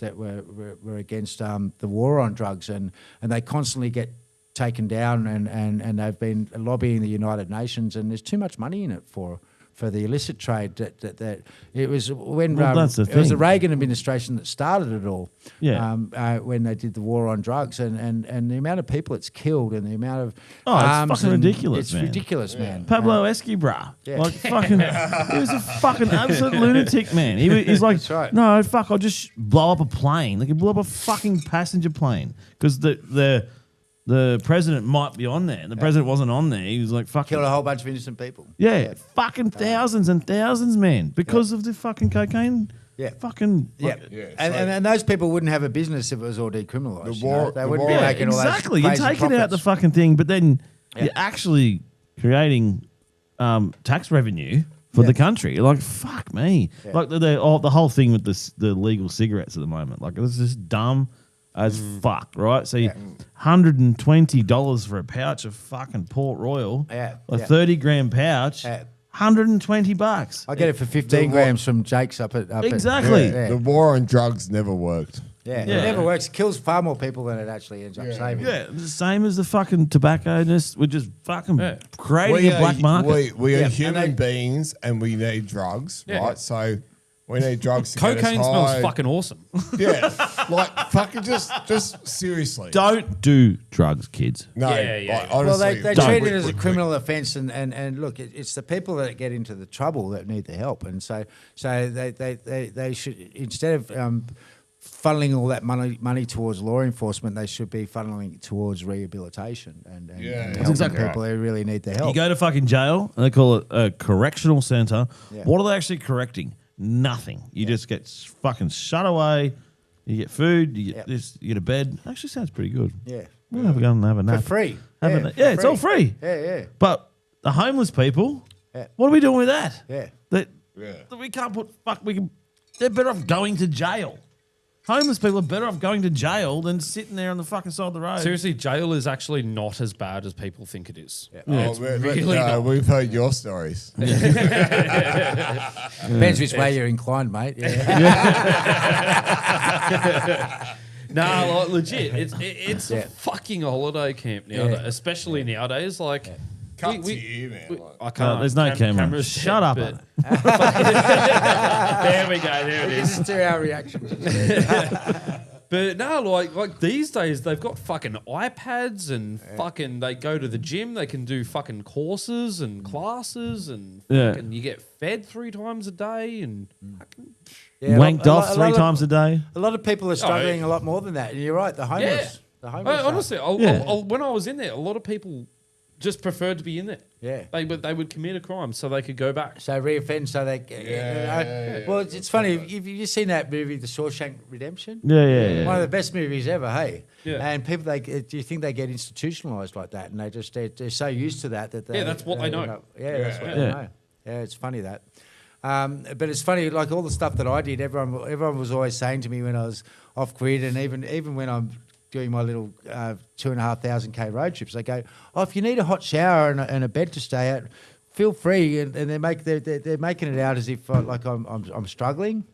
that were against the war on drugs, and they constantly get taken down, and they've been lobbying the United Nations, and there's too much money in it for the illicit trade. That it was when that's the it was the thing. Reagan administration that started it all. Yeah. When they did the war on drugs, and the amount of people it's killed, and the amount of Oh, arms it's fucking and- ridiculous, It's man. ridiculous, man. Pablo Escobar, Yeah. like fucking, he was a fucking absolute lunatic, man. He's like, That's right. no, fuck, I'll just blow up a plane. Like, he blew up a fucking passenger plane because the president might be on there, and the president wasn't on there. He was like, fucking, Killed a whole bunch of innocent people. yeah, fucking thousands and thousands, man, because of the fucking cocaine. Yeah. Fucking, Yeah, like, and those people wouldn't have a business if it was all decriminalised. The war- They the wouldn't war- be Yeah, making all those exactly. You're crazy taking out the profits. fucking thing, but then Yeah. you're actually creating tax revenue for Yeah. the country. Like, fuck me. Yeah. Like the whole thing with the legal cigarettes at the moment. Like, it's just dumb as fuck, right? So you $120 for a pouch of fucking Port Royal, Yeah, a yeah. 30-gram pouch, Yeah. $120. I get it for 15 grams from Jake's up at Exactly. Yeah. The war on drugs never worked. Yeah, Yeah. it never works. It kills far more people than it actually ends up saving. Yeah, the same as the fucking tobacco. We're just fucking creating a black market. We are Yeah, and human beings and we need drugs, Yeah. right? So we need drugs to get us Cocaine smells high. fucking awesome. Yeah, like fucking just seriously. Don't do drugs, kids. No, Yeah, yeah, like, yeah. Well, honestly, they don't. treat it as a criminal offence, and look, it's the people that get into the trouble that need the help, and so they should, instead of funneling all that money towards law enforcement, they should be funneling it towards rehabilitation and Yeah, helping that's exactly people who really need the You help. go to fucking jail and they call it a correctional center. Yeah. What are they actually correcting? Nothing. You just get fucking shut away. You get food. You get Yeah. this. You get a bed. Actually, sounds pretty good. Yeah, We'll have a go and have a for nap. free. Have a Yeah, nap. for Yeah, it's all free. Yeah, yeah, But the homeless people, Yeah. what are we doing with that? yeah. That Yeah. we can't put they're better off going to jail. Homeless people are better off going to jail than sitting there on the fucking side of the road. Seriously, jail is actually not as bad as people think it is. Oh, we've heard your stories. Depends which way you're inclined, mate. Yeah. Nah, like legit, it's Yeah. a fucking holiday camp now, Yeah. especially nowadays. Like, Cut to you, man. I can't. there's no camera. cameras Shut up. but- there we go. There it is. This is 2 hour reactions. But no, like these days they've got fucking iPads and fucking they go to the gym. They can do fucking courses and classes and Yeah. fucking you get fed 3 times a day and Yeah, Wanked a off lot- 3 of- times a day. A lot of people are struggling a lot more than that. And you're right, the homeless. yeah. The homeless. Honestly, Yeah. when I was in there, a lot of people just preferred to be in there. Yeah. They would commit a crime so they could go back. So reoffend, so they. Well, it's funny. Have you seen that movie, The Shawshank Redemption? Yeah. One of the best movies ever. Hey. Yeah. And people, do you think they get institutionalized like that? And they're so used to that they. Yeah, that's what they know. That's what they know. Yeah, it's funny that. But it's funny, like all the stuff that I did. Everyone was always saying to me when I was off grid, and even when I'm doing my little 2,500 road trips, they go, "Oh, if you need a hot shower and a bed to stay at, feel free." And they're making it out as if like I'm struggling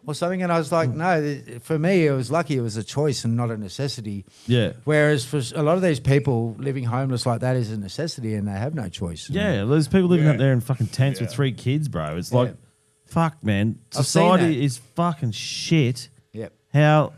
or something. And I was like, no, for me, it was lucky it was a choice and not a necessity. Yeah. Whereas for a lot of these people, living homeless like that is a necessity, and they have no choice. Yeah, there's people living up there in fucking tents with 3 kids, bro. It's like, fuck, man. I've seen Society that. is fucking shit. Yep. How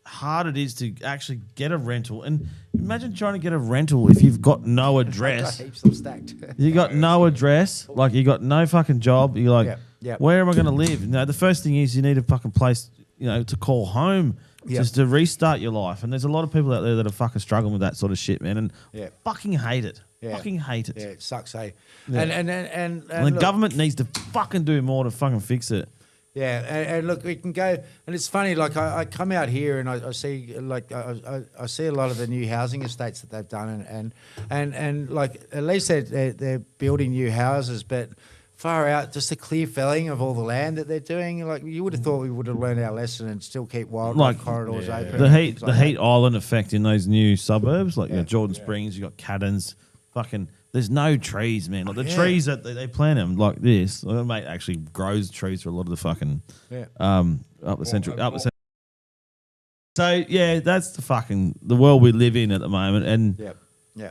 hard it is to actually get a rental. And imagine trying to get a rental if you've got no Got address. heaps of stacked. You got no address, like you got no fucking job. You're like, Yep. where am I going to live? You know, the first thing is you need a fucking place, to call home, just to restart your life. And there's a lot of people out there that are fucking struggling with that sort of shit, man. And fucking hate it. Yeah. Fucking hate it. Yeah, it sucks, eh? Yeah. And the look, government needs to fucking do more to fucking fix it. yeah, and look, we can go, and it's funny. Like I come out here and I see I see a lot of the new housing estates that they've done, and like at least they're building new houses, but far out, just the clear felling of all the land that they're doing. Like you would have thought we would have learned our lesson and still keep wildlife corridors open. The heat, things like heat island effect in those new suburbs, like Jordan Springs, you got Caddens, fucking. There's no trees, man. Like the trees that they plant them like this. Like, my mate actually grows trees for a lot of the fucking up the central. So yeah, that's the world we live in at the moment, and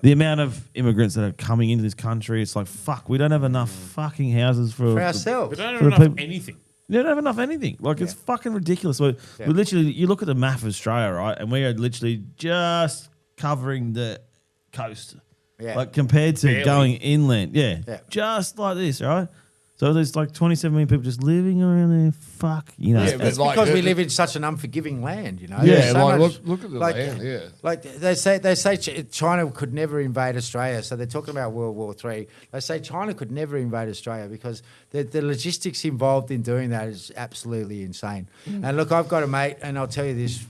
the amount of immigrants that are coming into this country. It's like fuck, we don't have enough fucking houses for ourselves. We don't For have the enough people- anything. You don't have enough anything. Like it's fucking ridiculous. We literally, you look at the map of Australia, right, and we are literally just covering the coast. Yeah. Like compared to Barely. going inland. Yeah. Yeah. Just like this, right? So there's like 27 million people just living around there. Fuck, Yeah, but It's like, because we live in such an unforgiving land, Yeah, There's so like much- look at the like- land. Yeah. Like they say China could never invade Australia, so they're talking about World War III. They say China could never invade Australia because the logistics involved in doing that is absolutely insane. And look, I've got a mate, and I'll tell you this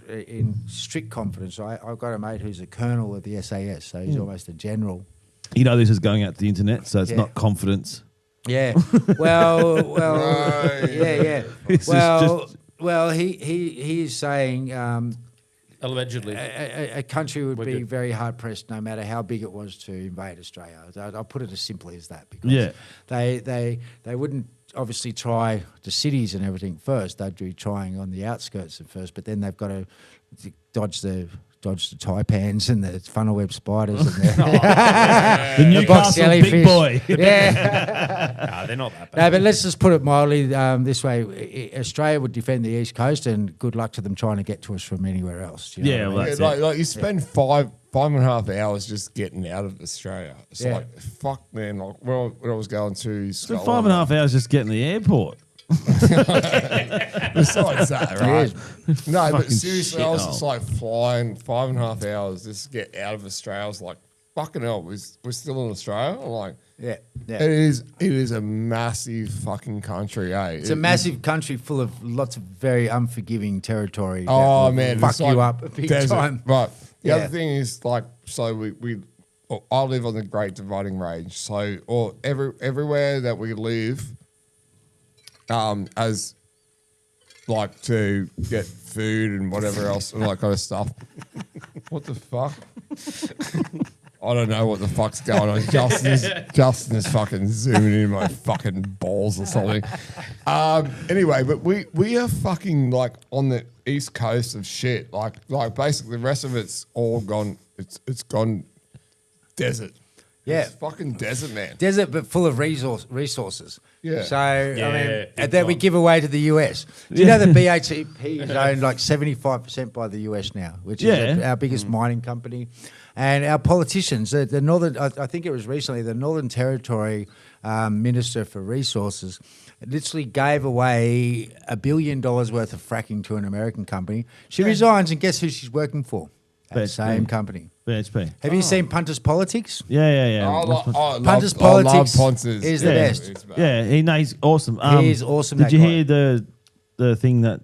in strict confidence. I've got a mate who's a colonel of the SAS, so he's almost a general. You know this is going out to the internet, so it's Yeah. not confidence. Yeah. Well, Right. yeah. This is Well, he is saying Allegedly. a country would be very hard pressed, no matter how big it was, to invade Australia. I'll put it as simply as that, because they wouldn't obviously try the cities and everything first. They'd be trying on the outskirts at first, but then they've got to dodge the taipans and the funnel web spiders and The the box Newcastle big jellyfish. boy. Yeah. Nah, they're not that bad. No, but let's just put it mildly this way: Australia would defend the east coast, and good luck to them trying to get to us from anywhere else. Do you know Yeah, what I well, mean? that's Like you spend five and a half hours just getting out of Australia. It's Yeah. like fuck, man. Like when I was going to So Scotland, 5.5 hours just getting to the airport. besides that, right? No, but Fucking seriously, I was shithole. just like flying 5.5 hours just to get out of Australia. I was like, fucking hell, we're still in Australia. I'm like, Yeah. it is a massive fucking country, eh? It's a massive country full of lots of very unforgiving territory. that Oh will man, fuck it's you like up big desert. time. Right. The Yeah. other thing is like, so I live on the Great Dividing Range. So, or everywhere that we live, as like to get food and whatever else and all that kind of stuff. What the fuck? I don't know what the fuck's going on. Justin is fucking zooming in my fucking balls or something. Anyway, but we are fucking like on the east coast of shit. Like basically the rest of it's all gone. It's gone desert. Yeah. It's fucking desert, man. Desert, but full of resources. Yeah. So, I Yeah, mean, big and then we time. give away to the US. Do you know that BHP is owned like 75% by the US now, which is our biggest mining company? And our politicians, the Northern, I think it was recently, the Northern Territory Minister for Resources literally gave away $1 billion worth of fracking to an American company. She resigns, and guess who she's working for? That Best same thing. company. BHP. Have you seen Punters Politics? Yeah. I Punters love Politics Ponce's. is the best. Yeah, he's awesome. He is awesome, Did that you guy. hear the thing that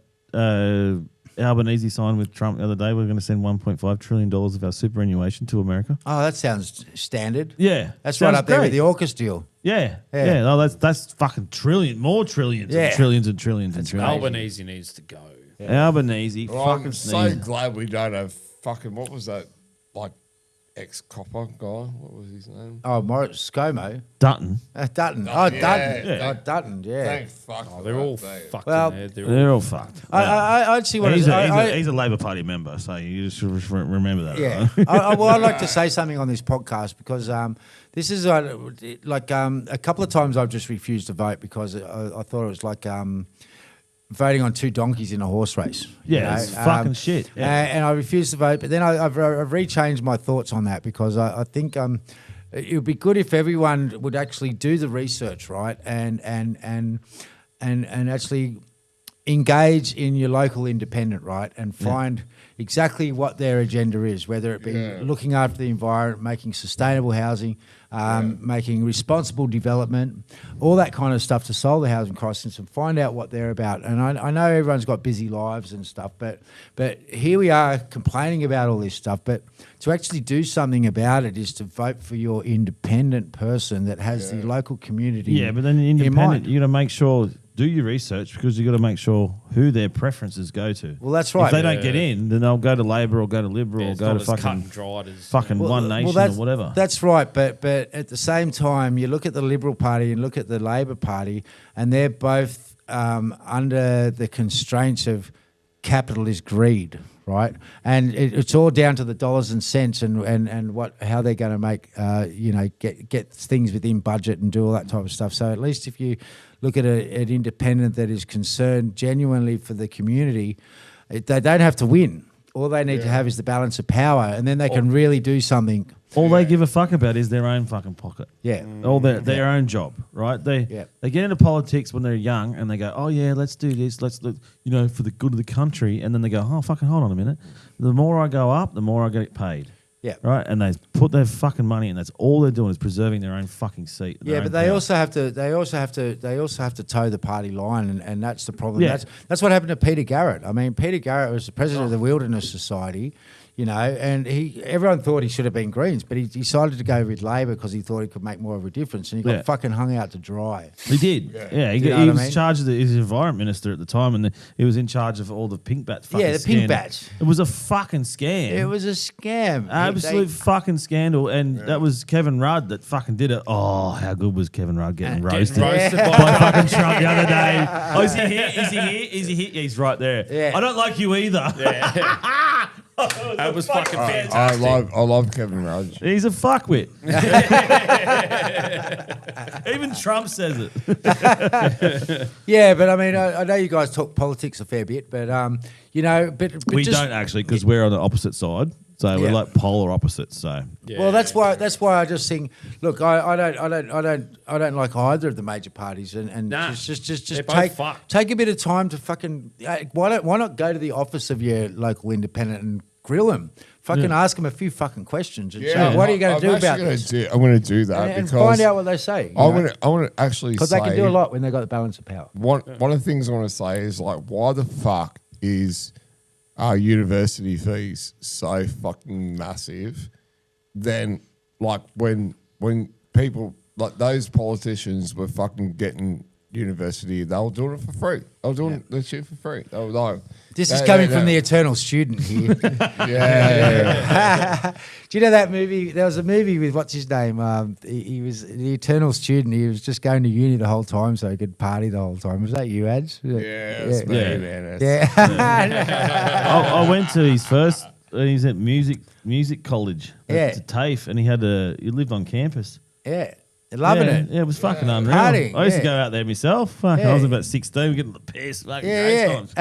Albanese signed with Trump the other day? We're going to send $1.5 trillion of our superannuation to America. Oh, that sounds standard. Yeah, That's sounds right up there great. with the AUKUS deal. Yeah. Yeah. No, that's fucking more trillions, Yeah. and trillions and trillions and trillions. Albanese needs to go. Albanese, Well, fucking I'm so sneeze. glad we don't have fucking, what was that, like, ex-copper guy? What was his name? Oh, Morris ScoMo. Dutton. Dutton. Yeah, Oh, Dutton. yeah. Oh, Dutton, yeah. Thank fuck. Oh, they're all fucked. fucked Well, in there. They're all fucked. I'd see what He's it is. he's a Labor Party member, so you just remember that. Yeah. Right? Well, I'd like to say something on this podcast because this is a couple of times I've just refused to vote because I thought it was like voting on two donkeys in a horse race. you Yeah, know? it's fucking shit. Yeah. And I refused to vote, but then I've rechanged my thoughts on that because I think it would be good if everyone would actually do the research, right, and actually engage in your local independent, right, and find exactly what their agenda is, whether it be looking after the environment, making sustainable housing, making responsible development, all that kind of stuff to solve the housing crisis and find out what they're about. And I know everyone's got busy lives and stuff, but here we are complaining about all this stuff, but to actually do something about it is to vote for your independent person that has the local community Yeah, but then the in independent, mind. you got to make sure, do your research because you got to make sure who their preferences go to. Well, that's right. If they don't get in, then they'll go to Labor or go to Liberal Yeah, or it's go not to as cut fucking and dried as One Nation that's, or whatever. That's right, but at the same time, you look at the Liberal Party and look at the Labor Party, and they're both under the constraints of capitalist greed, right? And it's all down to the dollars and cents and how they're going to make get things within budget and do all that type of stuff. So at least if you look at an independent that is concerned genuinely for the community, they don't have to win. All they need to have is the balance of power, and then they can really do something. All they give a fuck about is their own fucking pocket. Yeah. All their own job, right? They get into politics when they're young and they go, oh yeah, let's do this, let's look, for the good of the country, and then they go, oh fucking hold on a minute, the more I go up, the more I get paid. Yeah. Right, and they put their fucking money in. That's all they're doing is preserving their own fucking seat. Yeah, but they also have to toe the party line, and that's the problem. Yeah. That's what happened to Peter Garrett. I mean, Peter Garrett was the president of the Wilderness Society, and everyone thought he should have been Greens, but he decided to go with Labor because he thought he could make more of a difference, and he got fucking hung out to dry. He did. Yeah, he Do you know was what I mean? in charge of he was the environment minister at the time, and he was in charge of all the pink bats. Yeah, the pink scandal. bats. It was a fucking scam. It was a scam. Absolute fucking scandal, and that was Kevin Rudd that fucking did it. Oh, how good was Kevin Rudd getting roasted roasted by by fucking Trump the other day? Oh, is he here? Is he here? Is he here? Yeah, he's right there. Yeah. I don't like you either. That was fucking fantastic. I love Kevin Rudd. He's a fuckwit. Even Trump says it. Yeah, but I mean, I know you guys talk politics a fair bit, but but We just, don't actually because we're on the opposite side, so we're like polar opposites. So Well, that's why I just think. Look, I don't like either of the major parties, and Nah, just they're both fucked. take a bit of time to fucking. Why not go to the office of your local independent and grill them? Fucking ask them a few fucking questions and say, what are you going to do about this? I'm going to do that And because find out what they say. I want to actually because say they can do a lot when they got the balance of power. One of the things I want to say is like, why the fuck is university fees so fucking massive? Then like when people like those politicians were fucking getting university, they were doing it for free. They were doing the shit for free. They were like, This is coming from the eternal student here. yeah. Do you know that movie? There was a movie with what's his name? He was the eternal student. He was just going to uni the whole time so he could party the whole time. Was that you, Ads? Yeah, it's me, man. Yeah. I went to his first. He's at music college. Yeah. To TAFE, and he lived on campus. Yeah. Loving it. Yeah, it was fucking unreal. Partying, I used to yeah. go out there myself. Fuck, Yeah. I was about 16, we're getting the piss. Fucking great times.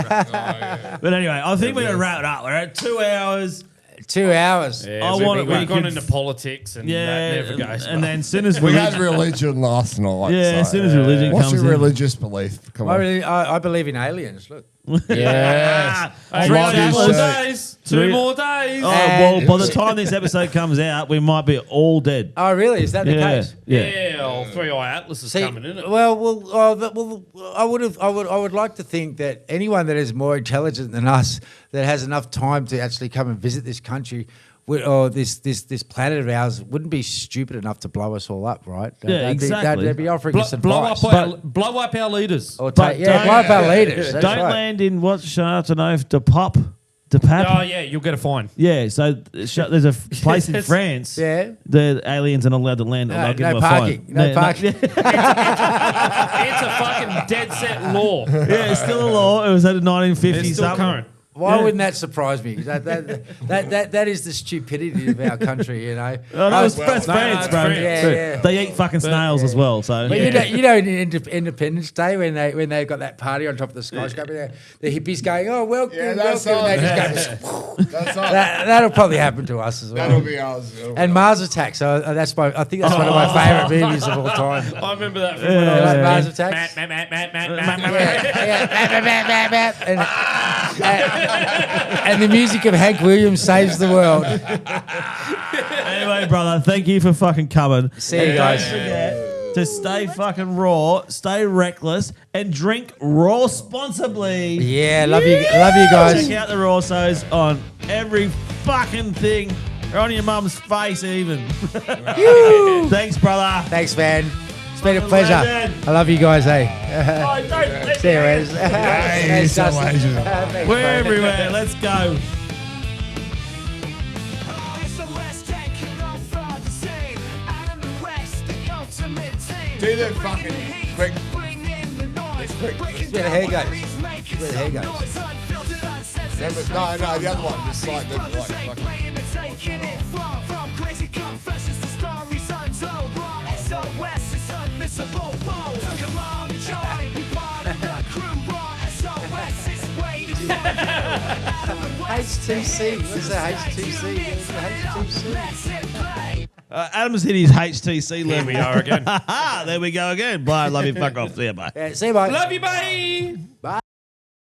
But anyway, I think we're going to wrap it up. We're at 2 hours. 2 hours. Yeah, I we've want it- we gone could- into politics and that never goes. and then as soon as We religion, had religion last night. yeah, so. as soon as religion What's comes your in, religious belief? Come on. I believe in aliens. Look. Yes. I Three love you, more sir. days. 2 more days. Oh, well, by the time this episode comes out, we might be all dead. Oh, really? Is that the Yeah. case? Yeah, old 3-Eye Atlas is coming, isn't it? I would like to think that anyone that is more intelligent than us, that has enough time to actually come and visit this country, or this planet of ours, wouldn't be stupid enough to blow us all up, right? Yeah, exactly. They'd be offering us Blow advice. blow up our leaders. Or But blow up our leaders. That's Don't right. land in what's Chartenove de Pop. De Pap? Oh, yeah, you'll get a fine. Yeah, so there's a place in France. Yeah. The aliens are not allowed to land. Or No, they'll give no them a parking. fine. No parking. It's a fucking dead set law. Yeah, it's still a law. It was at 1950 It's still something. current. Why Yeah. wouldn't that surprise me? That is the stupidity of our country, you know. Oh, no, it's France, no, France, it's bro. France. Yeah. They eat fucking snails as well. So But you know, in Independence Day when they got that party on top of the skyscraper, the hippies going, "Oh, welcome, Yeah, that's welcome," and they all. just go, That's all. that'll probably happen to us as well. That'll be ours. And Mars Attacks. I think that's one of my favourite movies of all time. I remember that from when I was Like a Mars kid. Attacks. Yeah. And the music of Hank Williams saves the world. anyway, brother, thank you for fucking coming. See you guys. Don't forget to stay fucking raw, stay reckless, and drink raw responsibly. Yeah, love you guys. Check out the raw so's on every fucking thing. Or on your mum's face, even. Thanks, brother. Thanks, man. It's been a Fucking pleasure. legend. I love you guys, eh? Oh, don't let See you, me- Wes. Thanks, so Dustin. Asian. Thanks, We're mate. everywhere. Let's go. It's the West taking over the scene. Adam and West, the ultimate team. Do the fucking quick. Bring in the noise. quick. Breaking where the down hair goes. barriers, making Where the hair some goes. noise. Unfiltered, uncensored, No, the other one. Just like the brothers like ain't fucking. playing and taking it from crazy confessions to stories untold. Raw SOS is unmissable. Whoa, come on, join. Be part of the crew. Raw SOS is waiting for you. Adam and West, H2C. What's that H2C? H2C. let's hit play. Adam's hit his HTC level. Here we are again. There we go again. Bye. Love you. Fuck off. See you. Bye. Yeah, see you, mate. Love you, bye.